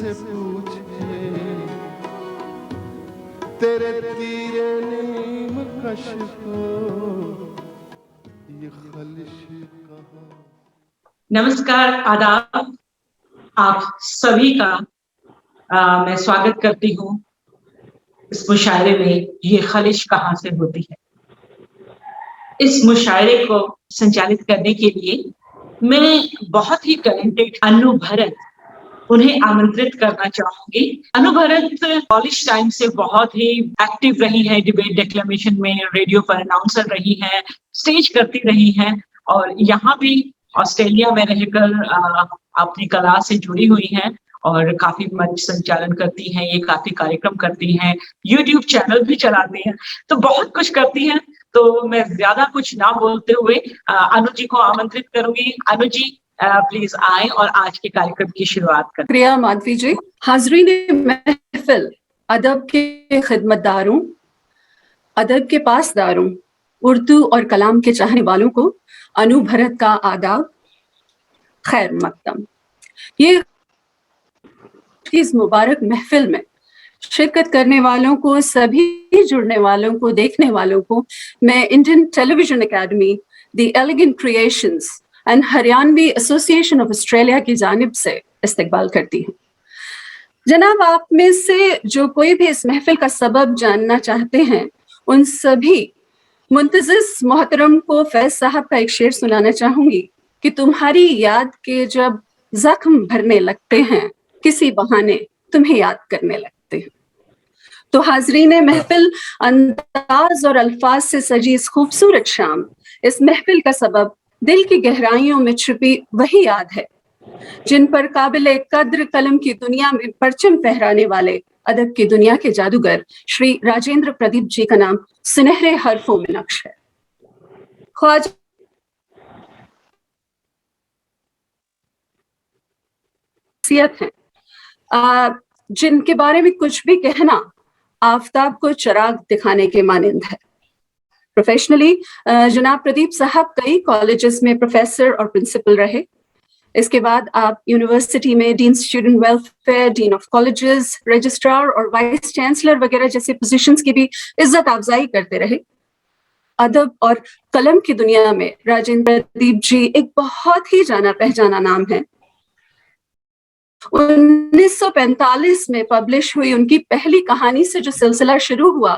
से पूछे तेरे तीरे नीम कश को ये खलिश कहाँ। नमस्कार, आदाब। आप सभी का मैं स्वागत करती हूँ इस मुशायरे में ये खलिश कहाँ से होती है। इस मुशायरे को संचालित करने के लिए मैं बहुत ही टैलेंटेड अनु भरत उन्हें आमंत्रित करना चाहूंगी। अनु भरत कॉलेज टाइम से बहुत ही एक्टिव रही है, डिबेट डिक्लेमेशन में रेडियो पर अनाउंसर रही है, स्टेज करती रही है और यहाँ भी ऑस्ट्रेलिया में रहकर अपनी कला से जुड़ी हुई हैं और काफी मंच संचालन करती हैं, ये काफी कार्यक्रम करती हैं, यूट्यूब चैनल भी चलाती हैं, तो बहुत कुछ करती हैं। तो मैं ज्यादा कुछ ना बोलते हुए अनु जी को आमंत्रित करूंगी। अनु जी प्लीज आए और आज के कार्यक्रम की शुरुआत करें। प्रिया माधवी जी, हाज़रीन महफिल, अदब के खिदमतदारों, अदब के पासदारों, उर्दू और कलाम के चाहने वालों को अनु भरत का आदाब, खैर मकदम। ये इस मुबारक महफिल में शिरकत करने वालों को, सभी जुड़ने वालों को, देखने वालों को मैं Indian television academy, the elegant creations and Haryanvi association of Australia की जानिब से इस्तकबाल करती हूँ। जनाब, आप में से जो कोई भी इस महफिल का सबब जानना चाहते हैं, उन सभी मुंतज़िज़ मोहतरम को फैज साहब का एक शेर सुनाना चाहूंगी कि तुम्हारी याद के जब जख्म भरने लगते हैं, किसी बहाने तुम्हें याद करने लगते हैं। तो हाज़रीन महफिल, अंदाज और अल्फाज से सजी इस खूबसूरत शाम, इस महफिल का सबब दिल की गहराइयों में छुपी वही याद है जिन पर काबिल कद्र कलम की दुनिया में परचम फहराने वाले अदब की दुनिया के जादूगर श्री राजेंद्र प्रदीप जी का नाम सुनहरे हरफों में नक्श है। ख्वाजा हैं जिनके बारे में कुछ भी कहना आफताब को चिराग दिखाने के मानिंद है। प्रोफेशनली जनाब प्रदीप साहब कई कॉलेजेस में प्रोफेसर और प्रिंसिपल रहे। इसके बाद आप यूनिवर्सिटी में dean student welfare, dean of colleges, registrar और वाइस चांसलर वगैरह जैसे पोजीशंस की भी इज्जत अफजाई करते रहे। अदब और कलम की दुनिया में राजेंद्र प्रदीप जी एक बहुत ही जाना पहचाना नाम है। 1945 में पब्लिश हुई उनकी पहली कहानी से जो सिलसिला शुरू हुआ,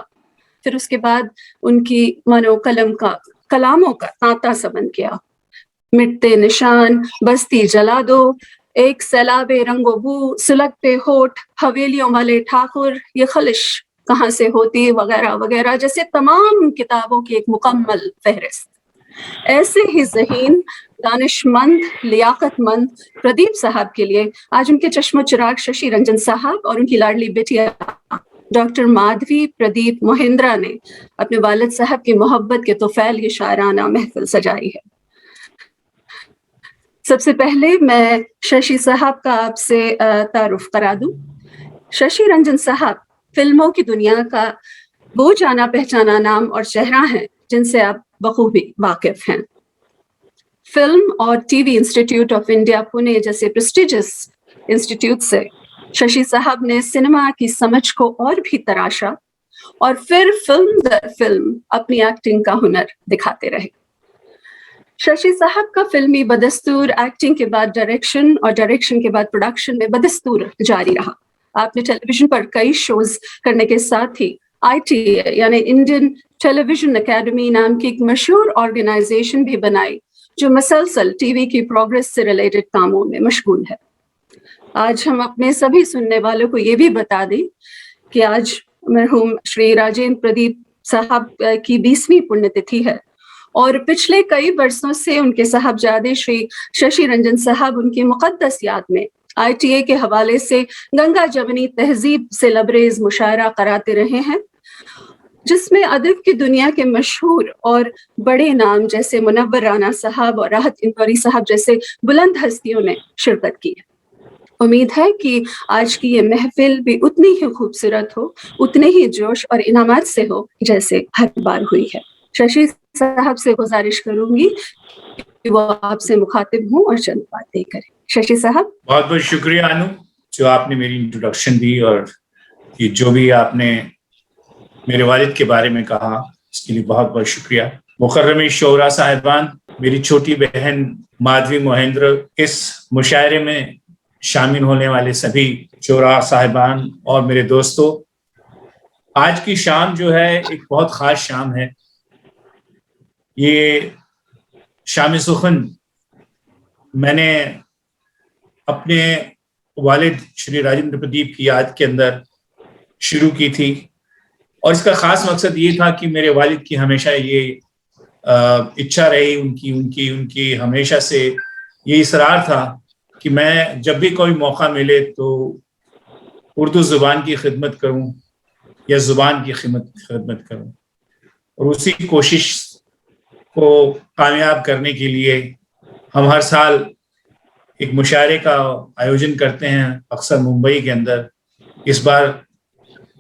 फिर उसके बाद उनकी मनो कलामों का तांता सा बन गया। मिटते निशान, बस्ती जला दो, एक सैलाबे रंगो बू, सुलगते होठ, हवेलियों वाले ठाकुर, ये खलिश कहाँ से होती, वगैरह वगैरह जैसे तमाम किताबों की एक मुकम्मल फहरिस्त। ऐसे ही ज़हीन, दानिशमंद, लियाकतमंद प्रदीप साहब के लिए आज उनके चश्मो चिराग शशि रंजन साहब और उनकी लाडली बेटिया डॉक्टर माधवी प्रदीप मोहिंद्रा ने अपने वालिद साहब की मोहब्बत के तोफैल ये शायराना महफिल सजाई है। सबसे पहले मैं शशि साहब का आपसे तारुफ करा दूं। शशि रंजन साहब फिल्मों की दुनिया का वो जाना पहचाना नाम और चेहरा है जिनसे आप बखूबी वाकिफ हैं। फिल्म और TV institute of India Pune जैसे प्रेस्टिजियस इंस्टीट्यूट से शशि साहब ने सिनेमा की समझ को और भी तराशा और फिर फिल्म दर फिल्म अपनी एक्टिंग का हुनर दिखाते रहे। शशि साहब का फिल्मी बदस्तूर एक्टिंग के बाद डायरेक्शन और डायरेक्शन के बाद प्रोडक्शन में बदस्तूर जारी रहा। आपने टेलीविजन पर कई शोज करने के साथ ही ITA यानी इंडियन टेलीविजन अकेडमी नाम की एक मशहूर ऑर्गेनाइजेशन भी बनाई जो मसलसल टीवी की प्रोग्रेस से रिलेटेड कामों में मशगूल है। आज हम अपने सभी सुनने वालों को ये भी बता दें कि आज मरहूम श्री राजेंद्र प्रदीप साहब की 20वीं पुण्यतिथि है और पिछले कई वर्षों से उनके साहबजादे श्री शशि रंजन साहब उनकी मुकद्दस याद में ITA के हवाले से गंगा जमनी तहजीब से लबरेज मुशायरा कराते रहे हैं, जिसमें अदब की दुनिया के मशहूर और बड़े नाम जैसे मुनव्वर राना साहब और राहत इंदौरी साहब जैसे बुलंद हस्तियों ने शिरकत की है। उम्मीद है कि आज की ये महफिल भी उतनी ही खूबसूरत हो, उतने ही जोश और इनामात से हो जैसे हर बार हुई है। शशि साहब से गुजारिश करूंगी कि वो आपसे मुखातिब हों और चंद बातें करें। शशि साहब। बहुत बहुत शुक्रिया अनु। जो आपने मेरी इंट्रोडक्शन दी और ये जो भी आपने मेरे वालिद के बारे में कहा, इसके लिए बहुत बहुत शुक्रिया। मुकर्रमी शोरा साहिबान, मेरी छोटी बहन माधवी महेंद्र, इस मुशायरे में शामिल होने वाले सभी शोरा साहिबान और मेरे दोस्तों, आज की शाम जो है एक बहुत ख़ास शाम है। ये शाम सुखन मैंने अपने वालिद श्री राजेंद्र प्रदीप की याद के अंदर शुरू की थी और इसका ख़ास मकसद ये था कि मेरे वालिद की हमेशा ये इच्छा रही, उनकी हमेशा से ये इसरार था कि मैं जब भी कोई मौका मिले तो उर्दू ज़ुबान की खिदमत करूं या ज़ुबान की खिदमत करूं, और उसी कोशिश को कामयाब करने के लिए हम हर साल एक मुशायरे का आयोजन करते हैं, अक्सर मुंबई के अंदर। इस बार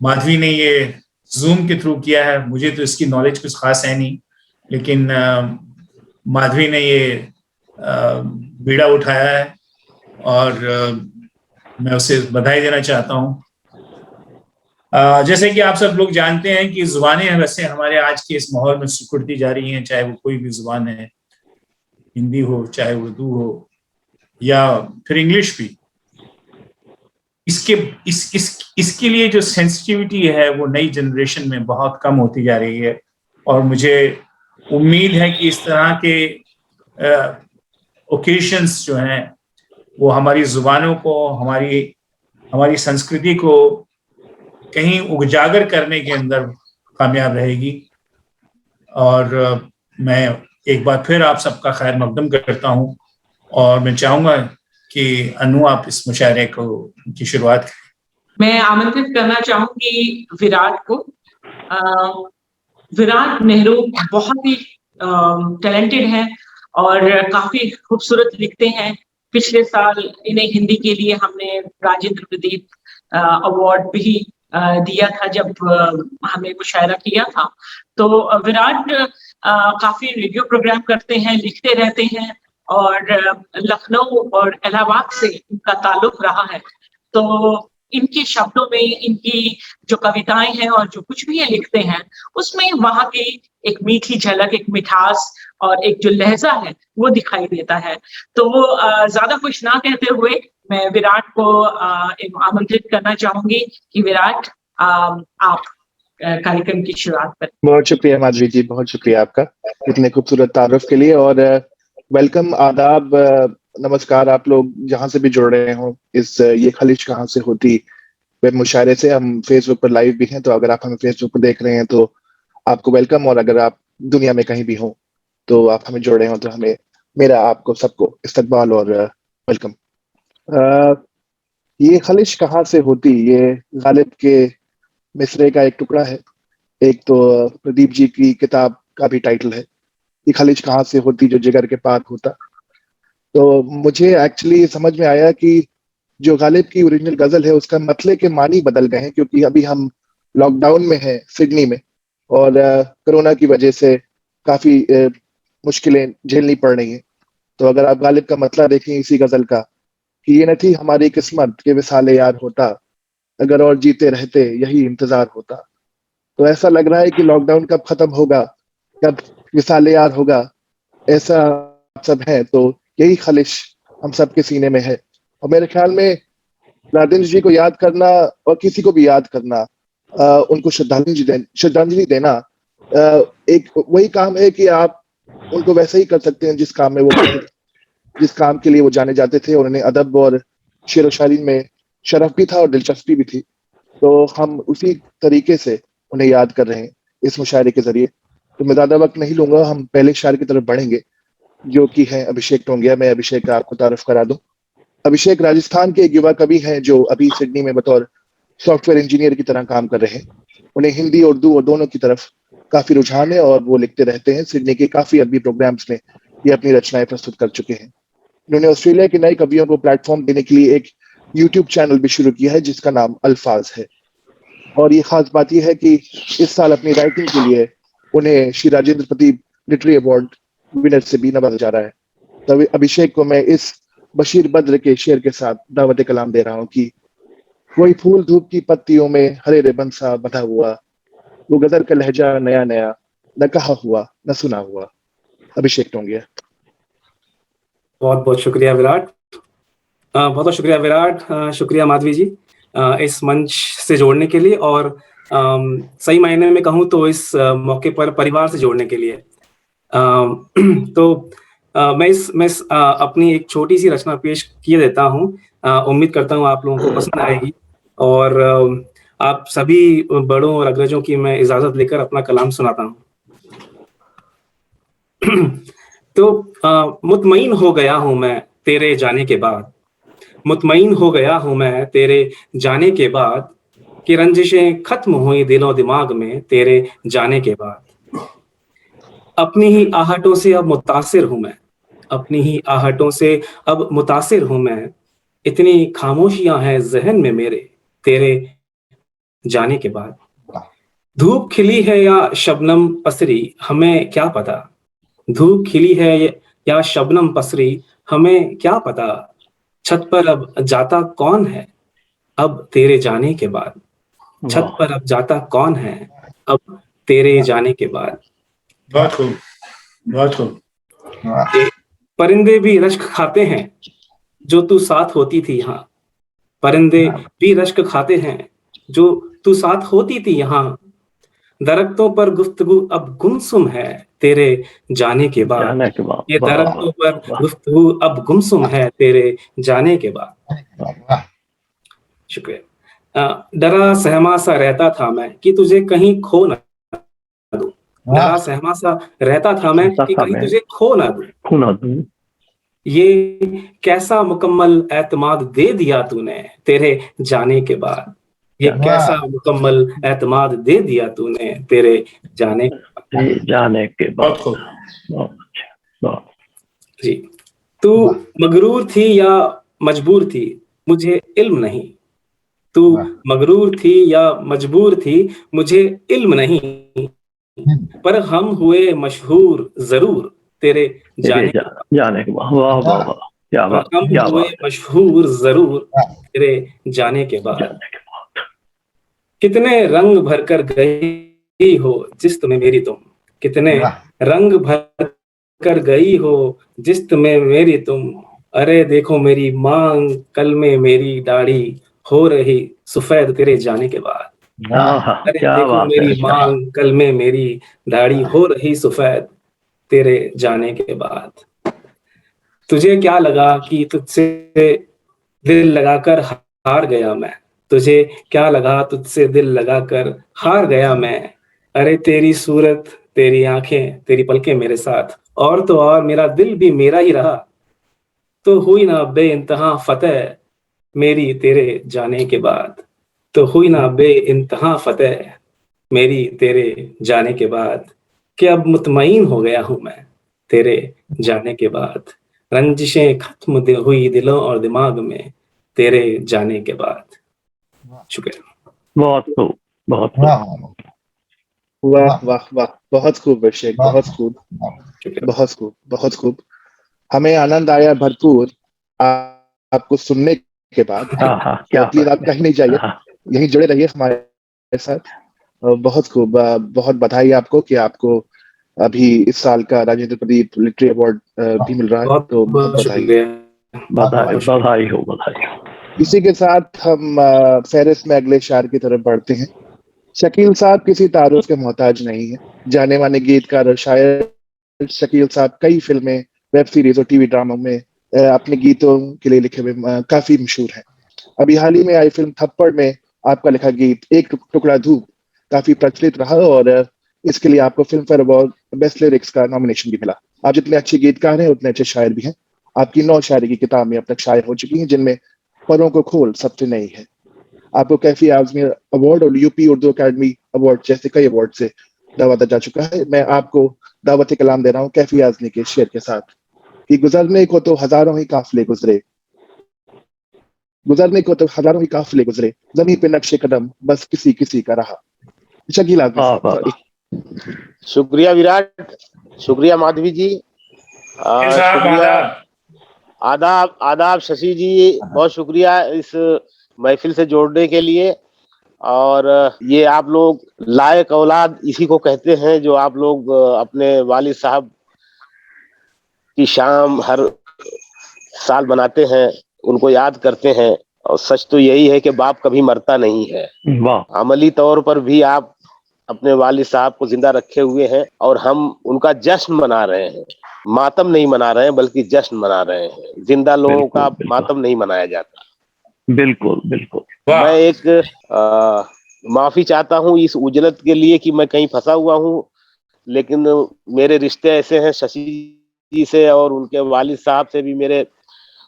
माधवी ने ये जूम के थ्रू किया है, मुझे तो इसकी नॉलेज कुछ खास है नहीं, लेकिन माधवी ने ये बीड़ा उठाया है और मैं उसे बधाई देना चाहता हूँ। जैसे कि आप सब लोग जानते हैं कि ज़ुबानें वैसे हमारे आज के इस माहौल में सिकुड़ती जा रही हैं, चाहे वो कोई भी ज़ुबान है, हिंदी हो, चाहे उर्दू हो या फिर इंग्लिश भी। इसके लिए जो सेंसिटिविटी है वो नई जनरेशन में बहुत कम होती जा रही है, और मुझे उम्मीद है कि इस तरह के ओकेशंस जो हैं वो हमारी ज़ुबानों को, हमारी संस्कृति को कहीं उजागर करने के अंदर कामयाब रहेगी। और मैं एक बार फिर आप सबका खैर मकदम करता हूँ और मैं चाहूँगा कि अनु आप इस मुशायरे की शुरुआत करें। मैं आमंत्रित करना चाहूंगी विराट को। विराट नेहरू बहुत ही टैलेंटेड हैं और काफी खूबसूरत लिखते हैं। पिछले साल इन्हें हिंदी के लिए हमने राजेंद्र प्रदीप अवार्ड भी दिया था जब हमने मुशायरा किया था। तो विराट काफी रेडियो प्रोग्राम करते हैं, लिखते रहते हैं और लखनऊ और इलाहाबाद से इनका ताल्लुक रहा है। तो इनके शब्दों में इनकी जो कविताएं हैं और जो कुछ भी ये लिखते हैं उसमें वहां की एक मीठी झलक, एक मिठास और एक जो लहजा है वो दिखाई देता है। तो ज्यादा कुछ ना कहते हुए मैं विराट को आमंत्रित करना चाहूंगी कि विराट आप कार्यक्रम की शुरुआत करें। बहुत शुक्रिया माधवी जी, बहुत शुक्रिया आपका इतने खूबसूरत तारुफ के लिए। और वेलकम, आदाब, नमस्कार आप लोग जहां से भी जुड़ रहे हो इस ये खलिश कहाँ से होती वेब मुशायरे से। हम फेसबुक पर लाइव भी हैं, तो अगर आप हमें फेसबुक पर देख रहे हैं तो आपको वेलकम, और अगर आप दुनिया में कहीं भी हो तो आप हमें जुड़ रहे हो तो हमें, मेरा आपको सबको इस्तकबाल और वेलकम। ये खलिश कहाँ से होती, ये गालिब के मिसरे का एक टुकड़ा है। एक तो प्रदीप जी की किताब का भी टाइटल है, ये खलिश कहाँ से होती जो जिगर के पाक होता। तो मुझे एक्चुअली समझ में आया कि जो गालिब की ओरिजिनल गजल है उसका मतले के मानी बदल गए हैं, क्योंकि अभी हम लॉकडाउन में हैं सिडनी में, और कोरोना की वजह से काफी मुश्किलें झेलनी पड़ रही हैं। तो अगर आप गालिब का मतला देखें इसी गजल का कि ये न थी हमारी किस्मत के विसाले यार होता, अगर और जीते रहते यही इंतजार होता। तो ऐसा लग रहा है कि लॉकडाउन कब खत्म होगा, कब विसाले यार होगा, ऐसा सब है। तो यही खलिश हम सबके सीने में है। और मेरे ख्याल में राजेंद्र जी को याद करना और किसी को भी याद करना, उनको श्रद्धांजलि देना एक वही काम है कि आप उनको वैसे ही कर सकते हैं जिस काम में वो जिस काम के लिए वो जाने जाते थे, और उन्हें अदब और शेर व शायरी में शरफ भी था और दिलचस्पी भी थी। तो हम उसी तरीके से उन्हें याद कर रहे हैं इस मुशायरे के जरिए। तो मैं ज्यादा वक्त नहीं लूंगा, हम पहले शायर की तरफ बढ़ेंगे जो कि है अभिषेक टोंगिया। मैं अभिषेक का आपको तारुफ करा दूं। अभिषेक राजस्थान के एक युवा कवि हैं जो अभी सिडनी में बतौर सॉफ्टवेयर इंजीनियर की तरह काम कर रहे हैं। उन्हें हिंदी और उर्दू और दोनों की तरफ काफी रुझान है और वो लिखते रहते हैं। सिडनी के काफी अदबी प्रोग्राम्स में ये अपनी रचनाएं प्रस्तुत कर चुके हैं। उन्होंने ऑस्ट्रेलिया के नए कवियों को प्लेटफॉर्म देने के लिए एक यूट्यूब चैनल भी शुरू किया है जिसका नाम अल्फाज है। और ये खास बात यह है कि इस साल अपनी राइटिंग के लिए उन्हें Shri Rajendra Pradeep literary award winner से भी नवाजा जा रहा है। तो अभिषेक को मैं इस बशीर बद्र के शेर के साथ दावत कलाम दे रहा हूँ कि वही फूल धूप की पत्तियों में हरे रिबन सा बंधा हुआ, वो गदर का लहजा नया नया, न कहा हुआ न सुना हुआ। अभिषेक टोंगिया। बहुत बहुत शुक्रिया विराट। बहुत बहुत शुक्रिया विराट, शुक्रिया माधवी जी इस मंच से जोड़ने के लिए, और सही मायने में कहूँ तो इस मौके पर परिवार से जोड़ने के लिए। तो मैं अपनी एक छोटी सी रचना पेश किए देता हूँ। उम्मीद करता हूँ आप लोगों को पसंद आएगी, और आप सभी बड़ों और अग्रजों की मैं इजाजत लेकर अपना कलाम सुनाता हूँ। तो मुतमईन हो गया हूं मैं तेरे जाने के बाद, मुतमईन हो गया हूं मैं तेरे जाने के बाद, कि रंजिशें खत्म हुई दिलो दिमाग में तेरे जाने के बाद। अपनी ही आहटों से अब मुतासिर हूं मैं, अपनी ही आहटों से अब मुतासिर हूं मैं, इतनी खामोशियां हैं जहन में मेरे तेरे जाने के बाद। धूप खिली है या शबनम पसरी हमें क्या पता, धूप खिली है या शबनम पसरी हमें क्या पता, छत पर अब जाता कौन है अब तेरे जाने के बाद, छत पर अब जाता कौन है अब तेरे जाने के बाद। बहुत खूब, बहुत खूब। परिंदे भी रश्क खाते हैं जो तू साथ होती थी यहाँ, परिंदे भी रश्क खाते हैं जो तू साथ होती थी यहाँ, दरख्तों पर गुफ्तगू अब गुमसुम है तेरे जाने के बाद, ये दरख्तों पर गुफ्तगू अब गुमसुम है तेरे जाने के बाद। शुक्रिया। डरा सहमा सा रहता था मैं कि तुझे कहीं खो ना दूं, डरा सहमा सा रहता था मैं कि कहीं तुझे खो ना दूं, ये कैसा मुकम्मल एतमाद दे दिया तूने तेरे जाने के बाद, ये कैसा मुकम्मल एतमाद दे दिया तूने तेरे जाने के बाद। जी, तू मगरूर थी या मजबूर थी मुझे इल्म नहीं, तू मगरूर थी या मजबूर थी मुझे इल्म नहीं, पर हम हुए मशहूर जरूर तेरे जाने के बाद। वाह वाह वाह, क्या बात, हम हुए मशहूर जरूर तेरे जाने के बाद। कितने रंग भरकर गई हो जिस्म में मेरी तुम, कितने रंग भर कर गई हो जिस्म में मेरी तुम, अरे देखो मेरी मांग कल में मेरी दाढ़ी हो रही सफेद तेरे जाने के बाद, अरे देखो मेरी मांग कल में मेरी दाढ़ी हो रही सफेद तेरे जाने के बाद। तुझे क्या लगा कि तुझसे दिल लगाकर हार गया मैं, तुझे क्या लगा तुझसे दिल लगाकर हार गया मैं, अरे तेरी सूरत तेरी आंखें तेरी पलकें मेरे साथ, और तो और मेरा दिल भी मेरा ही रहा, तो हुई ना बेइंतहा फतेह मेरी तेरे जाने के बाद, तो हुई ना बेइंतहा फतेह मेरी तेरे जाने के बाद, कि अब मुतमईन हो गया हूं मैं तेरे जाने के बाद, रंजिशें खत्म हुई दिलों और दिमाग में तेरे जाने के बाद। शुक्रिया। बहुत खूब, बहुत खूब। वाह वाह वाह, बहुत खूब अभिषेक, बहुत खूब, बहुत खूब, बहुत खूब। हमें आनंद आया भरपूर आपको सुनने के बाद। तो प्लीज आप कहीं नहीं जाइए, यहीं जुड़े रहिए हमारे साथ। बहुत खूब, बहुत बधाई आपको कि आपको अभी इस साल का राजेंद्र प्रदीप लिटरेरी अवार्ड भी मिल रहा है, तो बहुत बधाई, बधाई हो, बधाई हो। इसी के साथ हम फेरिस में अगले शायर की तरफ बढ़ते हैं। शकील साहब किसी तारुफ के मोहताज नहीं है, जाने माने गीतकार और शायर शकील साहब कई फिल्में, वेब सीरीज और टीवी ड्रामों में अपने गीतों के लिए लिखे हुए काफी मशहूर हैं। अभी हाल ही में आई फिल्म थप्पड़ में आपका लिखा गीत एक टुकड़ा धूप काफी प्रचलित रहा, और इसके लिए आपको film fair award best lyrics का नॉमिनेशन भी मिला। आप जितने अच्छे गीतकार हैं उतने अच्छे शायर भी हैं। आपकी 9 शायरी की किताब में अब तक शायर हो चुकी हैं, जिनमें परों को खोल सबसे नई है। आपको कैफी आजमी अवार्ड और यूपी उर्दू अकेडमी अवार्ड जैसे कई अवार्ड से दावा जा चुका है। मैं आपको दावत कलाम दे रहा हूँ कैफी आजमी के शेर के साथ कि गुजरने को तो हजारों ही काफिले गुजरे, गुजरने को तो हजारों ही काफिले गुजरे, जमीन पे नक्शे कदम बस किसी किसी का रहा। शकील आजमी साहब। शुक्रिया विराट, शुक्रिया माधवी जी, शुक्रिया, आदाब आदाब शशि जी, बहुत शुक्रिया इस महफिल से जोड़ने के लिए। और ये आप लोग लायक औलाद इसी को कहते हैं, जो आप लोग अपने वालिद साहब की शाम हर साल बनाते हैं, उनको याद करते हैं। और सच तो यही है कि बाप कभी मरता नहीं है। वाह अमली तौर पर भी आप अपने वालिद साहब को जिंदा रखे हुए हैं, और हम उनका जश्न मना रहे हैं। मातम नहीं मना रहे हैं, बल्कि जश्न मना रहे हैं। जिंदा लोगों का बिल्कुल मातम नहीं मनाया जाता। बिल्कुल बिल्कुल। मैं एक माफी चाहता हूं इस उजलत के लिए कि मैं कहीं फंसा हुआ हूं, लेकिन मेरे रिश्ते ऐसे हैं शशि जी से और उनके वालिद साहब से भी, मेरे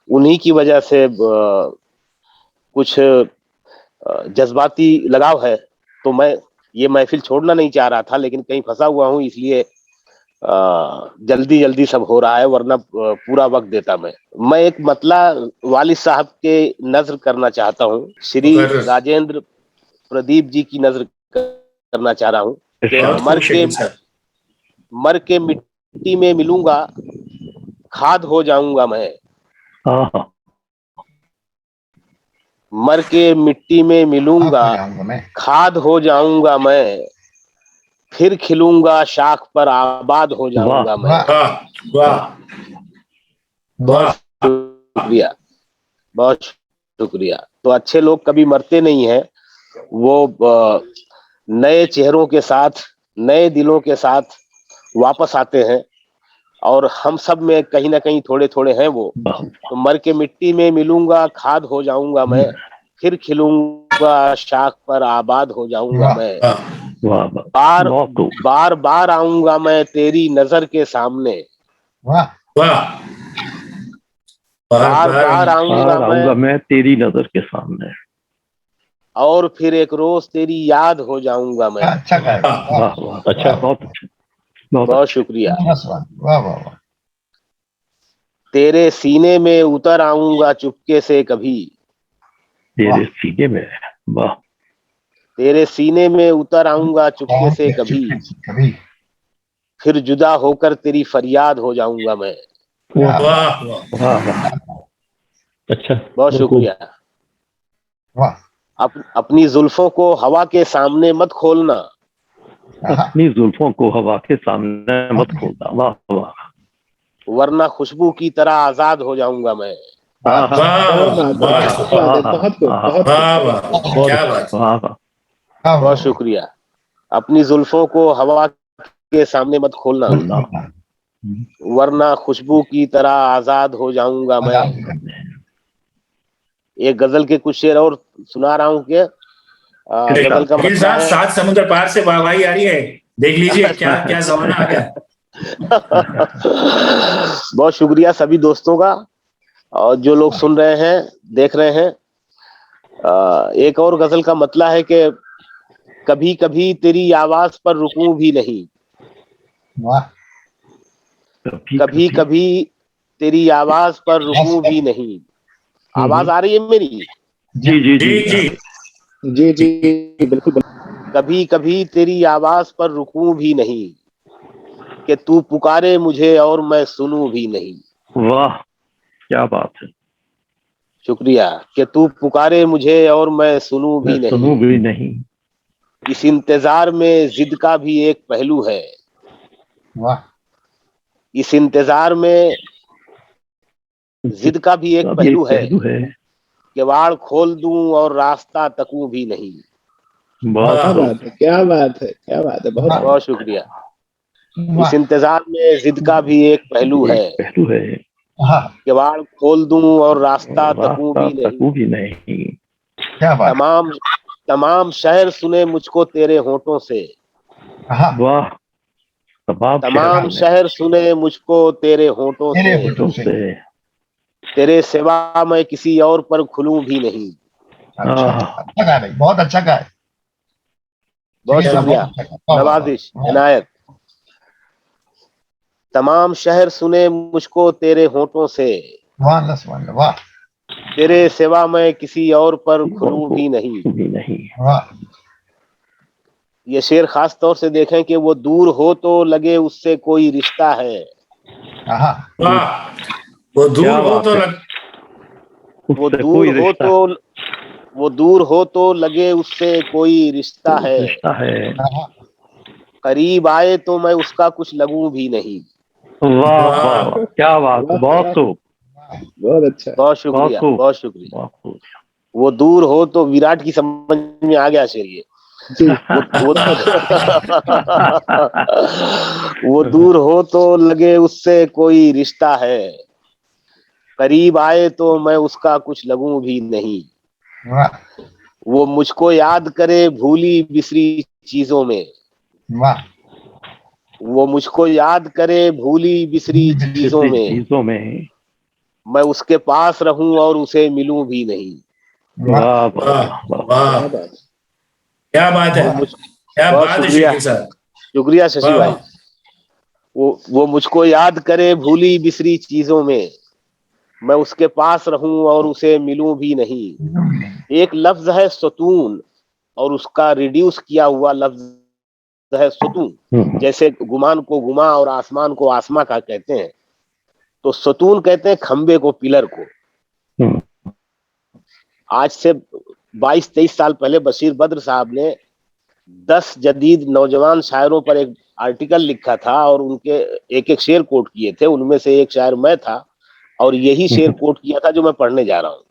उन्हीं की वजह से कुछ जज्बाती लगाव है। तो मैं ये महफिल छोड़ना नहीं चाह रहा था, लेकिन कहीं फंसा हुआ हूं, इसलिए जल्दी जल्दी सब हो रहा है, वरना पूरा वक्त देता मैं एक मतला वालिद साहब के नज्र करना चाहता हूँ। श्री राजेंद्र प्रदीप जी की नज्र करना चाह रहा हूँ कि मर के मिट्टी में मिलूंगा, खाद हो जाऊंगा मैं। हाँ मर के मिट्टी में मिलूंगा, खाद हो जाऊंगा मैं। फिर खिलूंगा, शाख पर आबाद हो जाऊंगा मैं। बहुत शुक्रिया, बहुत शुक्रिया। तो अच्छे लोग कभी मरते नहीं हैं, वो नए चेहरों के साथ, नए दिलों के साथ वापस आते हैं, और हम सब में कहीं ना कहीं थोड़े थोड़े हैं वो। तो मर के मिट्टी में मिलूंगा, खाद हो जाऊंगा मैं। फिर खिलूंगा, शाख पर आबाद हो जाऊंगा मैं। बार बार बार आऊंगा मैं तेरी नजर के सामने। बार बार आऊंगा मैं तेरी नजर के सामने, और फिर एक रोज तेरी याद हो जाऊंगा मैं। अच्छा गाया। वाह वाह, अच्छा, बहुत अच्छा, बहुत शुक्रिया। वाह वाह वाह। तेरे सीने में उतर आऊंगा चुपके से कभी। तेरे सीने में, वाह, तेरे सीने में उतर आऊंगा चुपके से कभी। फिर जुदा होकर तेरी फरियाद हो जाऊंगा मैं। वाह वाह, अच्छा, बहुत शुक्रिया। अपनी जुल्फों को हवा के सामने मत खोलना। अपनी जुल्फों को हवा के सामने मत खोलना, वाह वाह, वरना खुशबू की तरह आजाद हो जाऊंगा मैं। बहुत शुक्रिया। अपनी जुल्फों को हवा के सामने मत खोलना, वरना खुशबू की तरह आजाद हो जाऊंगा मैं। एक गजल के कुछ शेर और सुना रहा हूँ कि गजल का मतलब है, 7 समुद्र पार से वाहवाही आ रही है, देख लीजिए क्या क्या जमाना आ गया। बहुत शुक्रिया सभी दोस्तों का, और जो लोग सुन रहे हैं, देख रहे हैं। एक और गजल का मतलब है कि कभी कभी तेरी आवाज पर रुकूं भी नहीं। कभी कभी तेरी आवाज पर रुकूं भी नहीं। आवाज आ रही है मेरी? जी जी जी जी जी जी बिल्कुल। कभी कभी तेरी आवाज पर रुकूं भी नहीं, कि तू पुकारे मुझे और मैं सुनूं भी नहीं। वाह, क्या बात है। शुक्रिया। कि तू पुकारे मुझे और मैं सुनूं भी नहीं। इस इंतजार में जिद का भी एक पहलू है। वाह। इस इंतजार में जिद का भी एक पहलू है। किवाड़ खोल दूं और रास्ता तकूं भी नहीं। क्या बात है, क्या बात है, क्या बात है। बहुत बहुत शुक्रिया। इस इंतजार में जिद का भी एक पहलू है। किवाड़ खोल दूं और रास्ता तकूं भी नहीं। तमाम शहर सुने मुझको तेरे होठों से। वाह, तमाम शहर सुने मुझको तेरे होठों से। तेरे सिवा मैं किसी और पर खुलूं भी नहीं। अच्छा गाया भाई, बहुत अच्छा गाया। बहुत शुक्रिया, नवाजिश, इनायत। तमाम शहर सुने मुझको तेरे होठों से। वाह। तेरे सिवा मैं किसी और पर खुलूं भी नहीं। ये शेर खास तौर से देखें कि वो दूर हो तो लगे उससे कोई रिश्ता है। वो दूर हो तो वो दूर हो तो वो दूर हो तो लगे उससे कोई रिश्ता है, रिश्ता है। करीब आए तो मैं उसका कुछ लगूं भी नहीं। वाह वाह वाह, क्या बात है, बहुत खूब, बहुत अच्छा। बहुत शुक्रिया, खूब, बहुत शुक्रिया। बहुत खूब। वो दूर हो तो विराट की समझ में आ गया शेर ये। जी वो वो दूर हो तो लगे उससे कोई रिश्ता है, करीब आए तो मैं उसका कुछ लगूं भी नहीं। वाह वो मुझको याद करे भूली बिसरी चीजों में, वाह वो मुझको याद करे भूली बिसरी चीजों में, चीजों में। मैं उसके पास रहूं और उसे मिलूं भी नहीं। वाह वाह वाह वाह वाह। वाह, क्या बात है, वो मुझ क्या बहुत बात है शुक्रिया, शेखर साहब। शुक्रिया शशि वाह भाई। वो मुझको याद करे भूली बिसरी चीजों में, मैं उसके पास रहूं और उसे मिलूं भी नहीं। एक लफ्ज है सुतून और उसका रिड्यूस किया हुआ लफ्ज है सुतून। जैसे गुमान को गुमा और आसमान को आसमा का कहते हैं, तो सुतून कहते हैं खंबे को, पिलर को। आज से 22-23 साल पहले बशीर बद्र साहब ने 10 जदीद नौजवान शायरों पर एक आर्टिकल लिखा था और उनके एक एक शेर कोट किए थे। उनमें से एक शायर मैं था और यही शेर कोट किया था जो मैं पढ़ने जा रहा हूँ।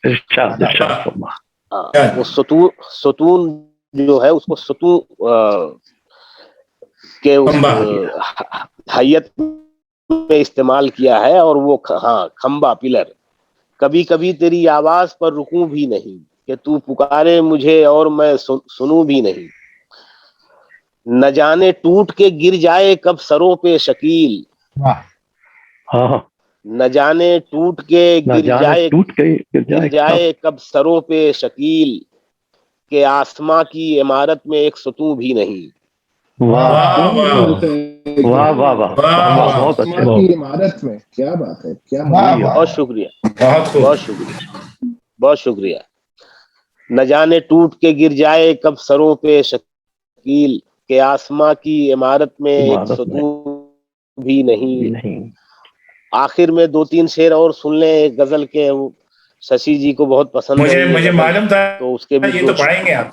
इरशाद इरशाद फरमा। हाँ, वो सुतून जो है उसको सुतून के उस हैयत में इस्तेमाल किया है। और वो हाँ, खंबा, पिलर। कभी कभी तेरी आवाज पर रुकूं भी नहीं कि तू पुकारे मुझे और मैं सुनूं भी नहीं। न जाने टूट के गिर जाए कब सरों पे शकील, हाँ, न जाने टूट के ना गिर जाने जाए टूट के गिर जाए कब सरों पे शकील, के आसमां की इमारत में एक सतूं भी नहीं। वाह वाह वाह वाह वाह, बहुत अच्छे, की इमारत में, क्या बात है, क्या बहुत शुक्रिया, बहुत खूब। बहुत शुक्रिया, बहुत शुक्रिया। न जाने टूट के गिर जाए कब सरों पे शकील, के आसमां की इमारत में एक इमारत में सतूं भी नहीं। नहीं। आखिर में 2-3 शेर और सुन ले एक गजल के, वो शशि जी को बहुत पसंद है ये मुझे गजल, मालूम था तो उसके भी ये दो तो पढ़ाएंगे आप।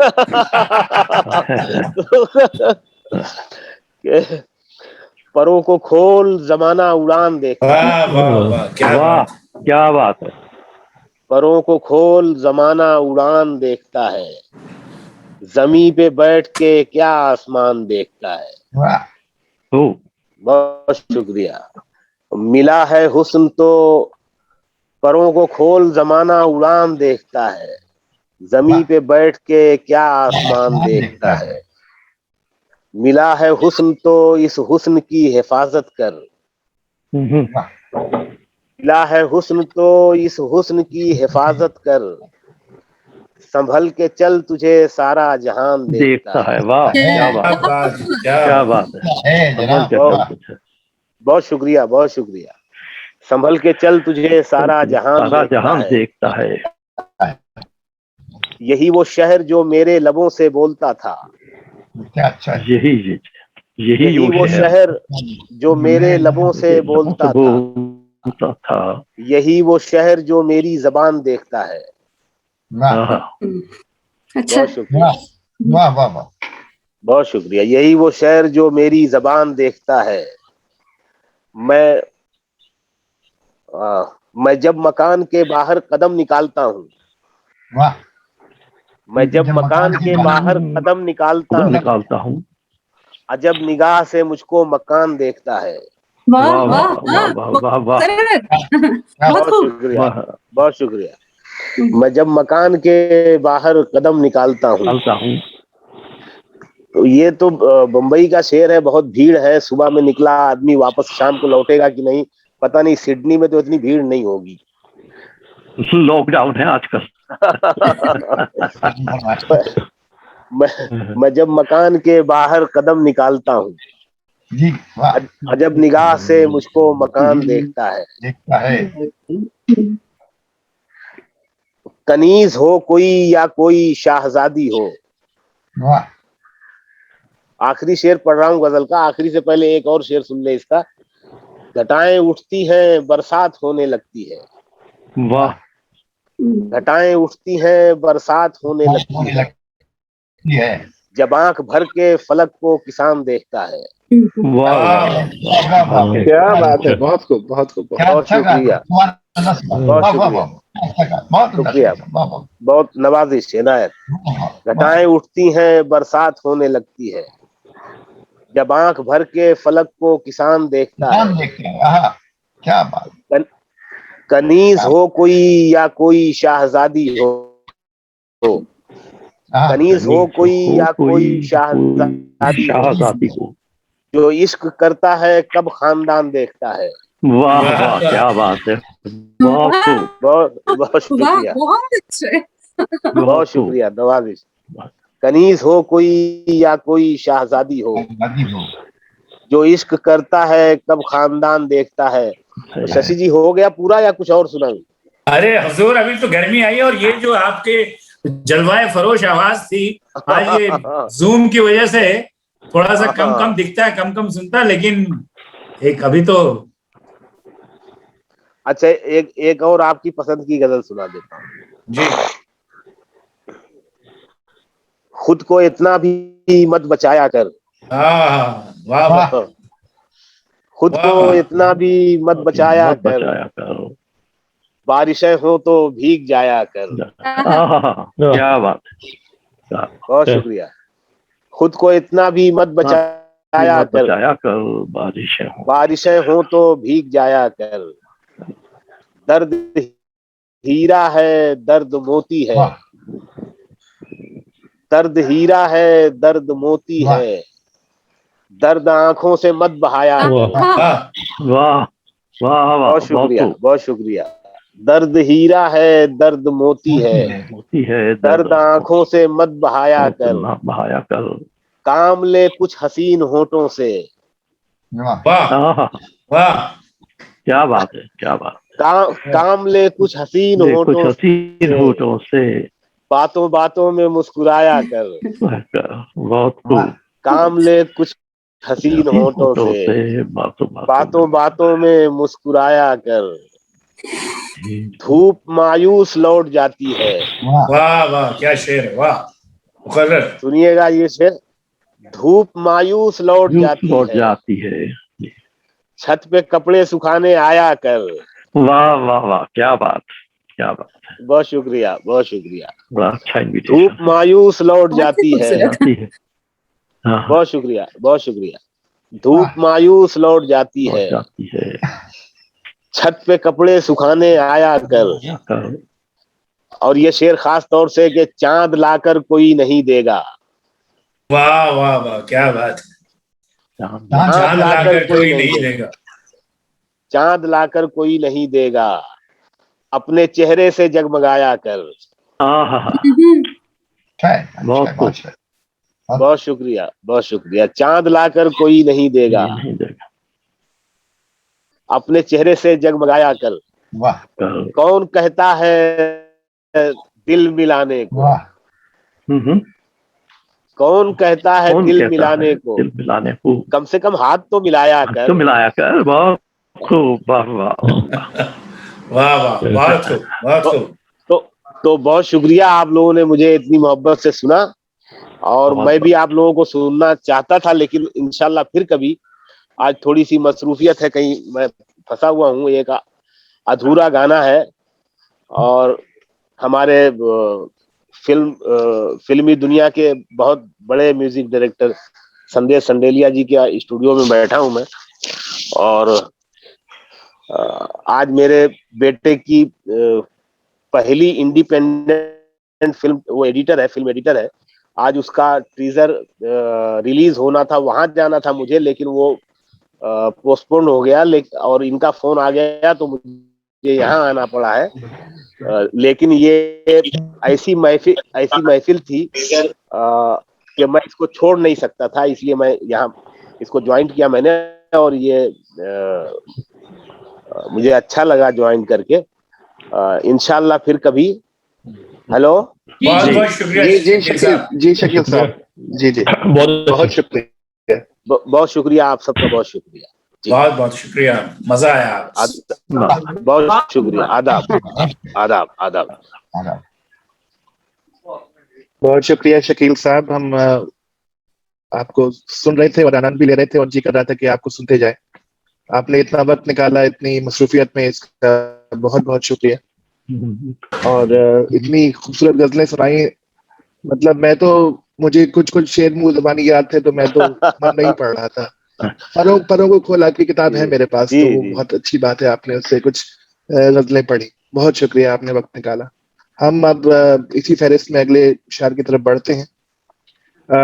परों को खोल जमाना उड़ान देखता है, वाह वाह वाह, क्या वाह, बात। क्या बात है। परों को खोल जमाना उड़ान देखता है, जमी पे बैठ के क्या आसमान देखता है। हो बहुत शुक्रिया। मिला है हुस्न तो परों को खोल जमाना उड़ान देखता है, जमी पे बैठ के क्या आसमान देखता है। मिला है हुस्न तो इस हुस्न की हिफाजत कर, मिला है हुस्न तो इस हुस्न की हिफाजत कर, संभल के चल तुझे सारा जहान देखता देखता है। है। वाह, क्या क्या बात है, बात, क्या बात है। संभल के चल तुझे, बहुत शुक्रिया, बहुत शुक्रिया। संभल के चल तुझे सारा जहान सारा देखता जहान है। देखता है। यही वो शहर जो मेरे लबों से बोलता था, यही यही वो शहर जो मेरे लबों से बोलता था, बोलता था। यही वो शहर जो मेरी जबान देखता है। अच्छा। बहुत शुक्रिया, बहुत शुक्रिया। यही वो शहर जो मेरी जबान देखता है। मैं मैं जब मकान के बाहर कदम निकालता हूँ, मैं जब मकान के बाहर कदम निकालता हूँ, अजब निगाह से मुझको मकान देखता है। वाह वाह वाह वाह वाह वाह वाह वाह। बहुत बहुत खूब। शुक्रिया, बहुत शुक्रिया। मैं जब मकान के बाहर कदम निकालता हूँ, तो ये तो बम्बई का शेर है। बहुत भीड़ है, सुबह में निकला आदमी वापस शाम को लौटेगा कि नहीं पता नहीं। सिडनी में तो इतनी भीड़ नहीं होगी, लॉकडाउन है आजकल। मैं जब मकान के बाहर कदम निकालता हूँ, अजब निगाह से मुझको मकान देखता है। कनीज हो कोई या कोई शाहजादी हो। आखिरी शेर पढ़ रहा हूँ गजल का, आखिरी से पहले एक और शेर सुन ले इसका। घटाएं उठती हैं, बरसात होने लगती है। वाह, घटाएं उठती हैं, बरसात होने लगती है, जब आंख भर के फलक को किसान देखता है। वाह वाह क्या बात है, बहुत खूब, बहुत खूब, बहुत शुक्रिया, बहुत शुक्रिया, शुक्रिया, बहुत नवाजिश, इनायत। घटाएं उठती हैं, बरसात होने लगती है, जब आंख भर के फलक को किसान देखता है। क्या बात। कनीज हो कोई या कोई शाहजादी हो, कनीज हो कोई या कोई शाहजादी हो, जो इश्क करता है कब खानदान देखता है। वाह वाह क्या बात है, बहुत खूब, बहुत बहुत शुक्रिया, बहुत अच्छे। बहुत शुक्रिया नवाजिश। कनीज हो कोई या कोई शाहजादी हो, जो इश्क करता है कब खानदान देखता है। तो शशि जी हो गया पूरा या कुछ और सुनाऊं? अरे हुजूर, अभी तो गर्मी आई और ये जो आपके जलवाए फरोश आवाज थी, आज ये जूम की वजह से थोड़ा सा कम कम दिखता है, कम कम सुनता है, लेकिन एक अभी तो। अच्छा, एक और आपकी पसंद की गजल सुना देता हूँ जी। खुद को इतना भी मत बचाया कर, वाह वाह, खुद को इतना भी मत बचाया कर, बारिशें हो तो भीग जाया कर। क्या बात है, बहुत शुक्रिया। खुद को इतना भी मत बचाया कर, बारिशें हो तो भीग जाया कर। दर्द हीरा है, दर्द मोती है, दर्द हीरा है, दर्द मोती है, दर्द आंखों से मत बहाया कर। वाह वाह, बहुत शुक्रिया, बहुत शुक्रिया। दर्द हीरा है, दर्द मोती है, दर्द आंखों से मत बहाया कर। काम ले कुछ हसीन होठों से, वाह वाह, क्या बात है, क्या बात। काम ले कुछ हसीन होठों से, बातों बातों में मुस्कुराया कर। बहुत खूब। काम ले कुछ हसीन होठों से, बातों बातों में मुस्कुराया कर। धूप मायूस लौट जाती है। वाह वाह, क्या शेर है, वाह। मुकर्रर सुनिएगा ये शेर। धूप मायूस लौट जाती है, छत पे कपड़े सुखाने आया कर। वाह वाह वाह, क्या बात, क्या बात। बहुत शुक्रिया, बहुत शुक्रिया। बड़ा अच्छा इनविटेशन। धूप मायूस लौट जाती है। बहुत शुक्रिया, बहुत शुक्रिया। धूप मायूस लौट जाती है, छत पे कपड़े सुखाने आया कर। और ये शेर खास तौर से कि चांद लाकर कोई नहीं देगा। वाह वाह वाह, क्या बात है। चांद लाकर कोई नहीं देगा, चांद लाकर कोई नहीं देगा, अपने चेहरे से जगमगाया कर। बहुत शुक्रिया, बहुत शुक्रिया। चांद लाकर कोई नहीं देगा, अपने चेहरे से जगमगाया कर। कौन कहता है दिल मिलाने को, कौन कहता है दिल मिलाने को, कम से कम हाथ तो मिलाया कर। बहुत खूब, वाह वाह वाह वाह, बहुत खूब, बहुत खूब। तो बहुत शुक्रिया, आप लोगों ने मुझे इतनी मोहब्बत से सुना और मैं भी आप लोगों को सुनना चाहता था, लेकिन इंशाल्लाह फिर कभी। आज थोड़ी सी मसरूफियत है, कहीं मैं फंसा हुआ हूँ। एक अधूरा गाना है और हमारे फिल्मी दुनिया के बहुत बड़े म्यूजिक डायरेक्टर संदेश संडेलिया जी के स्टूडियो में बैठा हूं मैं। और आज मेरे बेटे की पहली इंडिपेंडेंट फिल्म, वो एडिटर है, फिल्म एडिटर है। आज उसका टीजर रिलीज होना था, वहां जाना था मुझे, लेकिन वो पोस्टपोन हो गया। और इनका फोन आ गया तो मुझे यहाँ आना पड़ा है। लेकिन ये ऐसी महफिल थी कि मैं इसको छोड़ नहीं सकता था, इसलिए मैं यहाँ इसको ज्वाइन किया मैंने। और ये मुझे अच्छा लगा ज्वाइन करके। इंशाल्लाह फिर कभी। हेलो, बहुत बहुत शुक्रिया जी शकील साहब, जी जी बहुत शुक्रिया, बहुत शुक्रिया, आप सबका बहुत शुक्रिया। बहुत बहुत शुक्रिया, मजा आया। बहुत शुक्रिया। आदाब आदाब आदाब। बहुत शुक्रिया शकील साहब। हम आपको सुन रहे थे और आनंद भी ले रहे थे और जी कर रहा था कि आपको सुनते जाए। आपने इतना वक्त निकाला इतनी मसरूफियत में, इसका बहुत बहुत शुक्रिया। और इतनी खूबसूरत गजलें सुनाई, मतलब मुझे कुछ कुछ शेर मुंह जबानी याद थे तो मैं तो मन नहीं पढ़ रहा था। परों को खोला की किताब है मेरे पास, तो वो बहुत अच्छी बात है, आपने उससे कुछ गजलें पढ़ी। बहुत शुक्रिया, आपने वक्त निकाला। हम अब इसी फहरिस्त में अगले शायर की तरफ बढ़ते हैं।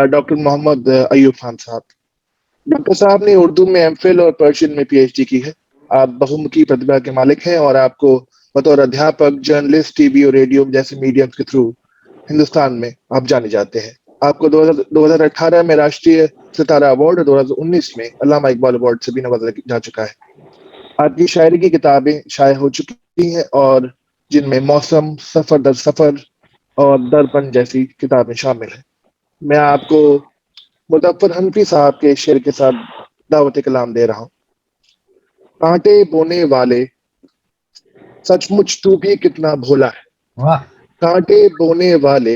डॉक्टर मोहम्मद अयूब खान साहब। डॉक्टर साहब ने उर्दू में एमफिल और पर्शियन में पीएचडी की है। आप बहुमुखी प्रतिभा के मालिक हैं और आपको बतौर अध्यापक, जर्नलिस्ट, टीवी और रेडियो जैसे मीडियम के थ्रू हिंदुस्तान में आप जाने जाते हैं। आपको 2018 में राष्ट्रीय सितारा अवार्ड और 2019 में अल्लामा इकबाल अवार्ड से भी नवाजा जा चुका है। आपकी शायरी की किताबें शाये हो चुकी हैं और जिनमें मौसम, सफर दर सफर और दर्पण जैसी किताबें शामिल हैं। मैं आपको मुज़फ्फर हनफी साहब के शेर के साथ दावत कलाम दे रहा हूँ। कांटे बोने वाले सचमुच तू भी कितना भोला है। कांटे बोने वाले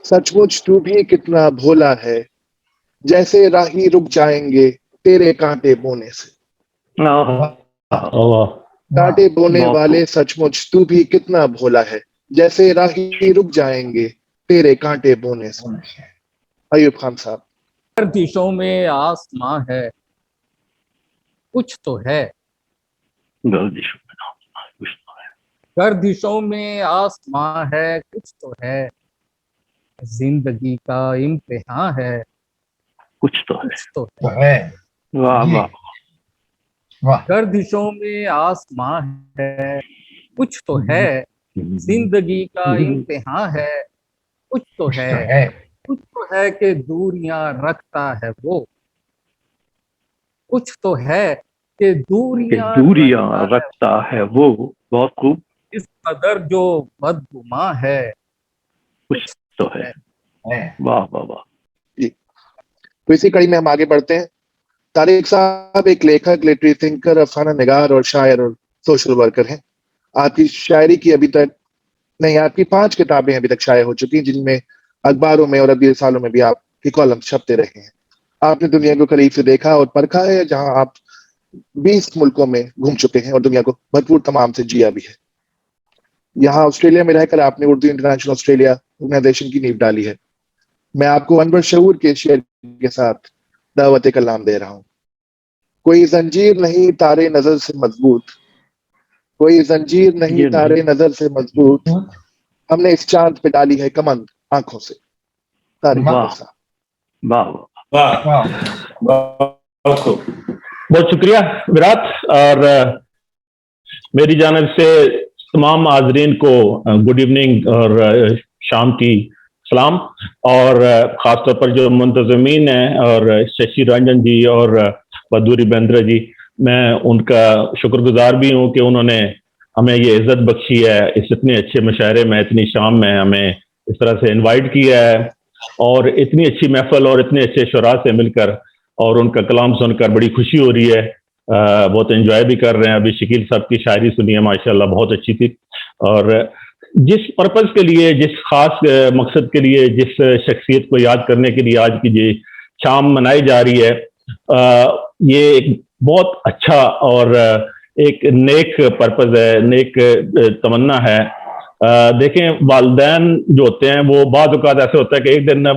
सचमुच तू भी कितना भोला है, जैसे राही रुक जाएंगे तेरे कांटे बोने से। कांटे बोने वाले सचमुच तू भी कितना भोला है, जैसे राही रुक जाएंगे तेरे कांटे बोने से। अयूब खान साहब। गर्दिशों में आसमां है कुछ तो है, गर्दिशों में आसमां है कुछ तो है, जिंदगी का इम्तिहान है कुछ तो है। वाह वाह वाह। गर्दिशों में आसमां है कुछ तो है, जिंदगी का इम्तिहान है कुछ तो है, कुछ तो है कि दूरियां रखता है वो, कुछ तो है कि दूरियां रखता है वो। बहुत खूब। इस कदर जो बदगुमा है कुछ तो है। वाह वाह वाह जी। तो इसी कड़ी में हम आगे बढ़ते हैं। तारिक साहब एक लेखक, लिटरेरी थिंकर, अफसाना निगार और शायर और सोशल वर्कर हैं। आपकी शायरी की आपकी 5 किताबें अभी तक शाये हो चुकी, जिनमें अखबारों में और अगले सालों में भी आपके कॉलम छपते रहे हैं। आपने दुनिया को करीब से देखा और परखा है, जहां आप 20 मुल्कों में घूम चुके हैं और दुनिया को भरपूर तमाम से जिया भी है। यहाँ ऑस्ट्रेलिया में रहकर आपने उर्दू इंटरनेशनल ऑस्ट्रेलिया ऑर्गेनाइजेशन की नींव डाली है। मैं आपको अनवर शऊर के शेर के साथ दावत कलाम दे रहा हूँ। कोई जंजीर नहीं तारे नजर से मजबूत, कोई जंजीर नहीं तारे नजर से मजबूत, हमने इस चांद पे डाली है कमंद आंखों से। तारिक साहब। वाह वाह, बहुत शुक्रिया विराट। और मेरी जानब से तमाम हाजरीन को गुड इवनिंग और शाम की सलाम। और ख़ासतौर पर जो मुंतज़मीन हैं और शशि रंजन जी और बदूरी बेंद्रा जी, मैं उनका शुक्रगुजार भी हूँ कि उन्होंने हमें ये इज़्ज़त बख्शी है, इस इतने अच्छे मुशायरे में, इतनी शाम में हमें इस तरह से इनवाइट किया है और इतनी अच्छी महफिल और इतने अच्छे शुरा से मिलकर और उनका कलाम सुनकर बड़ी खुशी हो रही है। बहुत एंजॉय भी कर रहे हैं। अभी शकील साहब की शायरी सुनी है, माशाल्लाह बहुत अच्छी थी। और जिस पर्पज़ के लिए, जिस खास मकसद के लिए, जिस शख्सियत को याद करने के लिए आज की ये शाम मनाई जा रही है, ये एक बहुत अच्छा और एक नेक पर्पज़ है, नेक तमन्ना है। देखें, वालिदैन जो होते हैं वो बाद औक़ात ऐसे होता है कि एक दिन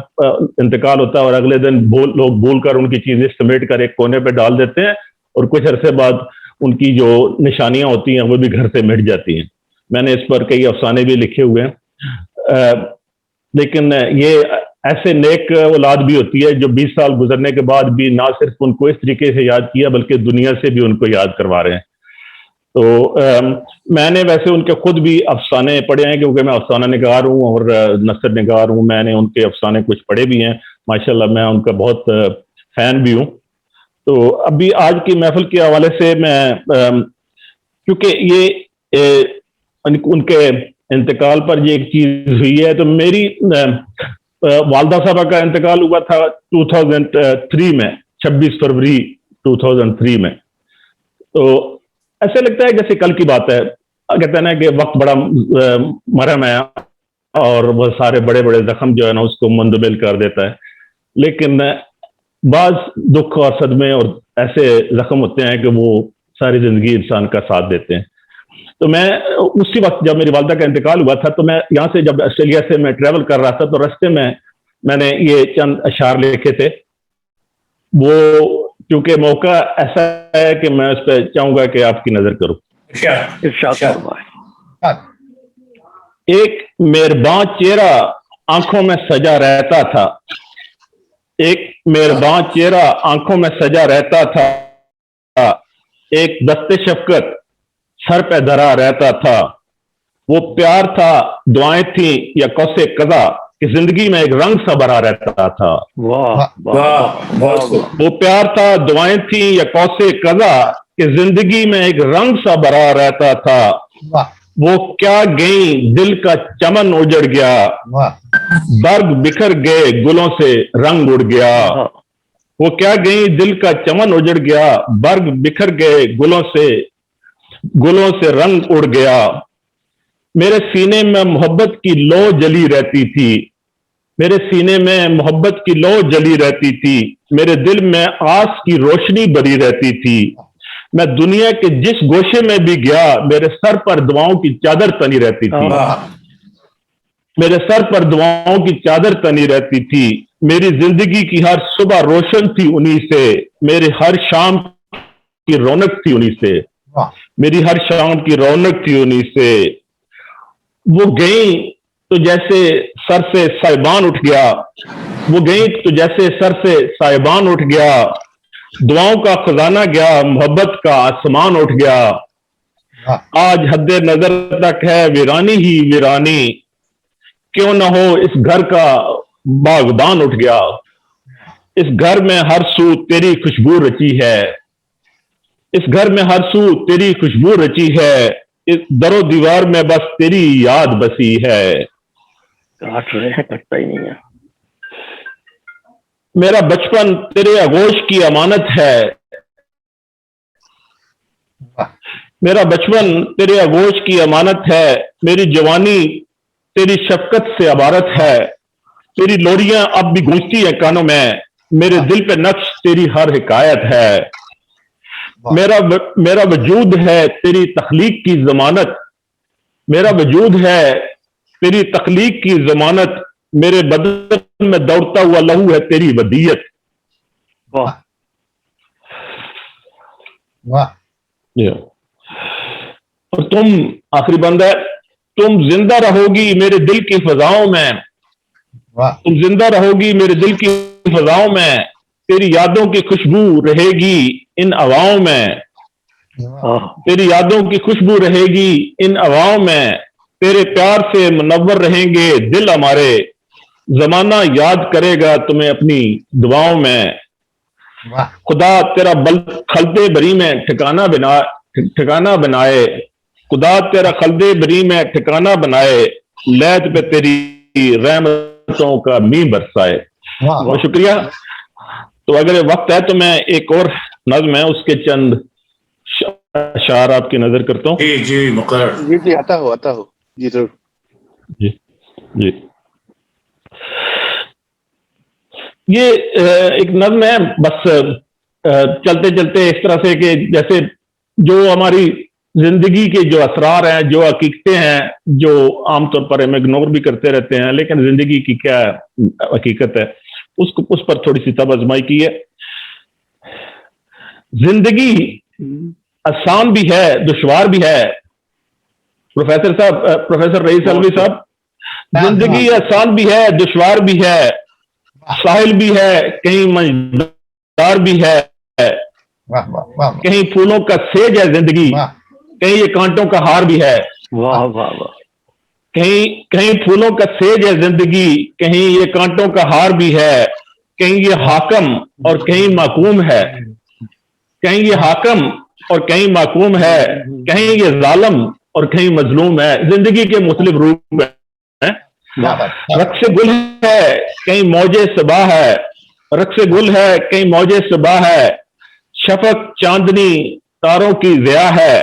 इंतकाल होता है और अगले दिन लोग भूल कर उनकी चीज़ें समेट कर एक कोने पे डाल देते हैं और कुछ अरसे बाद उनकी जो निशानियां होती हैं वो भी घर से मिट जाती हैं। मैंने इस पर कई अफसाने भी लिखे हुए हैं। लेकिन ये ऐसे नेक औलाद भी होती है जो 20 साल गुजरने के बाद भी ना सिर्फ उनको इस तरीके से याद किया बल्कि दुनिया से भी उनको याद करवा रहे हैं। तो मैंने वैसे उनके खुद भी अफसाने पढ़े हैं, क्योंकि मैं अफसाना निगार हूँ और नसर निगार हूँ। मैंने उनके अफसाने कुछ पढ़े भी हैं, माशाल्लाह मैं उनका बहुत फैन भी हूँ। तो अभी आज की महफिल के हवाले से मैं, क्योंकि ये उनके इंतकाल पर ये एक चीज हुई है, तो मेरी वालदा साहबा का इंतकाल हुआ था 2003 में 26 फरवरी 2003 में। तो ऐसे लगता है जैसे कल की बात है। कहते हैं ना कि वक्त बड़ा मरहम है और वह सारे बड़े बड़े जख्म जो है ना उसको मुंदमिल कर देता है, लेकिन बाज दुख और सदमे और ऐसे जख्म होते हैं कि वो सारी जिंदगी इंसान का साथ देते हैं। तो मैं उसी वक्त जब मेरी वालदा का इंतकाल हुआ था, तो मैं यहाँ से जब ऑस्ट्रेलिया से मैं ट्रैवल कर रहा था, तो रास्ते में मैंने ये चंद अशार लिखे थे। वो क्योंकि मौका ऐसा है कि मैं उस पर चाहूंगा कि आपकी नजर करूं। एक मेहरबान चेहरा आंखों में सजा रहता था, एक मेहरबान चेहरा आंखों में सजा रहता था, एक दस्ते शफकत सर पे धरा रहता था। वो प्यार था, दुआएं थी या कौसे कज़ा कि जिंदगी में एक रंग सा भरा रहता था। वाह वो प्यार था, दुआएं थी या कौसे कज़ा कि जिंदगी में एक रंग सा भरा रहता था। वो क्या गई दिल का चमन उजड़ गया, बर्ग बिखर गए गुलों से रंग उड़ गया। वो क्या गई दिल का चमन उजड़ गया, बर्ग बिखर गए गुलों से रंग उड़ गया। मेरे सीने में मोहब्बत की लौ जली रहती थी, मेरे सीने में मोहब्बत की लौ जली रहती थी, मेरे दिल में आस की रोशनी भरी रहती थी। मैं दुनिया के जिस गोशे में भी गया, मेरे सर पर दुआओं की चादर तनी रहती थी, मेरे सर पर दुआओं की चादर तनी रहती थी। मेरी जिंदगी की हर सुबह रोशन थी उन्हीं से, मेरे हर शाम की रौनक थी उन्हीं से, मेरी हर शाम की रौनक थी उन्हीं से। वो गई तो जैसे सर से साहिबान उठ गया, वो गई तो जैसे सर से साहिबान उठ गया। दुआओं का खजाना गया, मोहब्बत का आसमान उठ गया। आज हद्दे नजर तक है वीरानी ही वीरानी, क्यों ना हो इस घर का बागबान उठ गया। इस घर में हर सू तेरी खुशबू रची है, इस घर में हर सू तेरी खुशबू रची है, इस दरो दीवार में बस तेरी याद बसी है। काट रहे हैं, कटता ही नहीं है। मेरा बचपन तेरे आगोश की अमानत है, मेरा बचपन तेरे आगोश की अमानत है। मेरी जवानी तेरी शफकत से अबारत है, तेरी लोरियां अब भी गूंजती हैं कानों में, मेरे दिल पे नक्श तेरी हर हिकायत है। मेरा वजूद है तेरी तख्लीक की जमानत, मेरा वजूद है तेरी तख्लीक की जमानत, मेरे बदन में दौड़ता हुआ लहू है तेरी वदीयत। वाह वाह। और तुम आखिरी बंद है, तुम जिंदा रहोगी मेरे दिल की फजाओं में, तुम जिंदा रहोगी मेरे दिल की फजाओं में, तेरी यादों की खुशबू रहेगी इन हवाओं में, तेरी यादों की खुशबू रहेगी इन हवाओं में। तेरे प्यार से मुनव्वर रहेंगे दिल हमारे, जमाना याद करेगा तुम्हें अपनी दुआओं में। खुदा तेरा बल खलदे बरी में ठिकाना बनाए, खुदा तेरा खलदे बरी में ठिकाना बनाए, लैत पे तेरी रहमतों का मींह बरसाए। बहुत शुक्रिया। तो अगर वक्त है तो मैं एक और नज़्म है उसके चंद अशार आपकी नजर करता हूँ। जी मुकर्रर। जी आता हो जी जरूर। जी जी ये एक नज़्म है, बस चलते चलते इस तरह से कि जैसे जो हमारी जिंदगी के जो असरार हैं, जो हकीकतें हैं, जो आमतौर पर हम इग्नोर भी करते रहते हैं, लेकिन जिंदगी की क्या हकीकत है उसको उस पर थोड़ी सी तवज्जो की है। जिंदगी आसान भी है दुश्वार भी है। प्रोफेसर रईस अलवी साहब, जिंदगी आसान भी है दुश्वार भी है, साहिल भी है कहीं मजेदार भी है, कहीं फूलों का सेज है जिंदगी, कहीं ये कांटों का हार भी है। वाह वाह वाह। कहीं फूलों का सेज है जिंदगी, कहीं ये कांटों का हार भी है, कहीं ये हाकम और कहीं माकूम है, कहीं ये हाकम और कहीं माकूम है, कहीं ये जालिम और कहीं मजलूम है। जिंदगी के मुख्तलिफ रूप हैं। रक्स गुल है कहीं मौजे सबा है, रक्स गुल है कहीं मौजे सबा है, शफक चांदनी तारों की ज़िया है,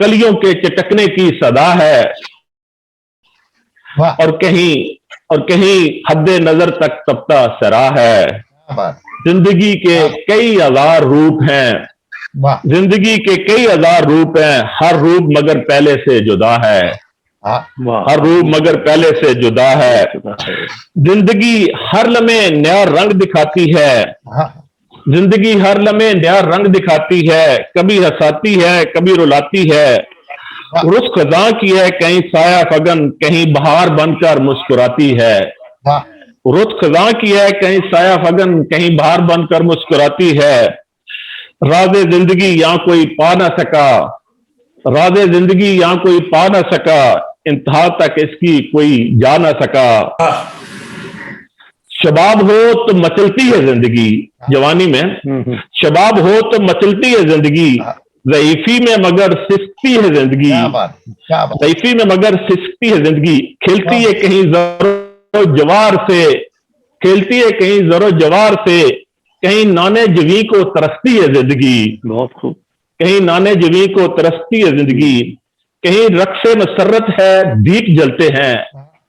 कलियों के चटकने की सदा है, और कहीं हद्दे नजर तक तपता सरा है। जिंदगी के कई हजार रूप हैं, जिंदगी के कई हजार रूप हैं, हर रूप मगर पहले से जुदा है, हर रूप मगर पहले से जुदा है। जिंदगी हर लम्हे नया रंग दिखाती है, जिंदगी हर लम्हे नया रंग दिखाती है, कभी हंसाती है कभी रुलाती है। रुख खज़ां की है कहीं साया फगन, कहीं बहार बनकर मुस्कुराती है। रुख खज़ां की है कहीं साया फगन, कहीं बहार बनकर मुस्कुराती है। राज़े जिंदगी यहाँ कोई पा ना सका, राज़े जिंदगी यहाँ कोई पा ना सका, इंतहा तक इसकी कोई जा ना सका। शबाब हो तो मचलती है जिंदगी, जवानी में शबाब हो तो मचलती है जिंदगी, ज़ईफ़ी में मगर सिसकती है जिंदगी, ज़ईफ़ी में मगर सिसकती है जिंदगी। खिलती है कहीं ज़रो जवार से, खिलती है कहीं ज़रो जवार से, कहीं नाने जवी को तरसती है जिंदगी। बहुत खूब। कहीं नाने जवी को तरसती है जिंदगी, कहीं रक्स मसरत है दीप जलते हैं,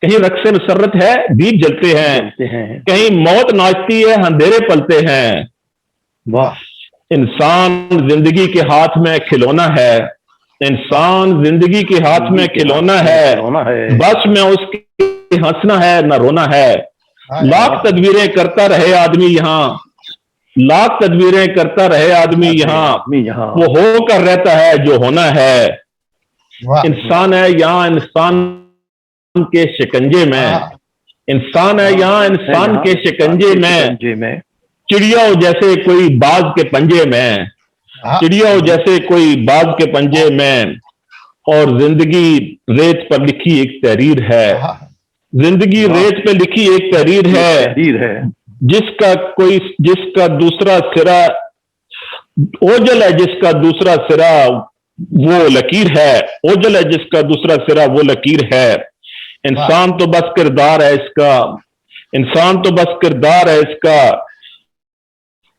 कहीं रक्स मसरत है दीप जलते हैं, कहीं मौत नाचती है अंधेरे पलते हैं। वाह। इंसान जिंदगी के हाथ में खिलौना है, इंसान जिंदगी के हाथ में खिलौना है, बस में उसके हंसना है न रोना है। लाख तदबीरें करता रहे आदमी यहाँ, लाख तदबीरें करता रहे आदमी यहाँ, वो होकर रहता है जो होना है। इंसान है यहाँ इंसान के शिकंजे में, इंसान है यहाँ इंसान के शिकंजे में, चिड़िया हो जैसे कोई बाज के पंजे में, चिड़िया हो जैसे कोई बाज के पंजे में। और जिंदगी रेत पर लिखी एक तहरीर है, जिंदगी रेत पे लिखी एक तहरीर है, जिसका दूसरा सिरा ओझल है, जिसका दूसरा सिरा वो लकीर है, ओझल है जिसका दूसरा सिरा वो लकीर है। इंसान तो बस किरदार है इसका, इंसान तो बस किरदार है इसका,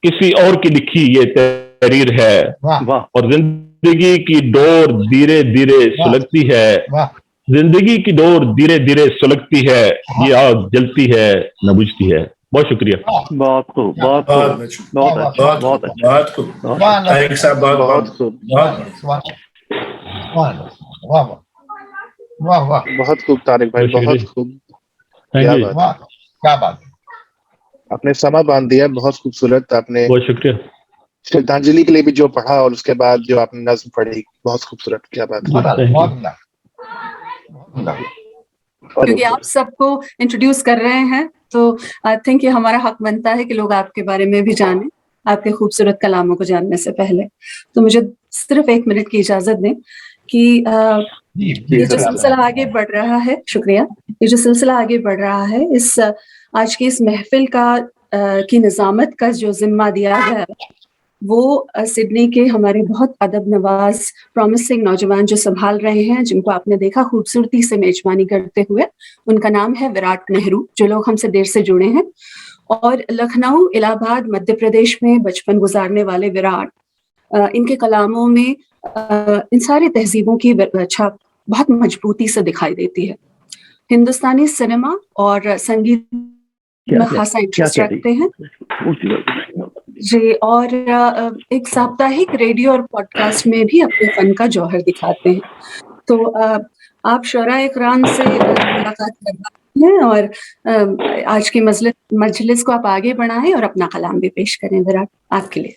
किसी और की लिखी ये तहरीर है। और जिंदगी की डोर धीरे धीरे सुलगती है, जिंदगी की डोर धीरे धीरे सुलगती है, ये आग जलती है न बुझती है। बहुत शुक्रिया। बहुत खूब, बहुत खूब, बहुत अच्छा, बहुत अच्छा, बहुत खूब, थैंक्स साहब, बहुत खूब, बहुत खूब तारिक भाई, बहुत खूब। क्या बात, आपने समा बांध दिया, बहुत खूबसूरत। आपने बहुत शुक्रिया। श्रद्धांजलि के लिए भी जो पढ़ा और उसके बाद जो आपने नज्म पढ़ी, बहुत खूबसूरत। क्या बात है। क्योंकि आप सबको इंट्रोड्यूस कर रहे हैं तो आई थिंक ये हमारा हक बनता है कि लोग आपके बारे में भी जानें, आपके खूबसूरत कलामों को जानने से पहले। तो मुझे सिर्फ 1 मिनट की इजाजत दें कि ये जो सिलसिला आगे बढ़ रहा है, शुक्रिया, ये जो सिलसिला आगे बढ़ रहा है, इस आज की इस महफिल का की निजामत का जो जिम्मा दिया गया वो सिडनी के हमारे बहुत अदब नवाज प्रॉमिसिंग नौजवान जो संभाल रहे हैं, जिनको आपने देखा खूबसूरती से मेजबानी करते हुए, उनका नाम है विराट नेहरू, जो लोग हमसे देर से जुड़े हैं। और लखनऊ, इलाहाबाद, मध्य प्रदेश में बचपन गुजारने वाले विराट, इनके कलामों में इन सारी तहजीबों की छाप बहुत मजबूती से दिखाई देती है। हिंदुस्तानी सिनेमा और संगीत में खासा इंटरेस्ट रखते हैं जी, और एक साप्ताहिक रेडियो और पॉडकास्ट में भी अपने फन का जौहर दिखाते हैं। तो आप शोरा इकराम से मुलाकात कर रहे हैं और आज की मजलिस को आप आगे बढ़ाएं और अपना कलाम भी पेश करें। विराट, आपके लिए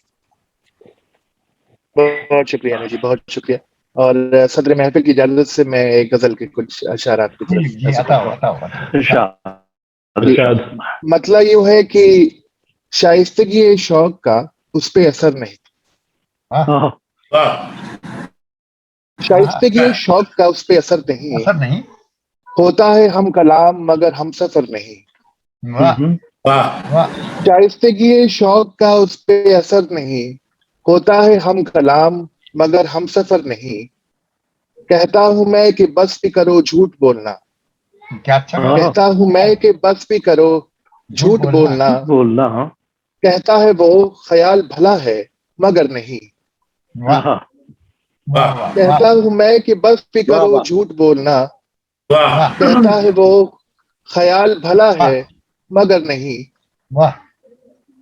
बहुत शुक्रिया जी, बहुत शुक्रिया। और सदर महफिल की इजाजत से मैं एक गजल के कुछ अशारात की तरफ। मतलब ये है कि शाइस्तगी शौक का उस पे असर नहीं, शाइस्तगी शौक का उस पे असर नहीं, होता है हम कलाम मगर हम सफर नहीं। शाइस्तगी शौक का उस पे असर नहीं, होता है हम कलाम मगर हम सफर नहीं। कहता हूं मैं कि बस भी करो झूठ बोलना, कहता हूं मैं कि बस भी करो झूठ बोलना। कहता है वो ख्याल भला है मगर नहीं। वाह वाह वाह कहता हूँ मैं कि बस भी वाह, करो वाह। झूठ बोलना, वाह कहता है वो ख्याल भला है मगर नहीं। वाह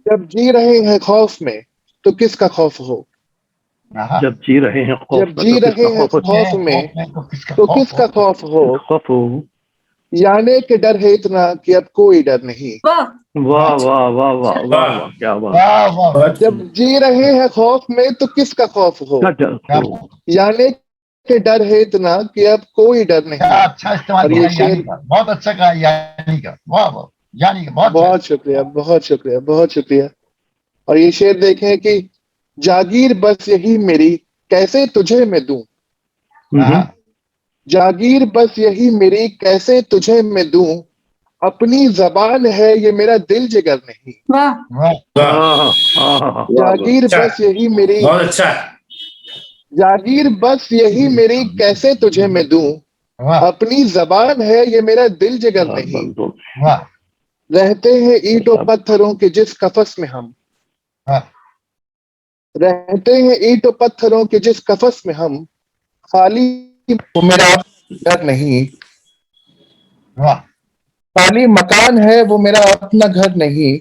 जब जी रहे हैं खौफ में तो किसका खौफ हो, जब जी रहे हैं खौफ जब में जी तो रहे किसका हैं खौफ खौफ में तो किसका खौफ हो। खौफ हो। जाने के डर है इतना कि अब कोई डर नहीं। वाह वाह वाह वाह वाह वाह वाह क्या बात। वाह वाह जब जी रहे हैं खौफ में तो किसका खौफ हो, क्या डर हो। जाने के डर है इतना कि अब कोई डर नहीं। क्या अच्छा इस्तेमाल और किया ये यानी शेर का, बहुत अच्छा कहा यानी का। वाह वाह यानी का बहुत बहुत शुक्रिया, बहुत शुक्रिया, बहुत शुक्रिया। और ये शेर देखें कि जागीर बस यही मेरी कैसे तुझे मैं दूं, जागीर बस यही मेरी कैसे तुझे मैं दूं, अपनी जबान है ये मेरा दिल जिगर नहीं। वाह वाह जागीर अच्छा, बस यही मेरी, बहुत अच्छा। जागीर बस यही मेरी कैसे तुझे मैं दूं, वाह अपनी जबान है ये मेरा दिल जिगर नहीं। वाह रहते हैं ईंटों पत्थरों के जिस कफस में हम, वाह रहते हैं ईंटों पत्थरों के जिस कफस में हम, खाली वो मेरा घर नहीं। वाह खाली मकान है वो मेरा अपना घर नहीं।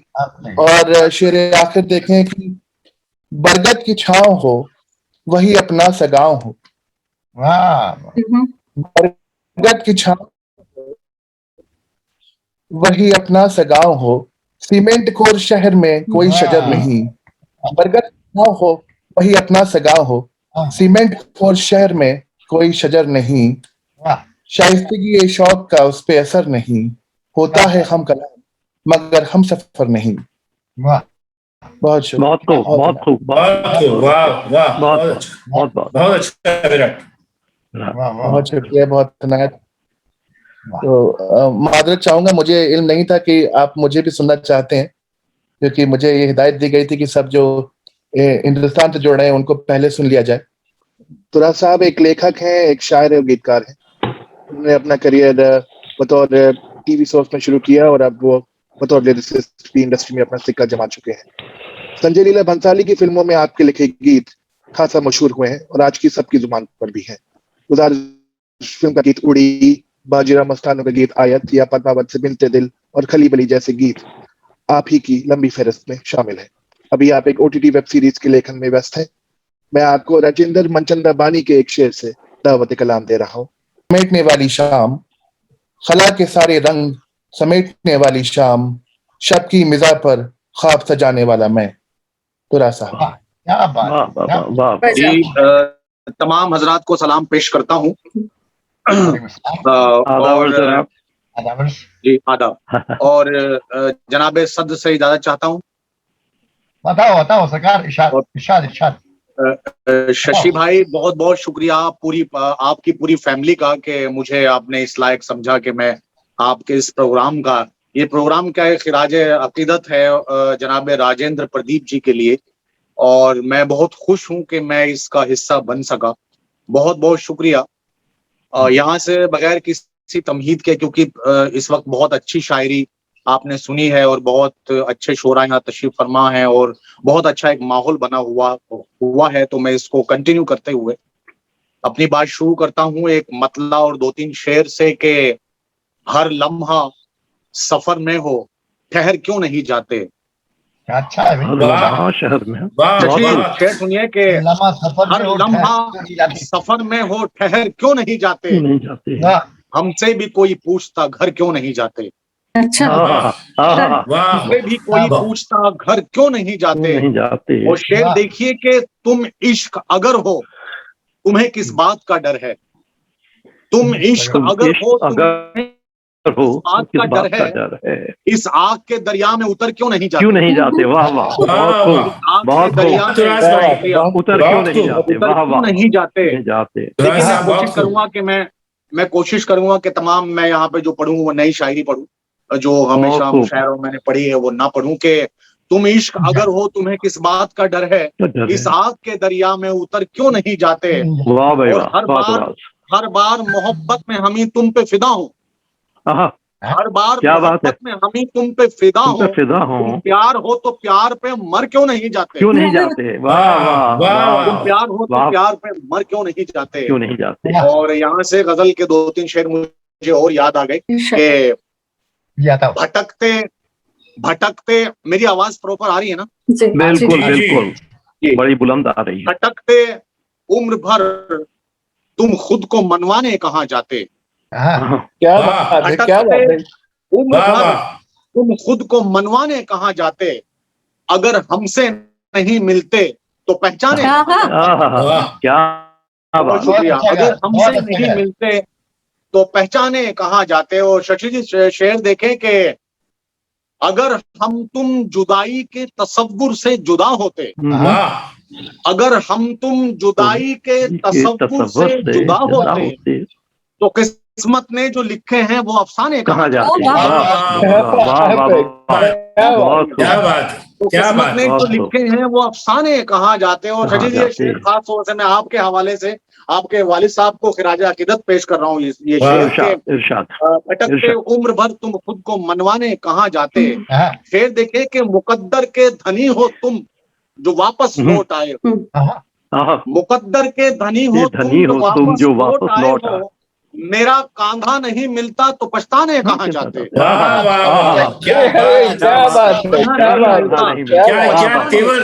और शेर आखिर देखें कि बरगद की छांव हो वही अपना सगांव हो, वाह बरगद की छांव वही अपना सगांव हो, सीमेंट खोर शहर में कोई शजर नहीं। बरगद की छांव हो वही अपना सगांव हो, सीमेंट खोर शहर में कोई शजर नहीं। वाह शाइस्तगी ये शौक का उस पे असर नहीं, होता है हम कलाम मगर हम सफर नहीं। वाह बहुत शुक्रिया। बहुत खूब बहुत खूब बहुत खूब, वाह वाह बहुत बहुत अच्छा, बहुत बहुत बहुत अच्छा विराट। वाह वाह बहुत शुक्रिया, बहुत धन्यवाद। तो मादरत चाहूंगा, मुझे इल्म नहीं था कि आप मुझे भी सुनना चाहते हैं, क्योंकि मुझे ये हिदायत दी गई थी कि सब जो हिंदुस्तान से जुड़ रहे हैं उनको पहले सुन लिया जाए। तुरा साहब एक लेखक हैं, एक शायर और गीतकार हैं। उन्होंने अपना करियर बतौर टीवी शोज में शुरू किया और अब वो बतौर लिरिसिस्ट भी इंडस्ट्री में अपना सिक्का जमा चुके हैं। संजय लीला भंसाली की फिल्मों में आपके लिखे गीत खासा मशहूर हुए हैं और आज की सबकी जुबान पर भी हैं। गुजार फिल्म का गीत उड़ी, बाजीराव मस्तानों का गीत आयत या पद्मावत से बिनते दिल और खली बली जैसे गीत आप ही की लंबी फहरिस्त में शामिल है। अभी आप एक OTT वेब सीरीज के लेखन में व्यस्त हैं। मैं आपको राजेंद्र मनचंदा बानी के एक शेर से दावत कलाम दे रहा हूँ। समेटने वाली शाम, खला के सारे रंग समेटने वाली शाम, शब की मिज़ा पर ख्वाब सजाने वाला मैं। तुरा साहब क्या बात वाह वाह वाह वाह जी, तमाम हजरात को सलाम पेश करता हूँ। आदाब जी आदाब। और जनाबे सद से इजाजत चाहता हूँ। बताओ बताओ सरकार, इरशाद इरशाद इरशाद। शशि भाई बहुत बहुत शुक्रिया पूरी आपकी पूरी फैमिली का कि मुझे आपने इस लायक समझा कि मैं आपके इस प्रोग्राम का, ये प्रोग्राम क्या है, खिराज अकीदत है जनाब राजेंद्र प्रदीप जी के लिए, और मैं बहुत खुश हूं कि मैं इसका हिस्सा बन सका। बहुत बहुत शुक्रिया। यहाँ से बगैर किसी तमहीद के, क्योंकि इस वक्त बहुत अच्छी शायरी आपने सुनी है और बहुत अच्छे शोरा यहाँ तशरीफ फरमा है और बहुत अच्छा एक माहौल बना हुआ है, तो मैं इसको कंटिन्यू करते हुए अपनी बात शुरू करता हूँ एक मतला और 2-3 शेर से कि हर लम्हा सफर में हो ठहर क्यों नहीं जाते। अच्छा है वाह शहर में शेर सुनिए कि हर लम्हा सफर में हो ठहर क्यों नहीं जाते, हमसे भी कोई पूछता घर क्यों नहीं जाते। अच्छा हमसे भी कोई पूछता घर क्यों नहीं जाते। और शेर देखिए कि तुम इश्क अगर हो तुम्हें किस बात का डर है, तुम इश्क अगर हो तुम्हें इस बात का डर है, इस आग के दरिया में उतर क्यों नहीं जाते। वाह वाह बहुत दरिया में उतर क्यों नहीं जाते। वाह वाह नहीं जाते। लेकिन मैं कोशिश करूंगा कि मैं कोशिश करूंगा कि तमाम मैं यहाँ पे जो पढ़ूं वो नई शायरी पढ़ूं, जो हमेशा मुशायरों मैंने पढ़ी है वो ना पढ़ूं कि तुम इश्क अगर हो तुम्हें किस बात का डर है, इस आग के दरिया में उतर क्यों नहीं जाते। और हर बार मोहब्बत में हम ही तुम पे फिदा हूं, हर बार क्या बात है, मोहब्बत में हम ही तुम पे फिदा तुम पे हो, फिदा हो, तुम प्यार हो तो प्यार पे मर क्यों नहीं जाते, क्यों नहीं जाते, वाह वाह वाह, तुम प्यार हो तो वाह, प्यार पे मर क्यों नहीं जाते। क्यों नहीं जाते। और यहाँ से गजल के 2-3 शेर मुझे और याद आ गए कि भटकते भटकते, मेरी आवाज प्रॉपर आ रही है ना? बिल्कुल बिल्कुल, बड़ी बुलंद आ रही है। भटकते उम्र भर तुम खुद को मनवाने कहाँ जाते, क्या बात है, क्या बात है। उम्र भर तुम खुद को मनवाने कहाँ जाते, अगर हमसे नहीं मिलते तो पहचाने क्या बहुत शुक्रिया। अगर हमसे नहीं मिलते तो पहचाने कहाँ जाते। और शशि जी शेर देखें कि अगर हम तुम जुदाई के तसव्वुर से जुदा होते, अगर हम तुम जुदाई के तसव्वुर से जुदा होते तो किस्मत ने जो लिखे हैं वो अफसाने कहाँ जाते। किस्मत ने जो लिखे हैं वो अफसाने कहाँ जाते। और शशि जी शेर खास तौर से मैं आपके हवाले से आपके वालिद साहब को खिराज अकीदत पेश कर रहा हूँ। ये शेर भटकते उम्र भर तुम खुद को मनवाने कहाँ जाते। शेर देखे कि मुकद्दर के धनी हो तुम जो वापस लौट आए हो, मुकद्दर के धनी हो तुम जो वापस लौट आए हो, मेरा कांधा नहीं मिलता तो पछताने कहाँ जाते। क्या तेवर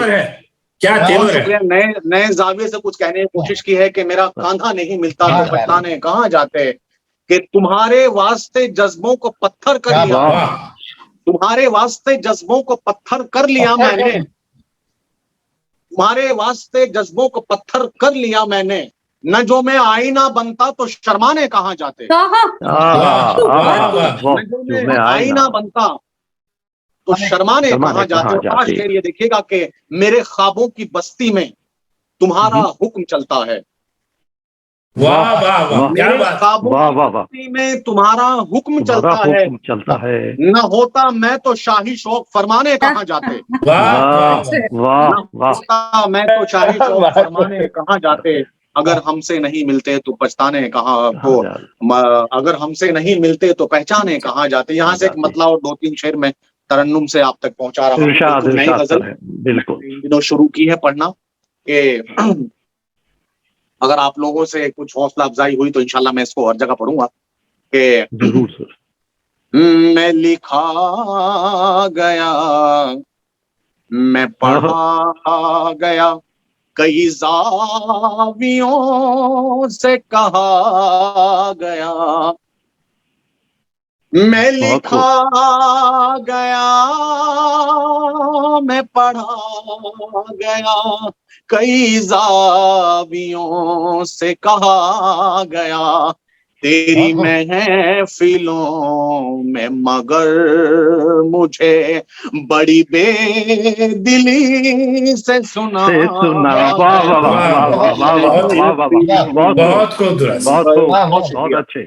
है। नए जाविये से कुछ कहने की कोशिश की है कि मेरा कांधा नहीं मिलता तो पछताने कहाँ जाते, कि तुम्हारे वास्ते जज्बों को पत्थर कर लिया, तुम्हारे वास्ते जज्बों को पत्थर कर लिया मैंने, तुम्हारे वास्ते जज्बों को पत्थर कर लिया मैंने, न जो मैं आईना बनता तो शर्माने कहाँ जाते। न जो मैं आईना बनता तो शर्माने कहाँ जाते। और आज शेर ये देखिएगा कि मेरे ख्वाबों की बस्ती में तुम्हारा हुक्म चलता है, वाह वाह वाह, क्या बात, वाह वाह वाह, में तुम्हारा हुक्म चलता है, न होता मैं तो शाही शौक फरमाने कहाँ जाते। न होता मैं तो शाही शौक फरमाने कहाँ जाते, अगर हमसे नहीं मिलते तो पछताने कहाँ को, अगर हमसे नहीं मिलते तो पहचाने कहाँ जाते। यहाँ से एक मतलब और 2-3 शेर में तरन्नुम से आप तक पहुंचा रहा हूँ। नई गजल इन दिनों शुरू की है पढ़ना, कि अगर आप लोगों से कुछ हौसला अफजाई हुई तो इंशाल्लाह मैं इसको हर जगह पढ़ूंगा। कि जरूर सर। मैं लिखा गया, मैं पढ़ा गया, कई जावियों से कहा गया, मैं लिखा गया, मैं पढ़ा गया, कई जावियों से कहा गया, तेरी महफिलों में मगर मुझे बड़ी बेदिली से सुना। बहुत अच्छे।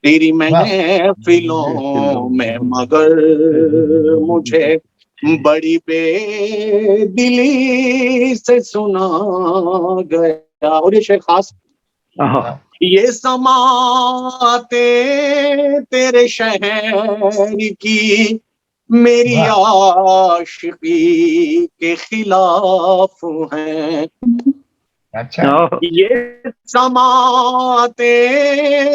तेरी महफिलों में मगर मुझे बड़ी बेदिली से सुना गया। और ये शेर खास, ये समाते तेरे शहर की मेरी आशिकी के खिलाफ हैं। अच्छा, ये समाते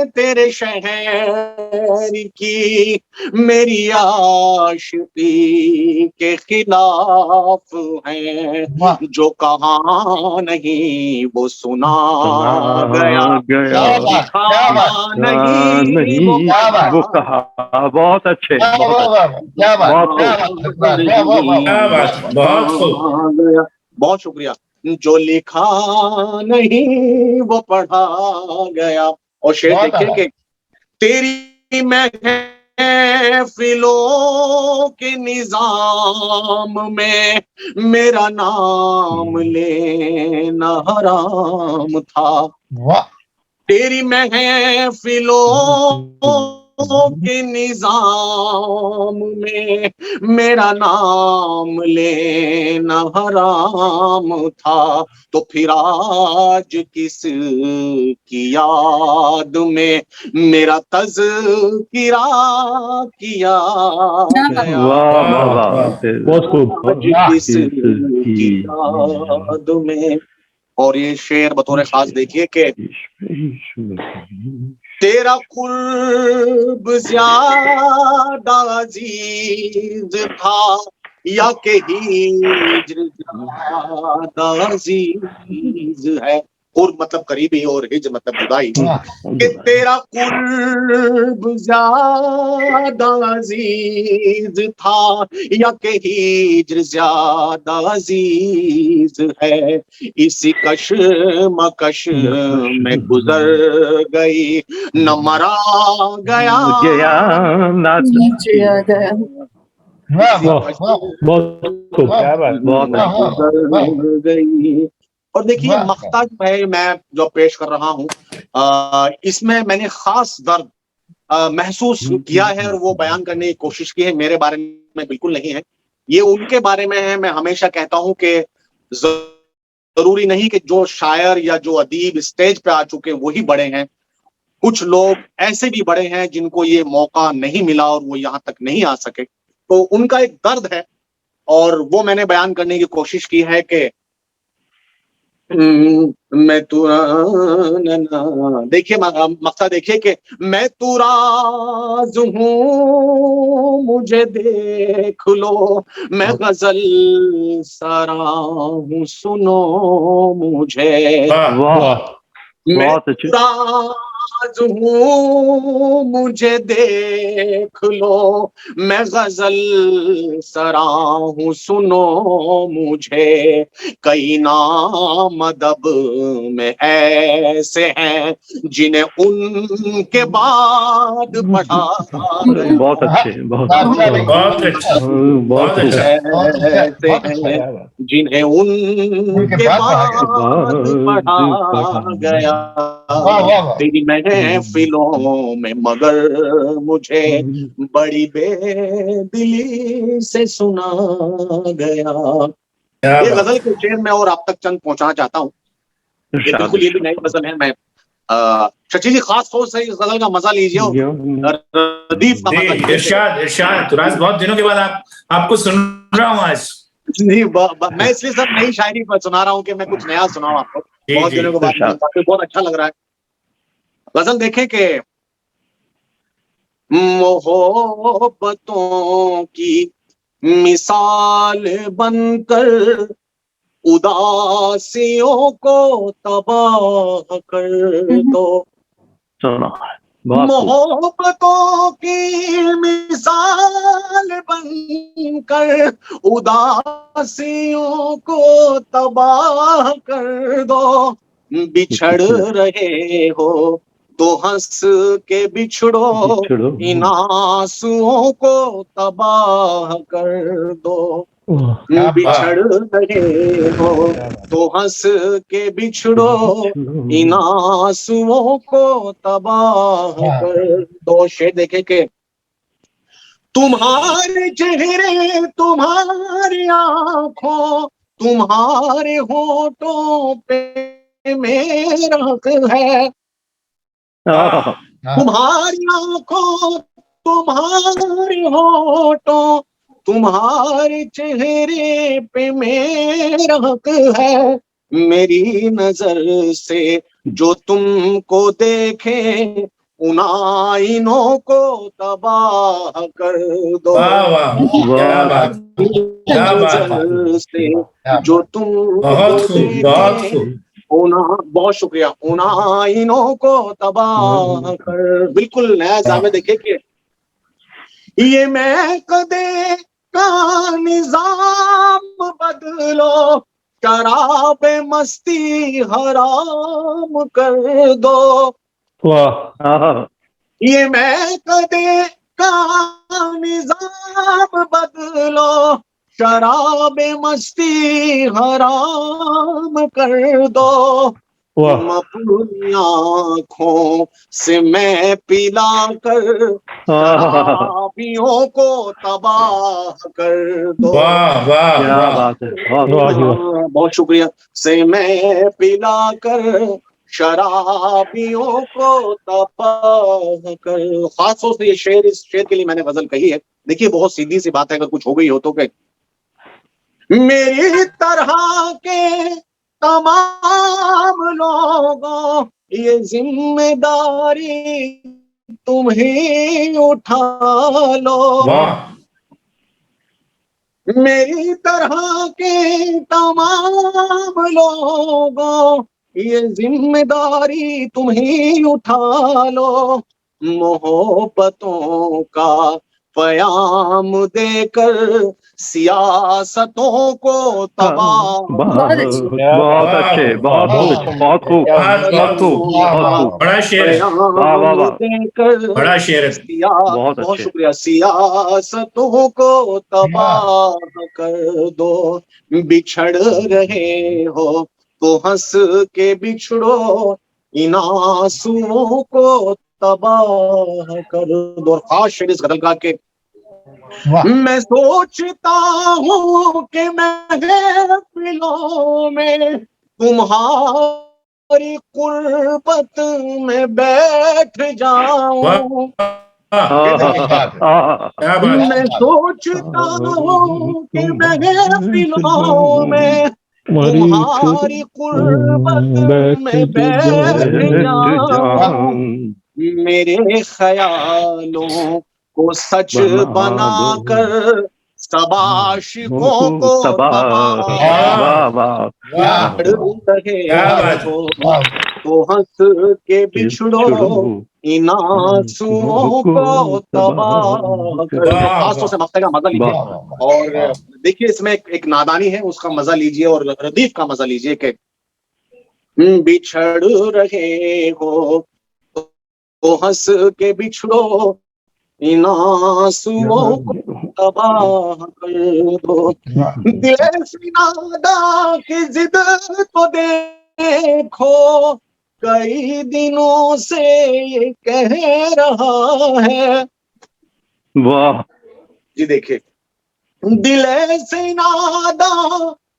तेरे शहर की मेरी आशिकी के खिलाफ हैं, जो कहा नहीं वो सुना गया, नहीं वो कहा। बहुत अच्छे, बहुत शुक्रिया। जो लिखा नहीं वो पढ़ा गया। और शेर देखिए कि तेरी महफिलों के निजाम में मेरा नाम लेना हराम था। तेरी महफिलों के निजाम में मेरा नाम लेना हराम था, तो फिर आज किस की याद में मेरा तज़किरा किया गया, बहुत खूब। आज किस की याद में। और ये शेर बतौर खास देखिए कि तेरा कुर्ब ज्यादा अजीज था या के हिज्र ज्यादा अजीज है। कुर्ब मतलब करीबी और हिज्र मतलब जुदाई। कि तेरा कुर्ब ज्यादा अजीज था या के हिज्र ज्यादा अजीज है, इसी कशमकश में गुजर गई न मरा गया ना जिया गया। बहुत खूब, क्या बात, गुजर गई। और देखिए मक्ता जो है मैं जो पेश कर रहा हूँ, इसमें मैंने खास दर्द महसूस किया है और वो बयान करने की कोशिश की है। मेरे बारे में बिल्कुल नहीं है, ये उनके बारे में है। मैं हमेशा कहता हूँ कि जरूरी नहीं कि जो शायर या जो अदीब स्टेज पे आ चुके वही बड़े हैं। कुछ लोग ऐसे भी बड़े हैं जिनको ये मौका नहीं मिला और वो यहाँ तक नहीं आ सके, तो उनका एक दर्द है और वो मैंने बयान करने की कोशिश की है कि मैं तू देखिए मक्ता देखिए कि मैं तू राज हूँ मुझे देख लो, मैं गजल सरा हूँ सुनो मुझे, मैं राज हूँ मुझे देख लो, मैं गजल सरा हूँ सुनो मुझे, कई नाम अदब में ऐसे हैं जिन्हें उनके बाद पढ़ा। बहुत अच्छे, बहुत ऐसे हैं जिन्हें उनके बाद पढ़ा गया तेरी महफिलों में, मगर मुझे बड़ी बेदिली से सुना गया। ये गजल के शेर में और आप तक चंद पहुंचाना चाहता हूँ। ये बिल्कुल ये भी नई गजल है। मैं शशि जी खास तौर से इस गजल का मजा लीजिए और रदीफ का मजा लीजिए। इरशाद तुराज, बहुत दिनों के बाद आपको सुन रहा हूँ आज। नहीं मैं इसलिए सब नई शायरी पर सुना रहा हूँ कि मैं कुछ नया सुनाऊं आपको। बहुत दिनों के बाद बहुत अच्छा लग रहा है। गजल देखें कि मोहब्बतों की मिसाल बनकर उदासियों को तबाह कर दो, मोहब्बतों की मिसाल बनकर उदासियों को तबाह कर दो, बिछड़ रहे हो तो हंस के बिछड़ो, इन आंसुओं को तबाह कर दो, बिछड़ रहे हो तो हंस के बिछड़ो, इन आंसुओं को तबाह कर दो। शेर देखे के तुम्हारे चेहरे तुम्हारी आंखों तुम्हारे होठों पे मेरा हक है, तुम्हारी आंखों तुम्हारे होठों तुम्हारे चेहरे पे मेरा हक है, मेरी नजर से जो तुमको देखे उन आईनों को तबाह कर दो, नजर से जो तुमको देखे बहुत शुक्रिया उन आईनों को तबाह कर। बिल्कुल नया जामे देखे कि ये मैं कदे का निजाम बदलो, शराब मस्ती हराम कर दो, ये मैं कदे का निजाम बदलो, शराब मस्ती हराम कर दो, तुम अपनी आँखों से मैं पिला कर शराबियों को तबाह कर दो। वाह वाह क्या वाह बात है, बहुत शुक्रिया। से मैं पिला कर शराबियों को तबाह कर। खास तौर से ये शेर, इस शेर के लिए मैंने गजल कही है। देखिए बहुत सीधी सी बात है, अगर कुछ हो गई हो तो क्या, मेरी तरह के तमाम लोगों ये जिम्मेदारी तुम ही उठा लो। मेरी तरह के तमाम लोगों ये जिम्मेदारी तुम ही उठा लो। मोहब्बतों का फ़याम देकर सियासतों को तबाह। बहुत अच्छे, बहुत खूब, बहुत खूब, बहुत खूब, बहुत खूब। बड़ा शेर है, वाह वाह वाह, बड़ा शेर है। बहुत बहुत अच्छे। शुक्रिया। सियासतों को तबाह कर दो। बिछड़ रहे हो तो हंस के बिछड़ो, इन आंसुओं को तबाह कर दो। और खास शेर इस गजल का के मैं सोचता हूँ कि महफिलों में तुम्हारी कुर्बत में बैठ जाऊं। मैं सोचता हूँ कि महफिलों में तुम्हारी कुर्बत में बैठ जाऊं। मेरे ख्यालों को सच बनाकर सब आशिकों को तबाह तो हंस के बिछड़ो, इन आंसुओं को तबाह कर दो। खासतौर से मक्ते का मजा लीजिए। और देखिए इसमें एक नादानी है, उसका मजा लीजिए, और रदीफ का मजा लीजिए कि बिछड़ रहे हो तो हंस के बिछड़ो, इन आंसुओं को तबाह कर दो। दिल नादा की जिद तो देखो, कई दिनों से ये कह रहा है। वाह जी देखिए, दिल से नादा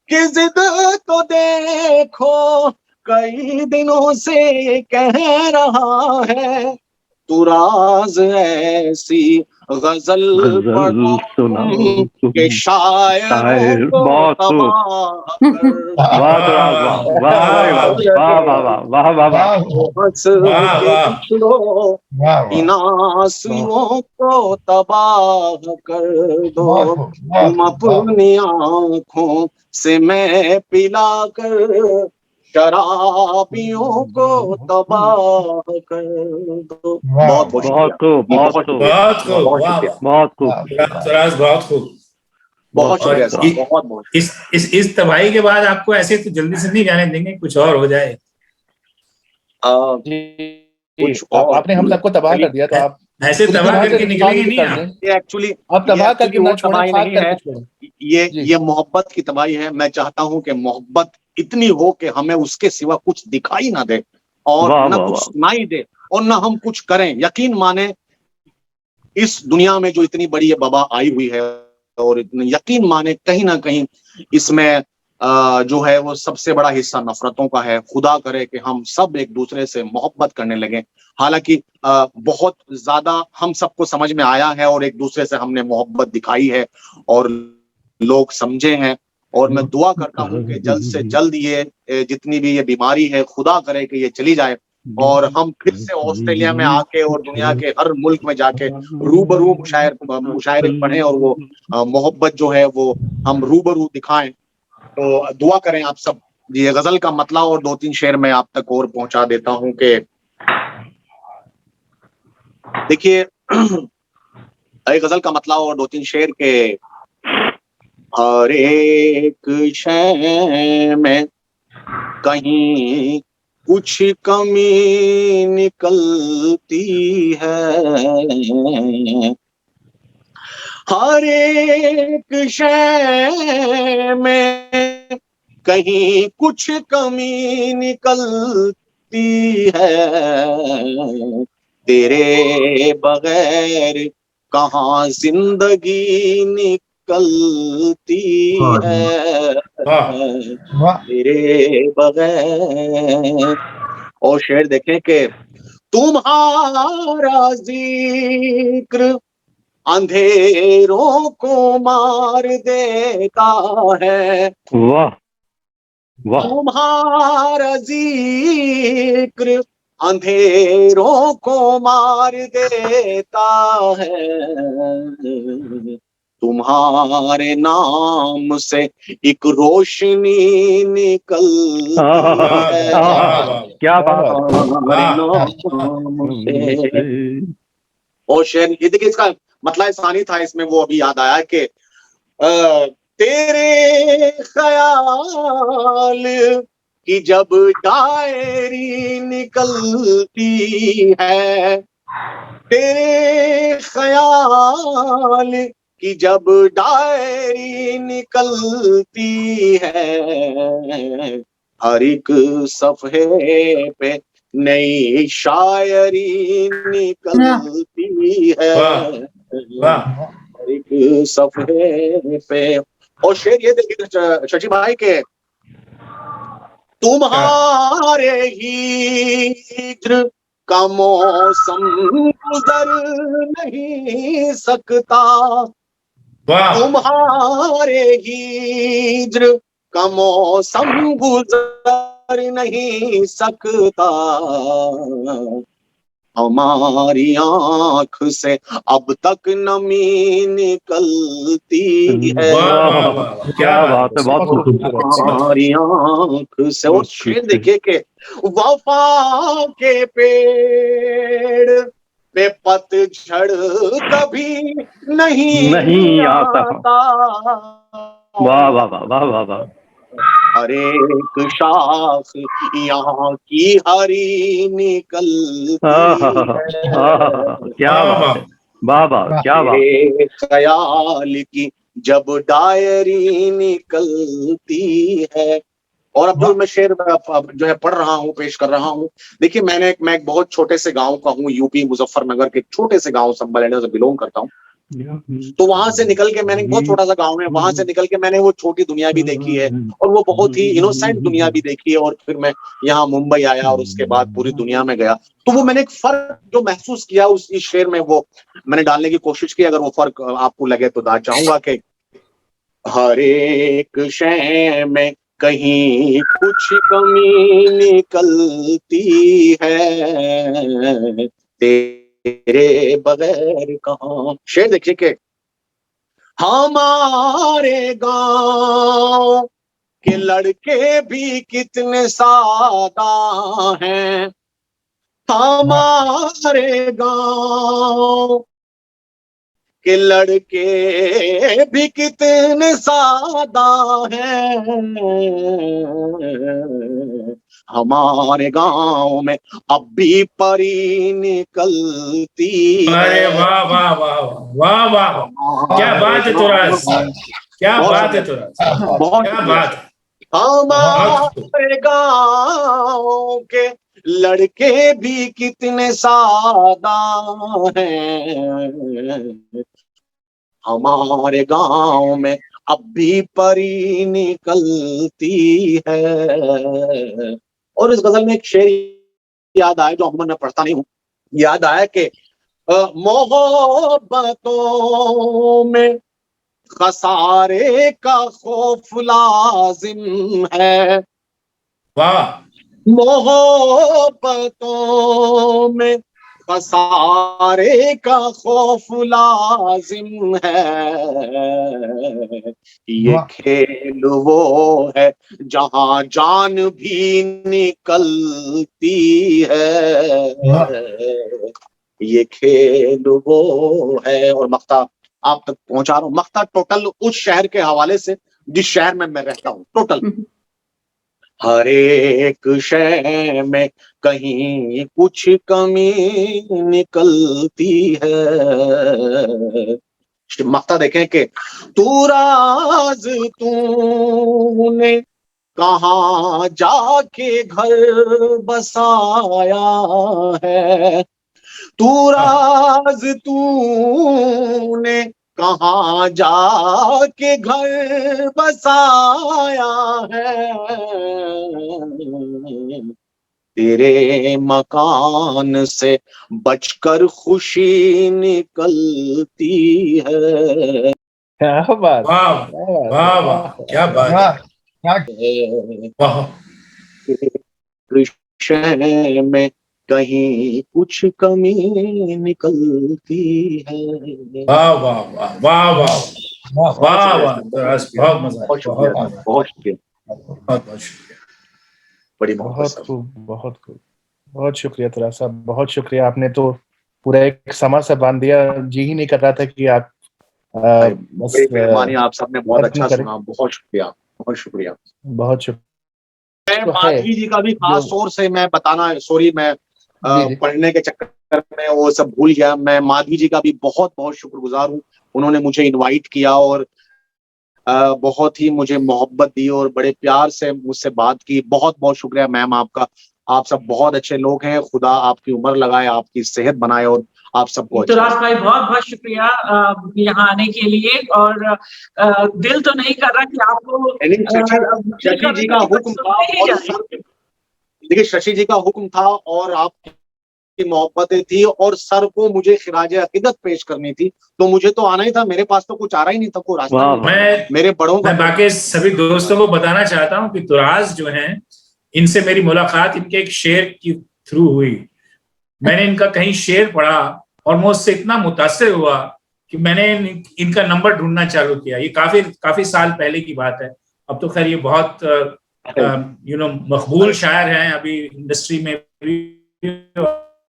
की जिद तो देखो, कई दिनों से ये कह रहा है। तू राज ऐसी गजल पढ़ो के शायरों को तबाह इन आंसुओं को तबाह कर दो। तुम अपनी आँखों से मैं पिला कर शराबियों को तबाह कर दो। बहुत बहुत खूब, बहुत खूब, बहुत खूब, बहुत खूब, बहुत खूब। बहुत शुक्रिया, बहुत इस तबाही के बाद आपको ऐसे तो जल्दी से नहीं जाने देंगे, कुछ और हो जाए। कुछ आपने हम सबको तबाह कर दिया, तो आप ऐसे तबाह करके निकलेंगे नहीं आप। ये एक्चुअली आप तबाह करके ना छोड़ें, नहीं है, ये मोहब्बत की तबाही है। मैं चाहता हूं कि मोहब्बत इतनी हो कि हमें उसके सिवा कुछ दिखाई ना दे, और ना कुछ सुनाई दे, और ना हम कुछ करें। यकीन माने इस दुनिया में जो इतनी बड़ी ये वबा आई हुई है, और यकीन माने कहीं ना कहीं इसमें जो है वो सबसे बड़ा हिस्सा नफरतों का है। खुदा करे कि हम सब एक दूसरे से मोहब्बत करने लगे। हालांकि बहुत ज्यादा हम सबको समझ में आया है, और एक दूसरे से हमने मोहब्बत दिखाई है, और लोग समझे हैं। और मैं दुआ करता हूँ कि जल्द से जल्द ये जितनी भी ये बीमारी है, खुदा करे कि ये चली जाए, और हम फिर से ऑस्ट्रेलिया में आके और दुनिया के हर मुल्क में जाके रूबरू मुशायरे पढ़ें, और वो मोहब्बत जो है वो हम रूबरू दिखाएं। तो दुआ करें आप सब। ये गजल का मतला और 2-3 शेर मैं आप तक और पहुंचा देता हूं कि देखिए गजल का मतला और 2-3 शेर के हर एक शय में कहीं कुछ कमी निकलती है। हर एक शय में कहीं कुछ कमी निकलती है, तेरे बगैर कहाँ जिंदगी निकलती है, तेरे बगैर। और शेर देखें कि तुम्हारा जिक्र अंधेरों को मार देता है, वाह वाह, तुम्हारा जिक्र अंधेरों को मार देता है, तुम्हारे नाम से एक रोशनी निकलती है, क्या बात, तुम्हारे नाम से। और शेर ये देखिए, इसका मतलब सानी था इसमें, वो अभी याद आया कि तेरे ख्याल की जब डायरी निकलती है, तेरे ख्याल की जब डायरी निकलती है, हर एक सफ़े पे नई शायरी निकलती है, हर एक सफ़े पे। और शेर ये देखिए शशि भाई के तुम्हारे हिज्र का मौसम गुजर नहीं सकता, तुम्हारे हिज्र का मौसम गुजर नहीं सकता, हमारी आंख से अब तक नमी निकलती है, क्या बात है, बहुत खूबसूरत। हमारी आंख से। और शेर देखिए कि वफा के पेड़ पे पतझड़ कभी नहीं आता, वाह वाह वाह वाह वाह वाह, हर एक शाख यहाँ की हरी निकलती है, क्या बात है, वाह वाह, क्या बात। तेरे ख्याल की जब डायरी निकलती है। और अब जो मैं शेर जो है पढ़ रहा हूँ, पेश कर रहा हूँ, देखिए मैं एक बहुत छोटे से गांव का हूँ, यूपी मुजफ्फरनगर के छोटे से गांव संभल से बिलोंग करता हूँ। तो वहां से निकल के मैंने, बहुत छोटा सा गांव है, वहां से निकल के मैंने वो छोटी दुनिया भी देखी है, और वो बहुत ही इनोसेंट दुनिया भी देखी है। और फिर मैं यहाँ मुंबई आया और उसके बाद पूरी दुनिया में गया, तो वो मैंने एक फर्क जो महसूस किया उस इस शेर में, वो मैंने डालने की कोशिश की। अगर वो फर्क आपको लगे तो दाद चाहूंगा कि हर एक शय में कहीं कुछ कमी निकलती है, तेरे बगैर कहाँ। शेर देखिए कि हमारे गांव के लड़के भी कितने सादा हैं, हमारे गांव के लड़के भी कितने सादा हैं, हमारे गांव में अब भी परी निकलती है। अरे वाह वाह वाह वाह वाह, क्या बात है तुराज, क्या बात है तुराज, क्या बात है। हमारे गांव के लड़के भी कितने सादा हैं, हमारे गांव में अब भी परी निकलती है। और इस गजल में एक शेर याद आया जो अमूमन मैं पढ़ता नहीं हूँ, याद आया कि मोहब्बतों में खसारे का खौफ लाजिम है, वाह। मोहब्बतों में खसारे का खौफ लाजिम है, ये खेल वो है जहां जान भी निकलती है, ये खेल वो है। और मक्ता आप तक पहुंचा रहा हूं, मक्ता टोटल उस शहर के हवाले से जिस शहर में मैं रहता हूं, टोटल हर एक शय में कहीं कुछ कमी निकलती है। मक्ता देखें कि तू राज तूने कहाँ जाके घर बसाया है, तू राज तूने कहाँ जाके घर बसाया है, तेरे मकान से बचकर खुशी निकलती है। क्या बात, वाह वाह वाह, क्या बात है, वाह। कृष्ण में कहीं कुछ कमी निकलती है। वाह वाह वाह वाह वाह वाह वाह, बहुत मजा, बहुत शुक्रिया, बहुत शुक्रिया, बहुत बहुत शुक्रिया, बड़ी बहुत खूब, बहुत खूब, बहुत शुक्रिया तुराज साहब, बहुत शुक्रिया। आपने तो पूरा एक समा से बांध दिया, जी ही नहीं कर रहा था कि आप बड़ी मेहरबानी, आप सबने बहुत अच्छा सुना, बहुत शुक्रिया, बहुत शुक्रिया, बहुत शुक्रिया। मैं माधवी जी का भी खास तौर से मैं बताना, सॉरी मैं पढ़ने के चक्कर में वो सब भूल गया, मैं माधवी जी का भी बहुत बहुत शुक्रगुजार हूँ। उन्होंने मुझे इनवाइट किया और बहुत ही मुझे मोहब्बत दी और बड़े प्यार से मुझसे बात की। बहुत बहुत शुक्रिया मैम आपका, आप सब बहुत अच्छे लोग हैं, खुदा आपकी उम्र लगाए, आपकी सेहत बनाए और आप सबको अच्छा। तुराज भाई बहुत बहुत शुक्रिया यहाँ आने के लिए, और दिल तो नहीं कर रहा कि आपको शशि जी का हुक्म था, देखिए शशि जी का हुक्म था और आपकी मोहब्बतें थी और सर को मुझे खिराज अकीदत पेश करनी थी, तो मुझे तो आना ही था, मेरे पास तो कुछ आ रहा ही नहीं था, कोई रास्ता नहीं। मेरे बड़ों मैं बाकी सभी दोस्तों को बताना चाहता हूँ कि तुराज जो हैं, इनसे मेरी मुलाकात इनके एक शेर के थ्रू हुई। मैंने इनका कहीं शेर पढ़ा और मैं उससे इतना मुतासिर हुआ कि मैंने इनका नंबर ढूंढना चालू किया। ये काफी साल पहले की बात है, अब तो खैर ये बहुत मकबूल शायर हैं अभी इंडस्ट्री में भी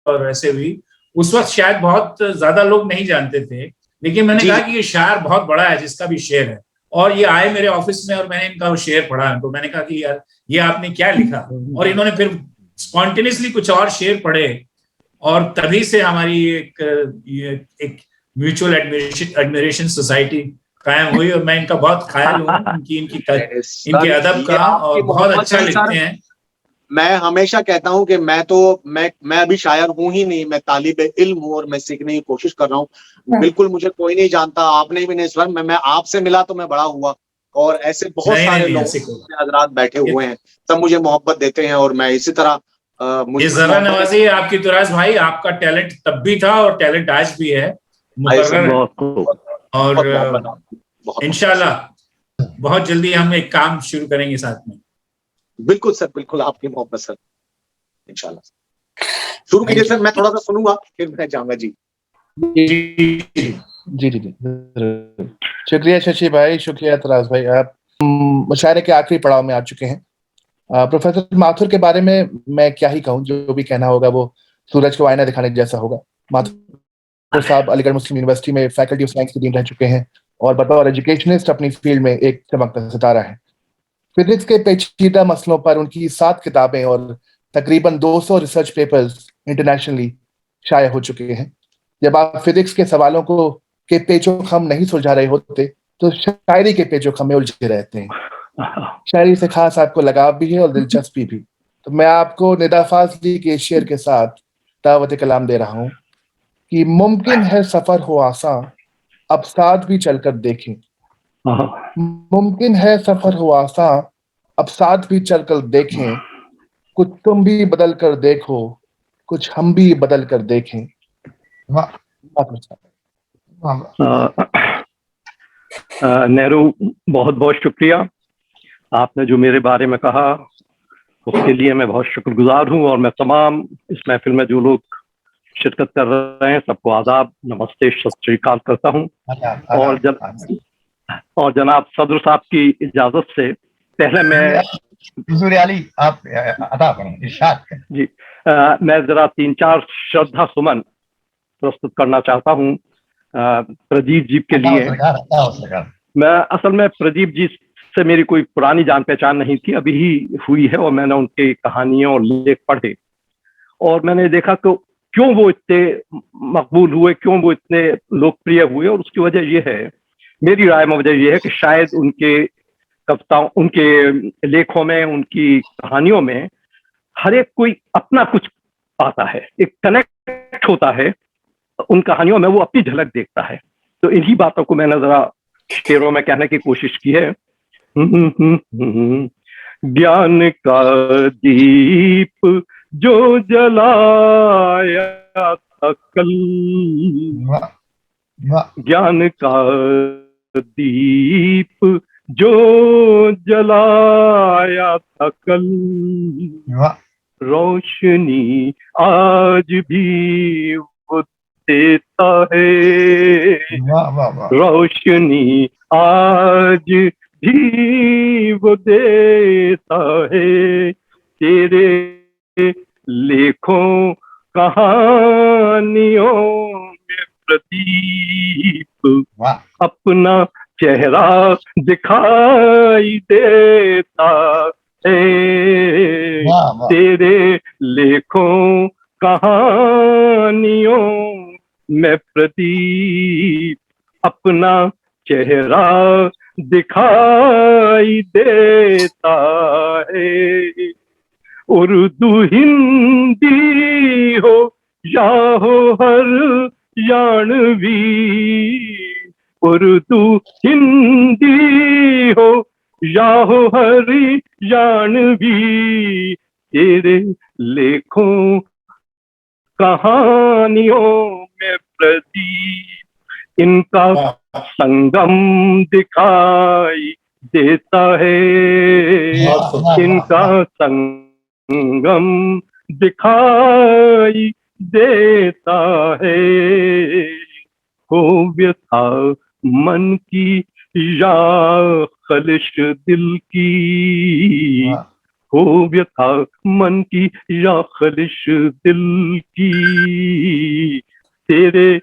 और वैसे भी। उस वक्त शायद बहुत ज्यादा लोग नहीं जानते थे, लेकिन मैंने कहा कि ये शायर बहुत बड़ा है जिसका भी शेर है, और ये आए मेरे ऑफिस में और मैंने इनका वो शेर पढ़ा, तो मैंने कहा कि यार ये आपने क्या लिखा, और इन्होंने फिर स्पॉन्टेनियसली कुछ और शेर पढ़े और तभी से हमारी एक म्यूचुअल एडमिरेशन सोसाइटी कायम हुई। और मैं इनका बहुत ख्याल हूँ इनके अदब का, और बहुत अच्छा लिखते हैं। मैं हमेशा कहता हूं कि मैं अभी शायर हूं ही नहीं, मैं तालिबे इल्म हूं और मैं सीखने की कोशिश कर रहा हूं। बिल्कुल मुझे कोई नहीं जानता, आपने भी नहीं सुना, मैं आपसे मिला तो मैं बड़ा हुआ, और ऐसे बहुत सारे लोग हजरात बैठे हुए हैं, सब मुझे मोहब्बत देते हैं और मैं इसी तरह ये जरा नवाजी है आपकी तुराज भाई, आपका टैलेंट तब भी था और टैलेंट आज भी है, और इंशाल्लाह बहुत जल्दी हम एक काम शुरू करेंगे साथ में। बिल्कुल सर, बिल्कुल, आपकी मोहब्बत सर, इंशाल्लाह शुरू कीजिए सर, मैं थोड़ा सा सुनूंगा फिर मैं जाऊंगा। जी जी जी जी, शुक्रिया शशि भाई, शुक्रिया तुराज भाई। आप मुशायरे के आखिरी पड़ाव में आ चुके हैं। प्रोफेसर माथुर के बारे में मैं क्या ही कहूँ, जो भी कहना होगा वो सूरज को आईना दिखाने जैसा होगा। माथुर साहब अलीगढ़ मुस्लिम यूनिवर्सिटी में फैकल्टी ऑफ साइंस के डीन रह चुके हैं और बतौर एजुकेशनिस्ट अपनी फील्ड में एक चमकता सितारा है। फिजिक्स के पेचीदा मसलों पर उनकी 7 किताबें और तकरीबन 200 रिसर्च पेपर्स इंटरनेशनली शाया हो चुके हैं। जब आप फिजिक्स के सवालों को के पेचोखम नहीं सुलझा रहे होते तो शायरी के पेचोखम में उलझे रहते हैं। शायरी से खास आपको लगाव भी है और दिलचस्पी भी। तो मैं आपको निदा फाजली के शेर के साथ दावत कलाम दे रहा हूँ कि मुमकिन है सफर हो आसान, अब साथ भी चलकर देखें। मुमकिन है सफर हो आसान, अब साथ भी चलकर देखें। कुछ तुम भी बदल कर देखो, कुछ हम भी बदल कर देखें। नेहरू, बहुत बहुत शुक्रिया। आपने जो मेरे बारे में कहा उसके लिए मैं बहुत शुक्रगुजार हूँ, और मैं तमाम इस महफिल में जो लोग शिरकत कर रहे हैं सबको आदाब, नमस्ते, सत श्री अकाल करता हूँ। और जनाब सदर साहब की इजाजत से पहले मैं आप अदा करें, इरशाद करें। जी, मैं जरा 3-4 श्रद्धा सुमन प्रस्तुत करना चाहता हूँ प्रदीप जी के लिए। मैं असल में प्रदीप जी से मेरी कोई पुरानी जान पहचान नहीं थी, अभी ही हुई है, और मैंने उनकी कहानियां और लेख पढ़े और मैंने देखा कि क्यों वो इतने मकबूल हुए, क्यों वो इतने लोकप्रिय हुए। और उसकी वजह यह है, मेरी राय में वजह यह है कि शायद उनके कविताओं, उनके लेखों में, उनकी कहानियों में हर एक कोई अपना कुछ पाता है, एक कनेक्ट होता है उन कहानियों में, वो अपनी झलक देखता है। तो इन्हीं बातों को मैंने जरा शेरों में कहने की कोशिश की है। ज्ञान का दीप जो जलाया था कल, ज्ञान का दीप जो जलाया था कल, रोशनी आज भी वो देता है, रोशनी आज भी वो देता है, तेरे लेखों कहानियों में प्रदीप अपना चेहरा दिखाई देता है, तेरे लेखों कहानियों में प्रदीप अपना चेहरा दिखाई देता है। उर्दू हिंदी हो या हो हरियाणवी, उर्दू हिंदी हो या हो हरियाणवी, तेरे लेखों कहानियों में प्रदीप इनका संगम दिखाई देता है, इनका संगम दिखाई देता है। हो व्यथा मन की या खलिश दिल की, हो व्यथा मन की या खलिश दिल की, तेरे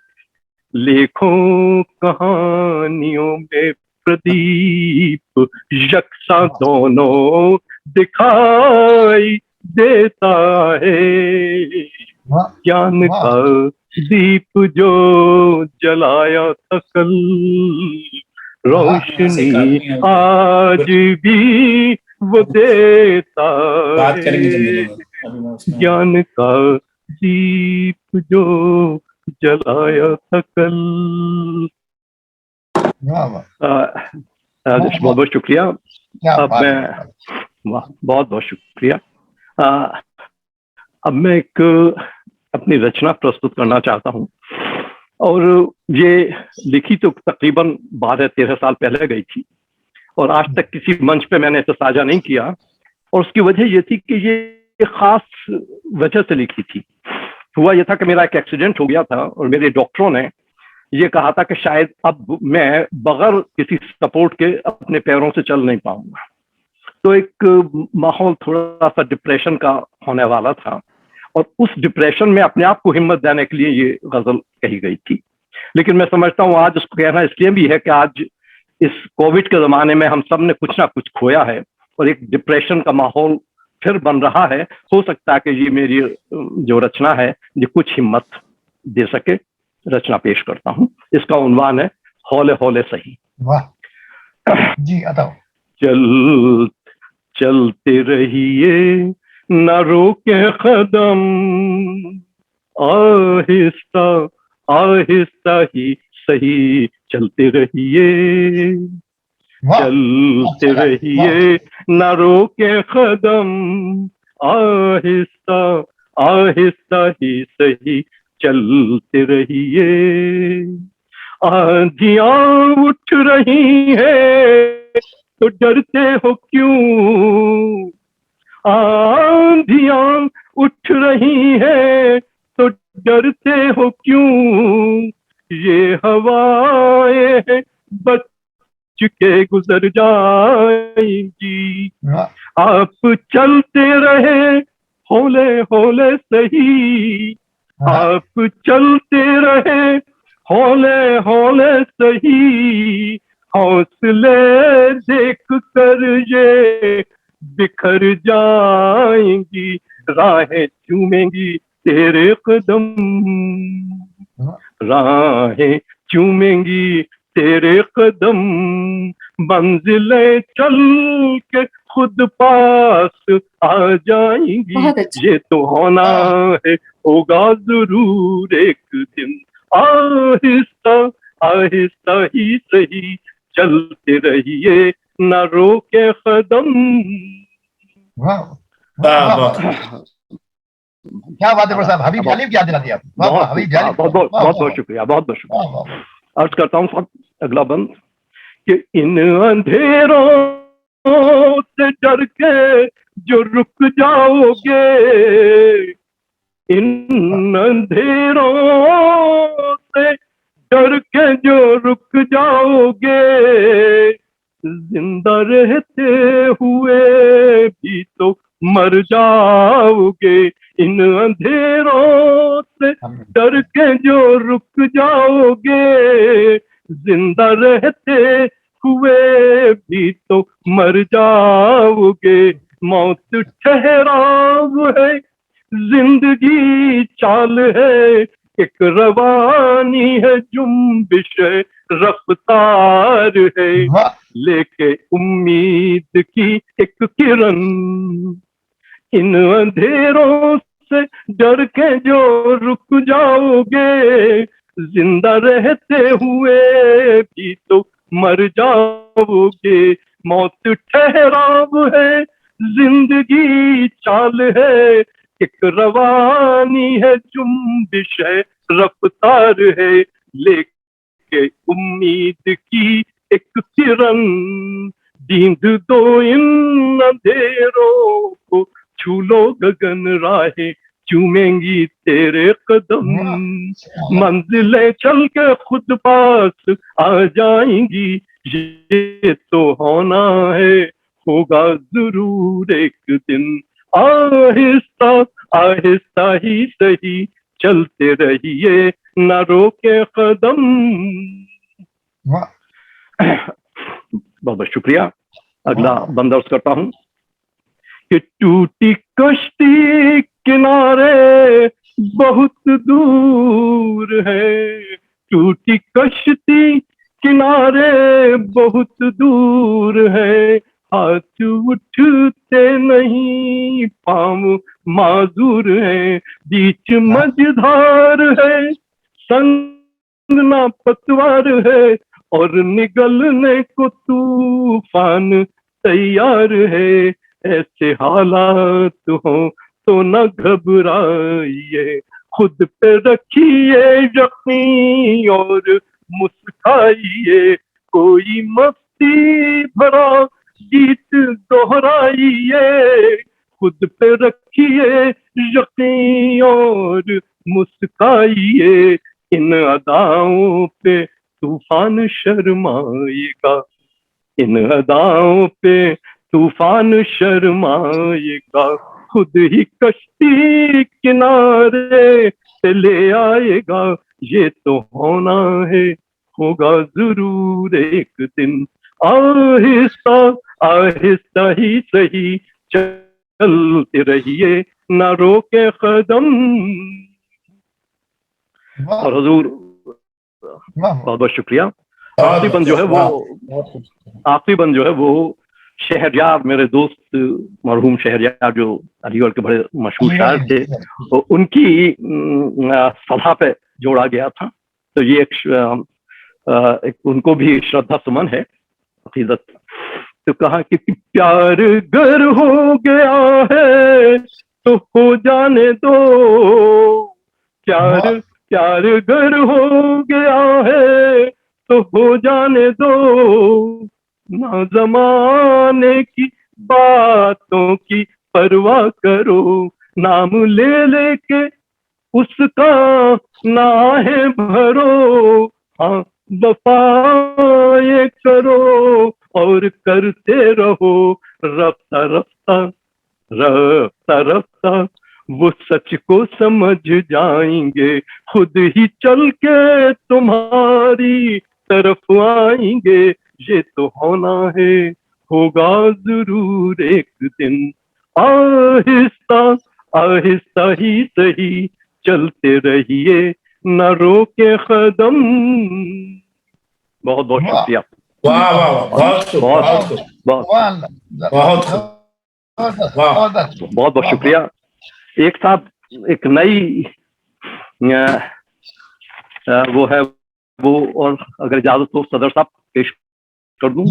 लेखों कहानियों में प्रदीप यकसा दोनों दिखाई देता है। ज्ञान का दीप जो जलाया था कल, रोशनी आज भी वो देता है। ज्ञान का दीप जो जलाया था कल। बहुत बहुत शुक्रिया। अब मैं बहुत बहुत शुक्रिया। अब मैं एक अपनी रचना प्रस्तुत करना चाहता हूँ, और ये लिखी तो तकरीबन 12-13 साल पहले गई थी, और आज तक किसी मंच पे मैंने इसे साझा नहीं किया, और उसकी वजह ये थी कि ये खास वजह से लिखी थी। हुआ ये था कि मेरा एक एक्सीडेंट हो गया था, और मेरे डॉक्टरों ने ये कहा था कि शायद अब मैं बगैर किसी सपोर्ट के अपने पैरों से चल नहीं पाऊंगा। तो एक माहौल थोड़ा सा डिप्रेशन का होने वाला था, और उस डिप्रेशन में अपने आप को हिम्मत देने के लिए ये गजल कही गई थी। लेकिन मैं समझता हूँ आज उसको कहना इसलिए भी है कि आज इस कोविड के जमाने में हम सब ने कुछ ना कुछ खोया है, और एक डिप्रेशन का माहौल फिर बन रहा है। हो सकता है कि ये मेरी जो रचना है ये कुछ हिम्मत दे सके। रचना पेश करता हूँ, इसका उन्वान है हौले हौले सही। वाह जी, अताओ। चलते रहिए न रोके कदम, आहिस्ता आहिस्ता ही सही चलते रहिए, चलते रहिए न रोके कदम, आहिस्ता आहिस्ता ही सही चलते रहिए। आंधियां उठ रही है तो डरते हो क्यों, आंधियां उठ रही है तो डरते हो क्यों, ये हवाएं बच के गुजर जाएंगी। आप चलते रहे हौले हौले सही, आप चलते रहे हौले हौले सही, हौसले देख कर ये बिखर जाएंगी, राहें चूमेंगी तेरे कदम, राहें चूमेंगी तेरे कदम, मंजिलें चल के खुद पास आ जाएंगी, बहुत अच्छा। ये तो होना है, होगा जरूर एक दिन। आहिस्ता आहिस्ता ही सही चलते रहिए, न रोके कदम। वाह वाह, वाह, वाह। क्या बात है प्रसाद, हबीब जालिब की याद दिला दी आप। वाह वाह, बहुत हबीब जालिब, बहुत बहुत बहुत बहुत शुक्रिया, बहुत बहुत शुक्रिया। वाह वाह। अर्ज करता हूँ साहब अगला बंद कि इन अंधेरों से डर के जो रुक जाओगे, इन अंधेरों से डर के जो रुक जाओगे, जिंदा रहते हुए भी तो मर जाओगे। इन अंधेरों से डर के जो रुक जाओगे, जिंदा रहते हुए भी तो मर जाओगे। मौत ठहराव है, जिंदगी चाल है, एक रवानी है, जुम्बिश है, रफ्तार है, लेके उम्मीद की एक किरण। इन अंधेरों से डर के जो रुक जाओगे, जिंदा रहते हुए भी तो मर जाओगे। मौत ठहराव है, जिंदगी चाल है, एक रवानी है, जुम्बिश है, रफ्तार है, लेके उम्मीद की एक किरण। दींद दो इन अंधेरों को, छू लो गगन राहें चूमेंगी तेरे कदम। मंजिलें चल के खुद पास आ जाएंगी, ये तो होना है, होगा जरूर एक दिन। आहिस्ता आहिस्ता ही सही चलते रहिए, न रोके कदम। बहुत बहुत शुक्रिया। अगला बंदोबस्त करता हूँ कि टूटी कश्ती किनारे बहुत दूर है, टूटी कश्ती किनारे बहुत दूर है, हाथ उठते नहीं, पाँव माजूर है, बीच मझधार है, संग ना पतवार है, और निगलने को तूफान तैयार है। ऐसे हालात हो तो न घबराइए, खुद पे रखिए यकीन और मुस्काइए, कोई मस्ती भरा गीत दोहराइए, खुद पे रखिए यकीन और मुस्काइए। इन अदाओं पे तूफान शर्माएगा, इन अदाओं पे तूफान शर्माएगा, खुद ही कश्ती किनारे से ले आएगा, ये तो होना है, होगा जरूर एक दिन। आहिस्ता आहिस्ता ही सही चलते रहिए, न रोके कदम। और हुजूर बहुत बहुत शुक्रिया। आखिरी बंद जो है वो शहरयार, मेरे दोस्त मरहूम शहरयार जो अलीगढ़ के बड़े मशहूर शायर थे, तो उनकी सभा पे जोड़ा गया था। तो ये एक उनको भी श्रद्धा सुमन है, अकीदत। तो कहा कि प्यार गर हो गया है तो हो जाने दो, प्यार प्यार गर हो गया है तो हो जाने दो, ना जमाने की बातों की परवाह करो, नाम ले लेके उसका ना है भरो, हाँ वफाएं करो और करते रहो, रफ्ता रफ्ता रफ्ता रफ्ता वो सच को समझ जाएंगे, खुद ही चल के तुम्हारी तरफ आएंगे, ये तो होना है, होगा जरूर एक दिन। आहिस्ता आहिस्ता ही सही चलते रहिए, न रोके कदम। बहुत बहुत शुक्रिया। वाह वाह वाह, बहुत खूब, बहुत खूब, बहुत खूब, वाह। बहुत बहुत शुक्रिया। एक साहब, एक नई वो है वो, और अगर इजाजत हो सदर साहब पेश कर दूं।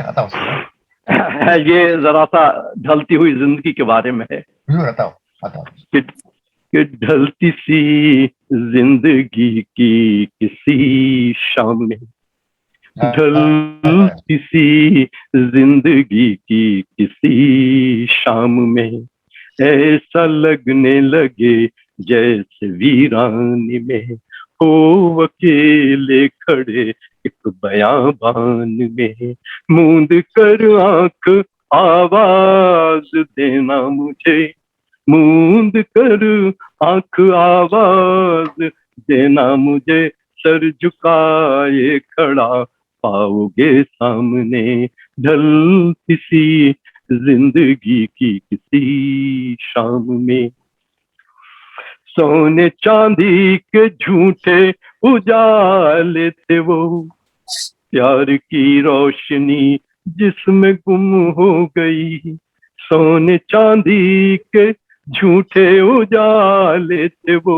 बताओ सरकार। ये जरा सा ढलती हुई जिंदगी के बारे में है। बताओ। कि ढलती सी जिंदगी की किसी शाम में, ढलती सी जिंदगी की किसी शाम में, ऐसा लगने लगे जैसे वीरानी में हो अकेले खड़े एक बयाबान में, मूंद कर आंख आवाज देना मुझे, मूंद कर आंख आवाज देना मुझे, सर झुकाए खड़ा पाओगे सामने, ढलती सी जिंदगी की किसी शाम में। सोने चांदी के झूठे उजाले थे वो, प्यार की रोशनी जिसमें गुम हो गई, सोने चांदी के झूठे उजाले थे वो,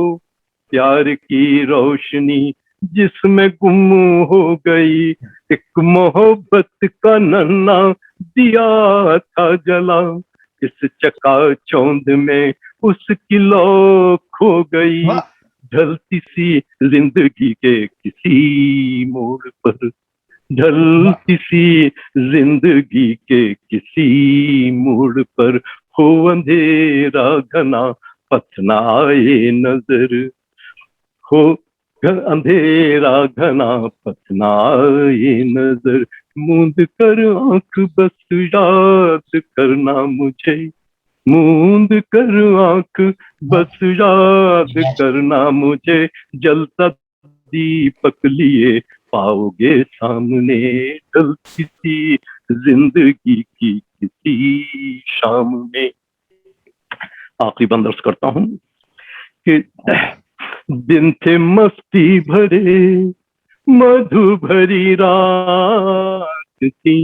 प्यार की रोशनी जिसमें गुम हो गई, एक मोहब्बत का नन्हा दिया था जला, इस चकाचौंध में उसकी लौ खो गई, ढलती सी जिंदगी के किसी मोड़ पर, ढलती सी जिंदगी के किसी मोड़ पर, हो अंधेरा घना पथ न आए नजर, हो अंधेरा घना पथ न आए नजर, मूंद कर आंख बस याद करना मुझे, मूंद कर आंख बस याद करना मुझे, जलता दीपक लिए पाओगे सामने, ढलती सी जिंदगी की किसी शाम में। आखिरी बंद अर्ज करता हूं कि दिन थे मस्ती भरे मधु भरी रात थी,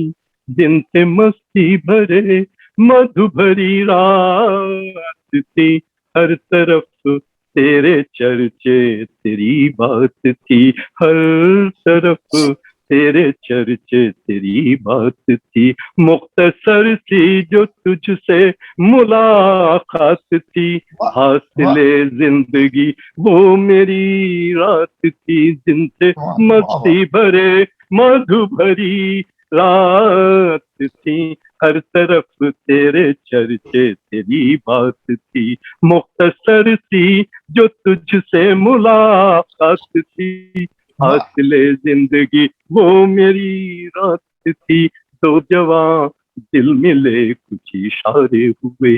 दिन थे मस्ती भरे मधु भरी रात थी, हर तरफ तेरे चर्चे तेरी बात थी, हर तरफ तेरे चर्चे तेरी बात थी, मुख्तसर सी जो तुझसे मुलाकात थी, हासिले जिंदगी वो मेरी रात थी, दिन से मस्ती भरे मधु भरी रात थी, हर तरफ तेरे चर्चे तेरी बात थी, मुख्तसर सी जो तुझसे मुलाकात थी, हासिले जिंदगी वो मेरी रात थी, दो जवां दिल मिले कुछ इशारे हुए,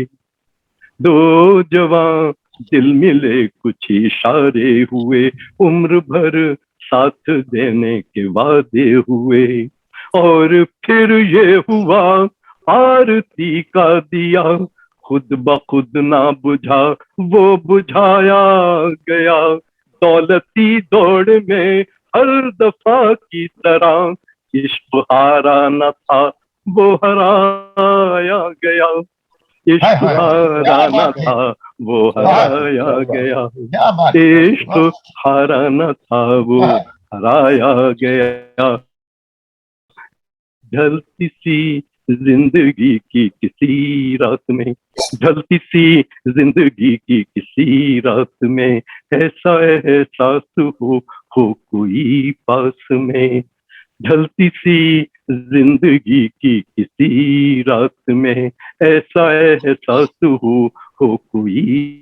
दो जवां दिल मिले कुछ इशारे हुए, उम्र भर साथ देने के वादे हुए, और फिर ये हुआ आरती का दिया खुद ब खुद ना बुझा वो बुझाया गया, दौलती दौड़ में हर दफा की तरह इश्क हारा न था वो हराया गया, इश्क हारा न था वो हराया गया, इश्क हारा न था वो हराया गया, ढलती सी जिंदगी की किसी रात में, ढलती सी जिंदगी की किसी रात में, ऐसा एहसास हो कोई पास में, ढलती सी जिंदगी की किसी रात में, ऐसा एहसास हो कोई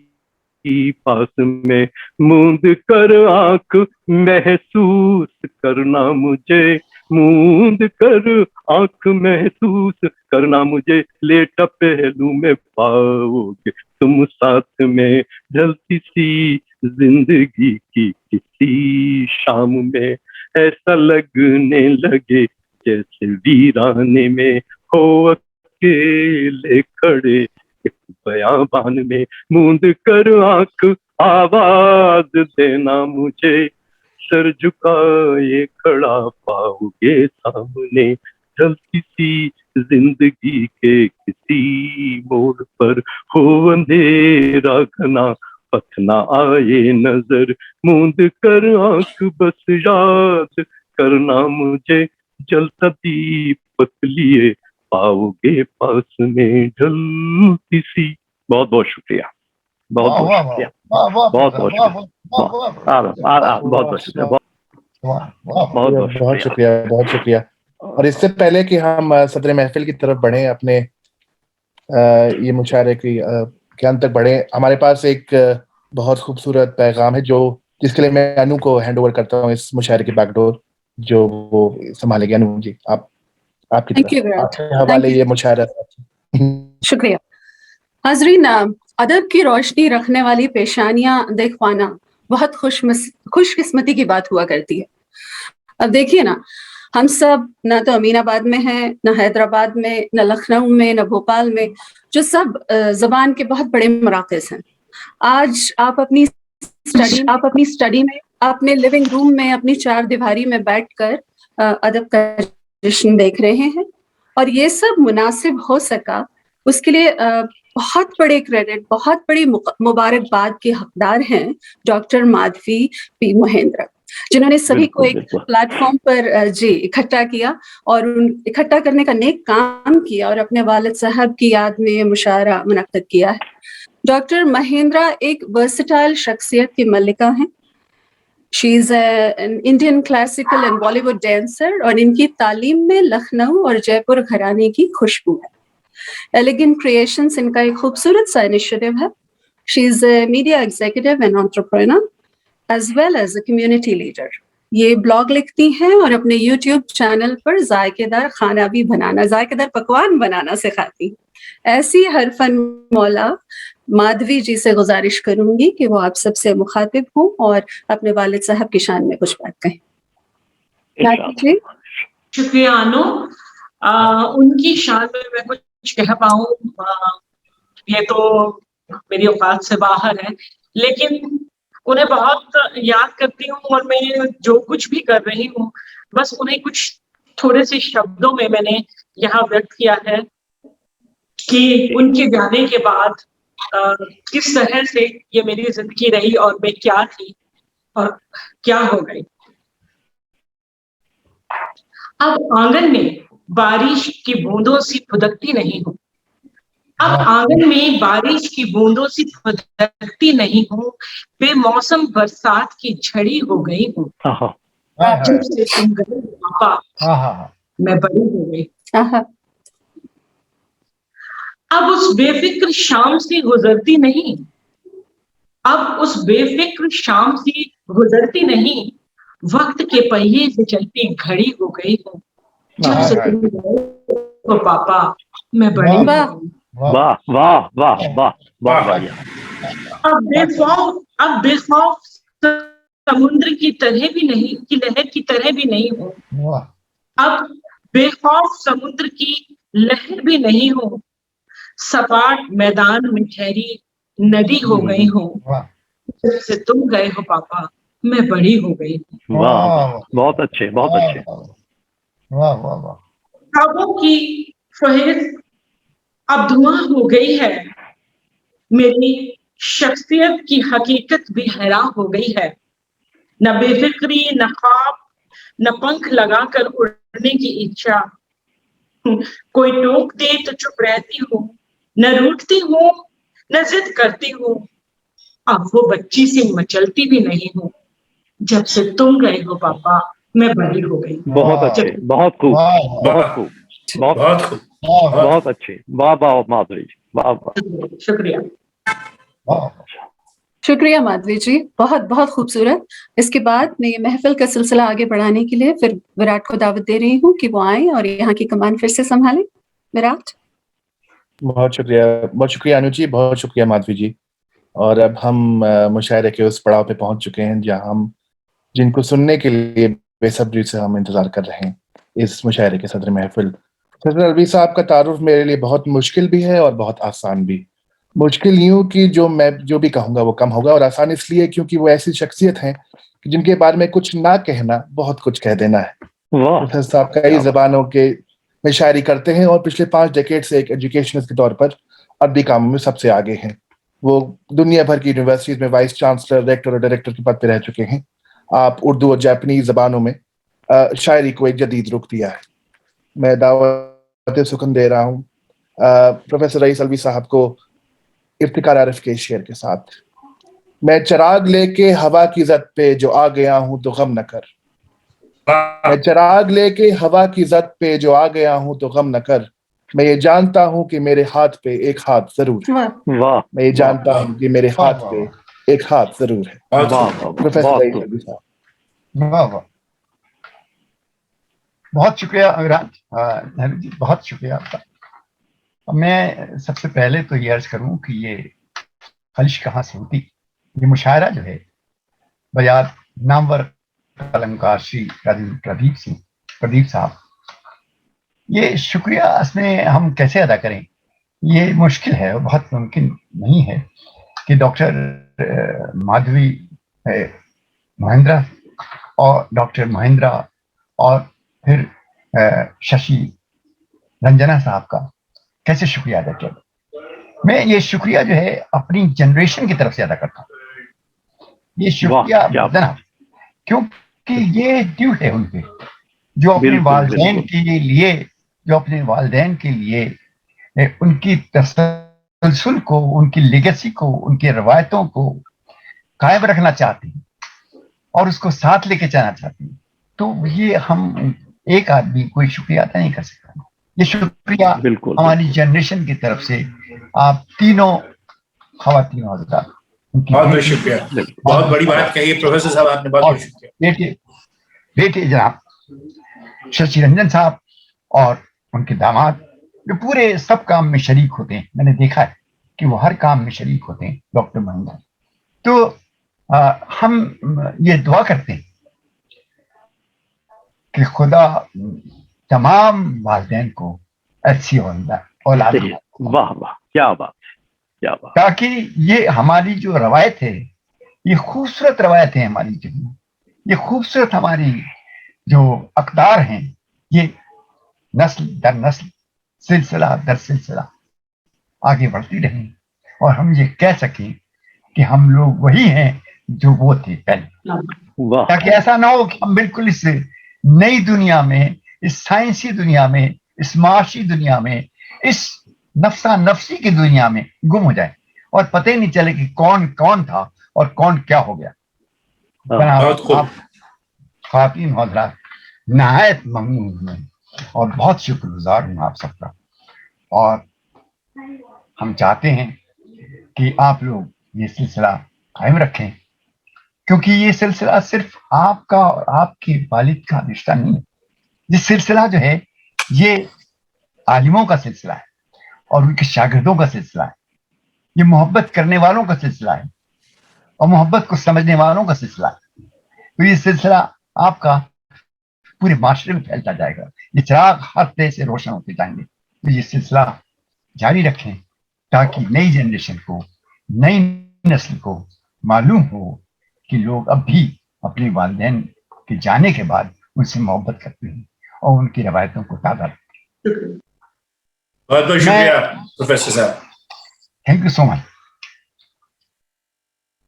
पास में, मूंद कर आंख महसूस करना मुझे, मूंद कर आंख महसूस करना मुझे, लेटा पहलू में पाओगे तुम साथ में, ढलती सी जिंदगी की किसी शाम में, ऐसा लगने लगे जैसे वीराने में हो अकेले खड़े एक बयाबान में, मूंद कर आंख आवाज देना मुझे, सर झुकाए खड़ा पाओगे सामने, ढलती सी जिंदगी के किसी मोड़ पर, हो अंधेरा घना पथ ना आए नजर, मूंद कर आंख बस याद करना मुझे, जलता दीपक लिए पाओगे पास में ढलती सी। बहुत बहुत शुक्रिया, बहुत बहुत शुक्रिया, बहुत बहुत शुक्रिया, बहुत बहुत शुक्रिया, बहुत शुक्रिया, बहुत शुक्रिया। और इससे पहले कि हम सदर महफिल की तरफ बढ़े, अपने ये मुशायरे के अंत तक बढ़े, हमारे पास एक बहुत खूबसूरत पैगाम है जो जिसके लिए मैं अनु को हैंड ओवर करता हूँ इस मुशायरे की बैकडोर, जो वो संभालेगी। अनु जी, आपकी तरफ, आपके हवाले ये मुशायरा। शुक्रिया। हाजरीन, अदब की रोशनी रखने वाली पेशानियां देख पाना बहुत खुशकिस्मती की बात हुआ करती है। अब देखिए ना, हम सब ना तो अमीनाबाद में हैं, ना हैदराबाद में, ना लखनऊ में, ना भोपाल में, जो सब जबान के बहुत बड़े मराकज़ हैं। आज आप अपनी स्टडी में, अपने लिविंग रूम में, अपनी चार दीवारी में बैठकर अदब का जश्न देख रहे हैं, और ये सब मुनासिब हो सका उसके लिए बहुत बड़े क्रेडिट, बहुत बड़ी मुबारकबाद के हकदार हैं डॉक्टर माधवी पी महेंद्र, जिन्होंने सभी को एक प्लेटफॉर्म पर जी इकट्ठा किया और इकट्ठा करने का नेक काम किया और अपने वालिद साहब की याद में मुशायरा मुनक्कद किया है। डॉक्टर महेंद्र एक वर्सेटाइल शख्सियत की मल्लिका हैं। She is an Indian classical and Bollywood dancer, और इनकी तालीम में लखनऊ और जयपुर घराने की खुशबू है। एलिगेंट क्रिएशंस इनका एक खूबसूरत सा इनिशिएटिव है। She is a media executive and entrepreneur as well as a community leader. ये ब्लॉग लिखती हैं और अपने यूट्यूब चैनल पर जायकेदार खाना भी बनाना, जायकेदार पकवान बनाना सिखाती हैं। ऐसी हर फन मौला माधवी जी से गुजारिश करूंगी कि वो आप सबसे मुखातिब हों और अपने वालिद साहब की शान में कुछ बात कहें। शुक्रिया अनु। उनकी शान में मैं कुछ कह पाऊं ये तो मेरी औकात से बाहर है, लेकिन उन्हें बहुत याद करती हूँ और मैं जो कुछ भी कर रही हूँ बस उन्हें कुछ थोड़े से शब्दों में मैंने यहाँ व्यक्त किया है कि उनके जाने के बाद किस तरह से ये मेरी जिंदगी रही और मैं क्या थी और क्या हो गई। अब आंगन में बारिश की बूंदों सी फुदकती नहीं हूँ, अब आंगन में बारिश की बूंदों सी फुदकती नहीं हूँ, बेमौसम बरसात की झड़ी हो गई हूँ। जब से तुम गए पापा मैं बड़ी हो गई। अब उस बेफिक्र शाम से गुजरती नहीं, अब उस बेफिक्र शाम से गुजरती नहीं, वक्त के पहिए से चलती घड़ी हो गई हूँ। जब से तुम गए तो पापा मैं बड़ी हो गई। वाह वाह वाह वाह वाह। अब बेखौफ समुद्र की तरह भी नहीं, की लहर की तरह भी नहीं हूँ। अब बेखौफ समुद्र की लहर भी नहीं हूँ, सपाट मैदान में ठहरी नदी हो गई हूँ। जब से तुम गए हो पापा मैं बड़ी हो गई। वाह, बहुत अच्छे, बहुत अच्छे। वाह वाह वाह। ख्वाबों की फहरिस्त अब धुआं हो गई है, मेरी शख्सियत की हकीकत भी हैरान हो गई है। न बेफिक्री, न ख्वाब, न पंख लगाकर उड़ने की इच्छा। कोई टोक दे तो चुप रहती हूँ, न रूठती हूँ न जिद करती हूँ। अब वो बच्ची सी मचलती भी नहीं हूँ। जब से तुम गए हो पापा मैं बड़ी हो गई। बहुत अच्छे, बहुत खूब, बहुत खूब, बहुत खूब, बहुत अच्छे। वाह वाह माधुरी जी, वाह वाह। शुक्रिया। शुक्रिया माधवी जी, बहुत बहुत खूबसूरत। इसके बाद मैं ये महफिल का सिलसिला आगे बढ़ाने के लिए फिर विराट को दावत दे रही हूँ कि वो आए और यहाँ की कमान फिर से संभालें। विराट। बहुत शुक्रिया अनु जी, बहुत शुक्रिया माधवी जी। और अब हम मुशायरे के उस पड़ाव पे पहुंच चुके हैं जहां हम जिनको सुनने के लिए बेसब्री से हम इंतजार कर रहे हैं, इस मुशायरे के सदर महफिल सदर अलवी साहब का तारुफ मेरे लिए बहुत मुश्किल भी है और बहुत आसान भी। मुश्किल यूं कि मैं जो भी कहूँगा वो कम होगा, और आसान इसलिए क्योंकि वो ऐसी शख्सियत हैं कि जिनके बारे में कुछ ना कहना बहुत कुछ कह देना है। वाह प्रोफेसर साहब कई जबानों के में शायरी करते हैं और पिछले 5 डेकेड से एक एजुकेशनिस्ट के तौर पर अरबी कामों में सबसे आगे हैं। वो दुनिया भर की यूनिवर्सिटीज में वाइस चांसलर, रेक्टर और डायरेक्टर के पद पर रह चुके हैं। आप उर्दू और जापानीज जबानों में शायरी को एक जदीद रुख दिया है। मैं दावत सुखन दे रहा हूँ प्रोफेसर रईस अलवी साहब को इफ्तिकार आरिफ के शेर के साथ। मैं चिराग लेके हवा की जद पे जो आ गया हूं तो गम न कर। मैं चिराग लेके हवा की जद पे जो आ गया हूं तो गम न कर। मैं ये जानता हूं कि मेरे हाथ पे एक हाथ जरूर है। वाह मैं ये जानता हूं कि मेरे हाथ पे एक हाथ जरूर है। प्रोफेसर रईस अलवी साहब। वाह वाह, बहुत शुक्रिया अविराज जी, बहुत शुक्रिया आपका। मैं सबसे पहले तो ये अर्ज करूं कि ये खलिश कहाँ से होती, ये मुशायरा जो है बयाद नामवर कलमकार श्री राजेंद्र प्रदीप साहब, ये शुक्रिया इसमें हम कैसे अदा करें, ये मुश्किल है, बहुत मुमकिन नहीं है कि डॉक्टर माधवी महेंद्रा और डॉक्टर महेंद्रा और फिर शशि रंजना साहब का कैसे शुक्रिया अदा किया। मैं ये शुक्रिया जो है अपनी जनरेशन की तरफ से अदा करता हूँ, ये शुक्रिया देना, क्योंकि ये ड्यू है उनके, जो अपने वालिदैन के लिए, जो अपने वालिदैन के लिए उनकी तसलसल को, उनकी लेगेसी को, उनकी रवायतों को कायम रखना चाहते हैं और उसको साथ लेके चलना चाहते हैं। तो ये हम एक आदमी कोई शुक्रिया अदा नहीं कर सकता। ये शुक्रिया हमारी जनरेशन की तरफ से आप तीनों खवातीन हज़रात, बहुत बहुत शुक्रिया, बहुत बड़ी बात कही प्रोफेसर साहब आपने, बहुत बहुत शुक्रिया। बेटे जनाब शशि रंजन साहब और उनके दामाद, जो पूरे सब काम में शरीक होते हैं, मैंने देखा है कि वो हर काम में शरीक होते हैं, डॉक्टर महेंद्र। तो हम ये दुआ करते हैं कि खुदा तमाम वालिदैन को अच्छी औलाद, वाह वाह, क्या बात, क्या बात, ताकि ये हमारी जो रवायत है, ये खूबसूरत रवायत है हमारी, जो ये खूबसूरत हमारी जो अक़दार हैं, ये नस्ल दर नस्ल, सिलसिला दर सिलसिला आगे बढ़ती रहें और हम ये कह सकें कि हम लोग वही हैं जो वो थे पहले। ताकि ऐसा ना हो कि हम बिल्कुल इस नई दुनिया में, इस साइंसी दुनिया में, इस माशी दुनिया में, इस नफ्सा नफ्सी की दुनिया में गुम हो जाए और पता ही नहीं चले कि कौन कौन था और कौन क्या हो गया। आप ख़वातीन हज़रात नहायत ममनून हूँ और बहुत शुक्रगुजार हूँ आप सबका, और हम चाहते हैं कि आप लोग ये सिलसिला कायम रखें, क्योंकि ये सिलसिला सिर्फ आपका और आपके वालिद का रिश्ता नहीं है। ये सिलसिला जो है ये आलिमों का सिलसिला है और उनके शागिर्दों का सिलसिला है। ये मोहब्बत करने वालों का सिलसिला है और मोहब्बत को समझने वालों का सिलसिला है। तो ये सिलसिला आपका पूरे माशरे में फैलता जाएगा, ये चिराग हर तरह से रोशन होते जाएंगे। तो ये सिलसिला जारी रखें ताकि नई जनरेशन को, नई नस्ल को मालूम हो कि लोग अब भी अपने वालिदैन के जाने के बाद उनसे मोहब्बत करते हैं और उनकी रवायतों को ताज़ा रखते हैं। बहुत बहुत शुक्रिया प्रोफेसर साहब, थैंक यू सो मच।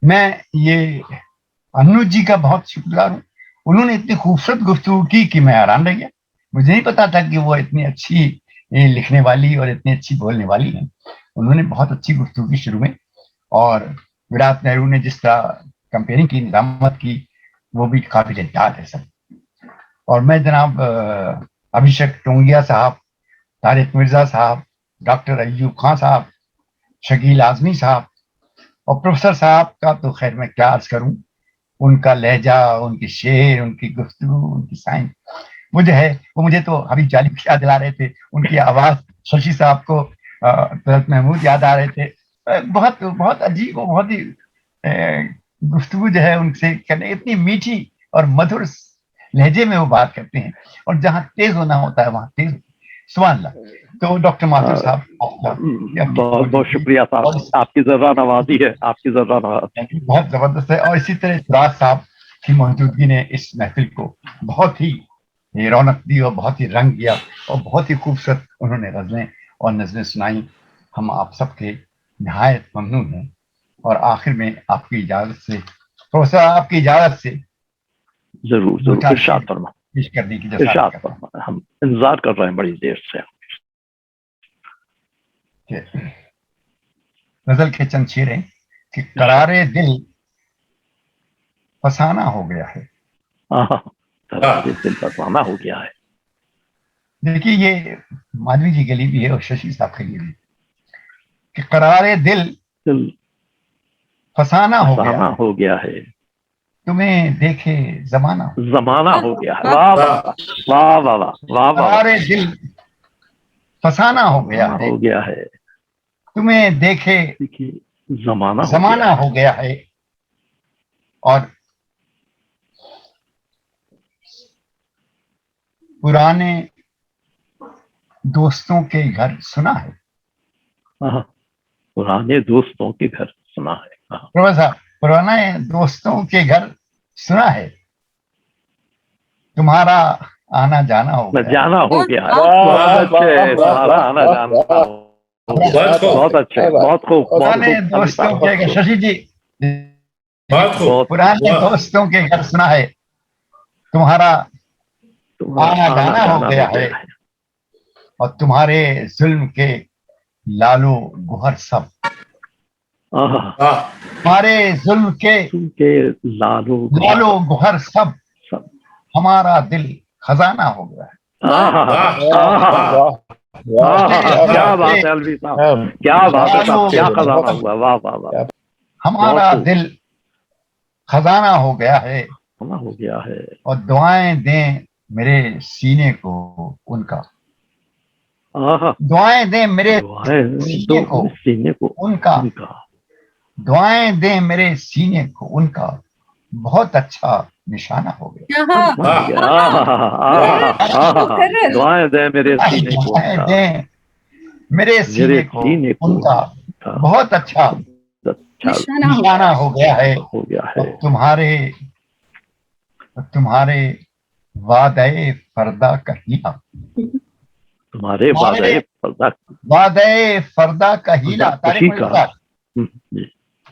मैं ये अनुज जी का बहुत शुक्रगुजार हूँ, उन्होंने इतनी खूबसूरत गुफ्तगू की कि मैं हैरान रह गया। मुझे नहीं पता था कि वो इतनी अच्छी लिखने वाली और इतनी अच्छी बोलने वाली हैं। उन्होंने बहुत अच्छी गुफ्तगू की शुरू में, और विराट नेहरू ने जिस तरह कंपेयरिंग की, निजामत की, वो भी काबिल दाद है सब। और मैं जनाब अभिषेक टोंगिया साहब, तारिक मिर्जा साहब, डॉक्टर अय्यूब खान साहब, शकील आजमी साहब और प्रोफेसर साहब का तो खैर मैं क्या अर्ज करूं, उनका लहजा, उनके शेर, उनकी गुफ्तगू, उनकी साइंस, मुझे है वो, मुझे तो अभी जालिब याद दिला रहे थे, उनकी आवाज़, शशि साहब को तलत महमूद याद आ रहे थे। बहुत बहुत अजीब और बहुत ही गुफ्तगू जो है उनसे करने, इतनी मीठी और मधुर लहजे में वो बात करते हैं, और जहाँ तेज होना होता है वहाँ तेज। सुभान अल्लाह। तो डॉक्टर माथुर साहब बहुत बहुत शुक्रिया साहब, आपकी जर्रा नवाजी है, आपकी जर्रा नवाजी बहुत जबरदस्त है। और इसी तरह सिराज साहब की मौजूदगी ने इस महफिल को बहुत ही रौनक दी और बहुत ही रंग दिया और बहुत ही खूबसूरत उन्होंने गजलें और नज़में सुनाई। हम आप सबके नहायत ममनून हैं। और आखिर में आपकी इजाजत से, प्रोफेसर आपकी इजाजत से जरूर जरूर, इरशाद फरमा, पेश करने की इरशाद फरमा, हम इंतजार कर रहे हैं बड़ी देर से। गजल के चंद शेर हैं कि करारे दिल फसाना हो गया है। करारे दिल फसाना हो गया है। देखिए ये माधवी जी के लिए भी है और शशि साहब के लिए भी कि करारे दिल फसाना हो गया है, तुम्हें देखे जमाना हो गया है। वाह वाह वाह वाह वाह वाह। करारे दिल फसाना हो गया है, तुम्हें देखे जमाना हो गया है। और पुराने दोस्तों के घर सुना है, पुराने दोस्तों के घर सुना है। प्रोफेसर पुराने दोस्तों के घर सुना है, तुम्हारा आना जाना हो गया, तुम्हारा आना जाना बहुत अच्छे, बहुत खूब। पुराने दोस्तों के घर, शशि जी पुराने दोस्तों के घर सुना है, तुम्हारा आना जाना हो गया है। और तुम्हारे जुल्म के लालो गुहर सब, तुम्हारे जुल्म के लालो गुहर सब, हमारा दिल खजाना हो गया है। क्या बात है अलवी साहब, क्या बात है साहब, क्या खजाना हुआ। वाह वाह वाह। हमारा दिल खजाना हो गया है, और दुआएं दें मेरे सीने को उनका, दुआएं दें मेरे सीने को उनका, दुआएं दें मेरे सीने को उनका, बहुत अच्छा निशाना हो गया। दुआएं दें मेरे सीने को, मेरे सीने को उनका, बहुत अच्छा निशाना हो गया है। तुम्हारे वादे पर्दा का हीला, तुम्हारे वादे पर्दा का हीला,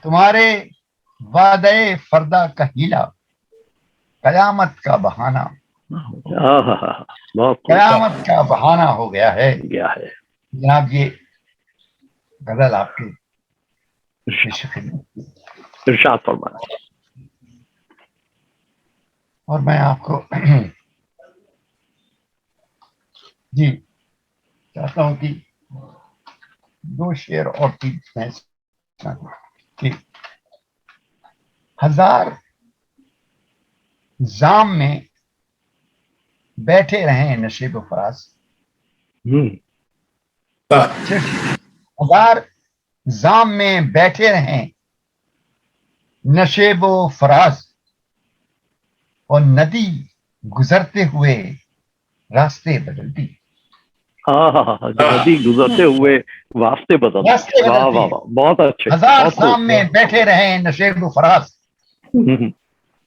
तुम्हारे वादे पर्दा का हीला, कयामत का बहाना, कयामत का बहाना हो गया है। जनाब ये गजल आपके इरशाद फरमाया। और मैं आपको जी चाहता हूं कि दो शेर और तीन मैं कि हजार जाम में बैठे रहे नशेब फराज, हजार जाम में बैठे रहे नशेब फराज, और नदी गुजरते हुए रास्ते बदलती, नदी गुजरते हुए रास्ते बदलती। वाह वाह वाह, बहुत अच्छे। हजार जाम में बैठे रहे नशेब फराज,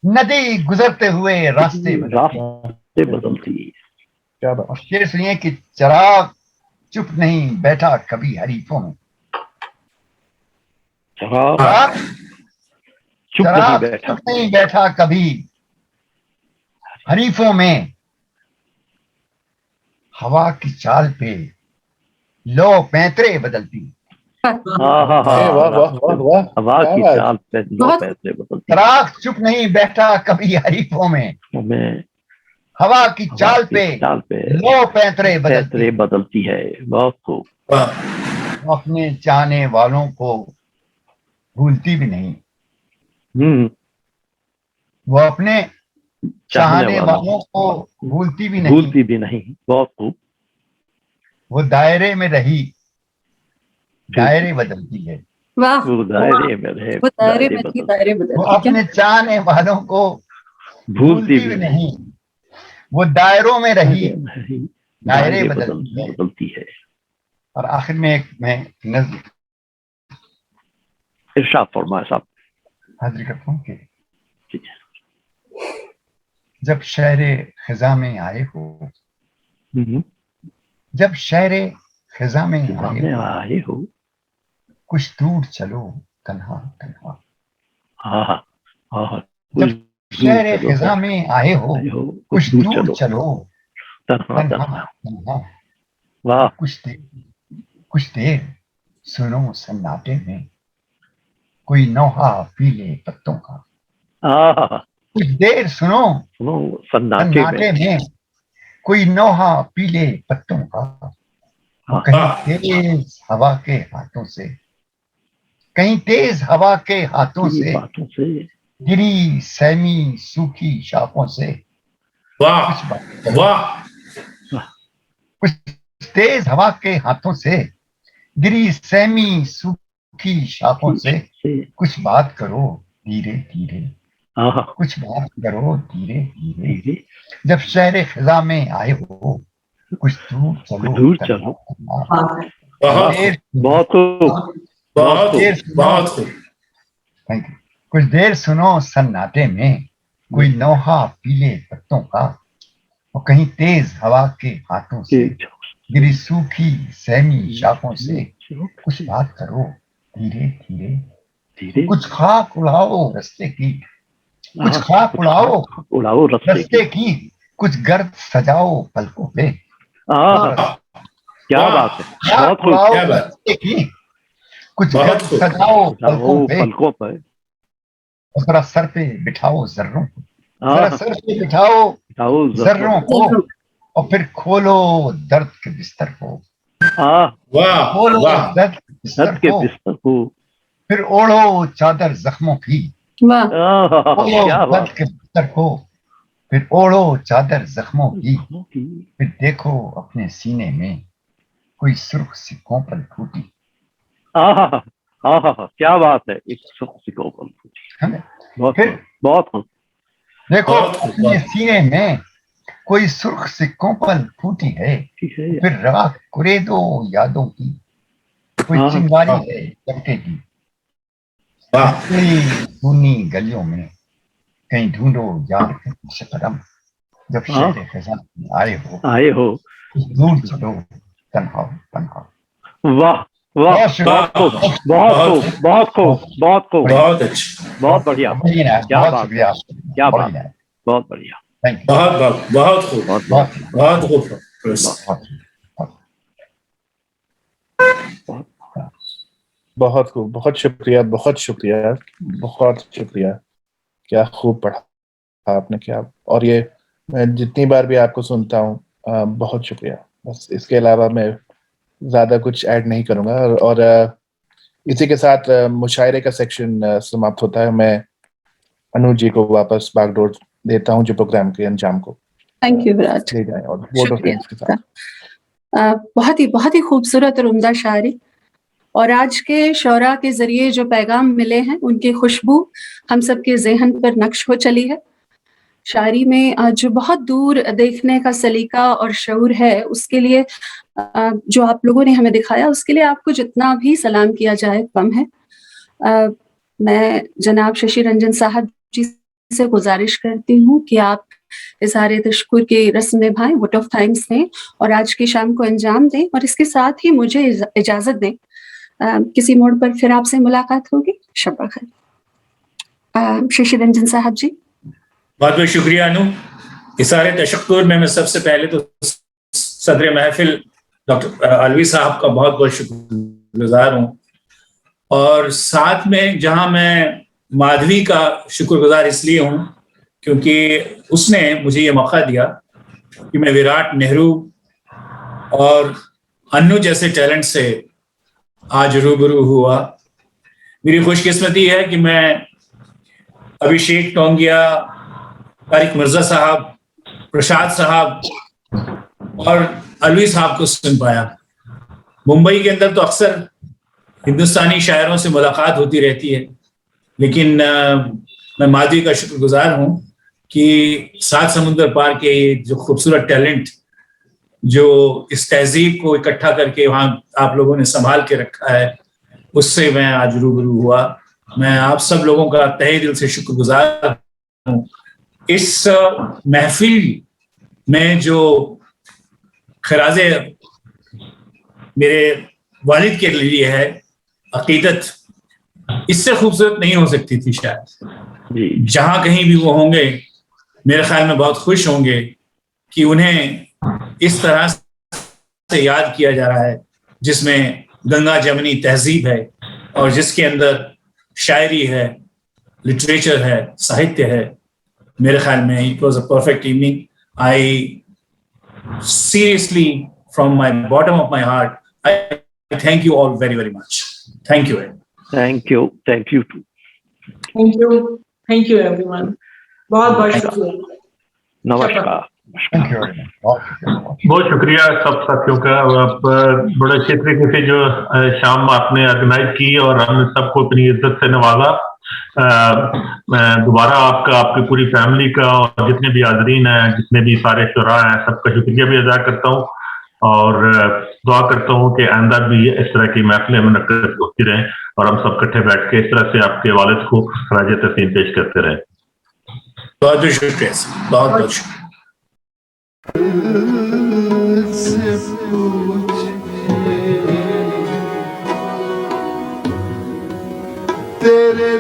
नदी गुजरते हुए रास्ते बदलती। और शेर सुनिए कि चराग चुप नहीं बैठा कभी हरीफों में, चराग चुप नहीं बैठा कभी हरीफों में, हवा की चाल पे लो पैंतरे बदलती, हवा की चाल पे लो पैंतरे बदलती। चराग चुप नहीं बैठा कभी हरीफों में, हवा की चाल पे लो पैंतरे बदलती है। बहुत खूब। अपने चाहने वालों को भूलती भी नहीं, वो अपने चाहने वालों को भूलती भी नहीं। बहुत खूब। वो दायरे में रही दायरे बदलती है, वो दायरे में रहे, वो अपने चाहने वालों को भूलती भी नहीं, वो दायरों में रही दायरे बदलती है। और आखिर में एक मैं नज़्म इरशाद फरमाए साहब, हाजिर करता हूँ कि जब शहरे खिजा में आए हो, जब शहरे खिजा में आए हो, कुछ दूर चलो तन्हा तन्हा। जब शहरे खिजा में आए हो, कुछ दूर चलो तन्हा तन्हा। कुछ देर सुनो सन्नाटे में कोई नौहा पीले पत्तों का। कुछ देर सुनो सन्नाटे में कोई नौहा पीले पत्तों का। कहीं तेज हवा के हाथों से, कहीं तेज हवा के हाथों से गिरी सहमी सूखी शाखों से। वाह वाह। कुछ तेज हवा के हाथों से गिरी सहमी सूखी शाखों से कुछ बात करो धीरे धीरे, कुछ बात करो धीरे धीरे। जब शहरे खिजा में आए हो, कुछ दूर चलो कुछ देर सुनो सन्नाटे में कोई नौहा पीले पत्तों का। और कहीं तेज हवा के हाथों से गिरी सूखी सहमी शाखों से कुछ बात करो धीरे धीरे। कुछ खाक उड़ाओ रस्ते की, कुछ खाक उड़ाओ रस्ते की, कुछ गर्द सजाओ पलकों पे। क्या बात है, बहुत खूब। कुछ गर्द सजाओ पलकों पे, जरा सर पे बिठाओ जर्रों को, जरा सर पे बिठाओ जर्रों को। और फिर खोलो दर्द के बिस्तर को, खोलो दर्द के बिस्तर को। फिर ओढ़ो चादर जख्मों की, ओढ़ो दर्द के बिस्तर को। फिर ओढ़ो चादर जख्मों की। फिर देखो अपने सीने में कोई सुर्ख सी कोपल फूटी। क्या बात है, एक सुर्ख सी कोपल फूटी। फिर बहुत देखो अपने सीने में कोई सुर्ख सी कोपल फूटी है। फिर राख कुरेदो यादों की, कोई चिंगारी है चमके की। सुनी गलियों में कहीं ढूंढो यार कदम। जब शहरे खिजा में आए हो दूर चलो तन्हा तन्हा। वाह वाह, बहुत खूब, बहुत खूब, बहुत खूब, बहुत खूब, बहुत अच्छा, बहुत बढ़िया। क्या बात, क्या बात, बहुत बढ़िया। बहुत बहुत बहुत खूब, बहुत खूब, बहुत खूब। बहुत शुक्रिया, बहुत शुक्रिया, बहुत शुक्रिया। क्या खूब पढ़ा आपने, क्या। और ये मैं जितनी बार भी आपको सुनता हूँ, बहुत शुक्रिया। बस इसके अलावा मैं ज्यादा कुछ ऐड नहीं करूंगा। और इसी के साथ मुशायरे का सेक्शन समाप्त होता है। मैं अनुज जी को वापस बागडोर देता हूँ जो प्रोग्राम के अंजाम को। Thank you Virat. ले जाएं और वोट ऑफ थैंक्स के साथ। बहुत ही खूबसूरत और उम्दा शायरी। और आज के शौरा के जरिए जो पैगाम मिले हैं, उनकी खुशबू हम सबके ज़हन पर नक्श हो चली है। शायरी में जो बहुत दूर देखने का सलीका और शऊर है, उसके लिए जो आप लोगों ने हमें दिखाया, उसके लिए आपको जितना भी सलाम किया जाए कम है। मैं जनाब शशि रंजन साहब जी से गुजारिश करती हूँ कि आप इज़हार तशक्कुर की रस्म निभाएं, वोट ऑफ थैंक्स दें और आज की शाम को अंजाम दें। और इसके साथ ही मुझे इजाज़त दें, किसी मोड़ पर फिर आपसे मुलाकात होगी। शब्बा खैर। शशि रंजन साहब जी। बहुत बहुत शुक्रिया अनु। इज़हार तशक्कुर में मैं सबसे पहले तो सदर महफिल डॉक्टर अलवी साहब का बहुत बहुत शुक्रगुजार हूँ। और साथ में जहाँ मैं माधवी का शुक्रगुजार इसलिए हूँ क्योंकि उसने मुझे ये मौका दिया कि मैं विराट, नेहरू और अन्नू जैसे टैलेंट से आज रूबरू हुआ। मेरी खुशकिस्मती है कि मैं अभिषेक टोंगिया, तारिक मिर्जा साहब, प्रसाद साहब और अलवी साहब को सुन पाया। मुंबई के अंदर तो अक्सर हिंदुस्तानी शायरों से मुलाकात होती रहती है, लेकिन मैं माधवी का शुक्रगुजार हूँ कि सात समुंदर पार के जो खूबसूरत टैलेंट जो इस तहजीब को इकट्ठा करके वहाँ आप लोगों ने संभाल के रखा है, उससे मैं आज रूबरू हुआ। मैं आप सब लोगों का तहे दिल से शुक्रगुजार हूँ। इस महफिल में जो खराजे मेरे वालिद के लिए है, अकीदत, इससे खूबसूरत नहीं हो सकती थी शायद। जहां कहीं भी वो होंगे मेरे ख्याल में बहुत खुश होंगे कि उन्हें इस तरह से याद किया जा रहा है जिसमें गंगा जमनी तहजीब है और जिसके अंदर शायरी है, लिटरेचर है, साहित्य है। मेरे ख्याल में it was a perfect evening. I seriously from my bottom of my heart I thank you all very very much. Thank you. Thank you too. Thank you everyone. बहुत शुक्रिया। नमस्कार। बहुत शुक्रिया सब साथियों का। आप बड़े अच्छे तरीके से जो शाम आपने ऑर्गेनाइज की और हमने सबको अपनी इज्जत से नवाजा। मैं दोबारा आपकी पूरी फैमिली का और जितने भी हाजरीन हैं, जितने भी सारे शुरा हैं, सबका शुक्रिया भी अदा करता हूँ और दुआ करता हूँ कि आइंदा भी इस तरह की महफिलें मुनक्किद होती रहें और हम सब इकट्ठे बैठ के इस तरह से आपके वालिद को खराज तस्लीम पेश करते रहें। बहुत बहुत शुक्रिया, बहुत बहुत शुक्रिया। तेरे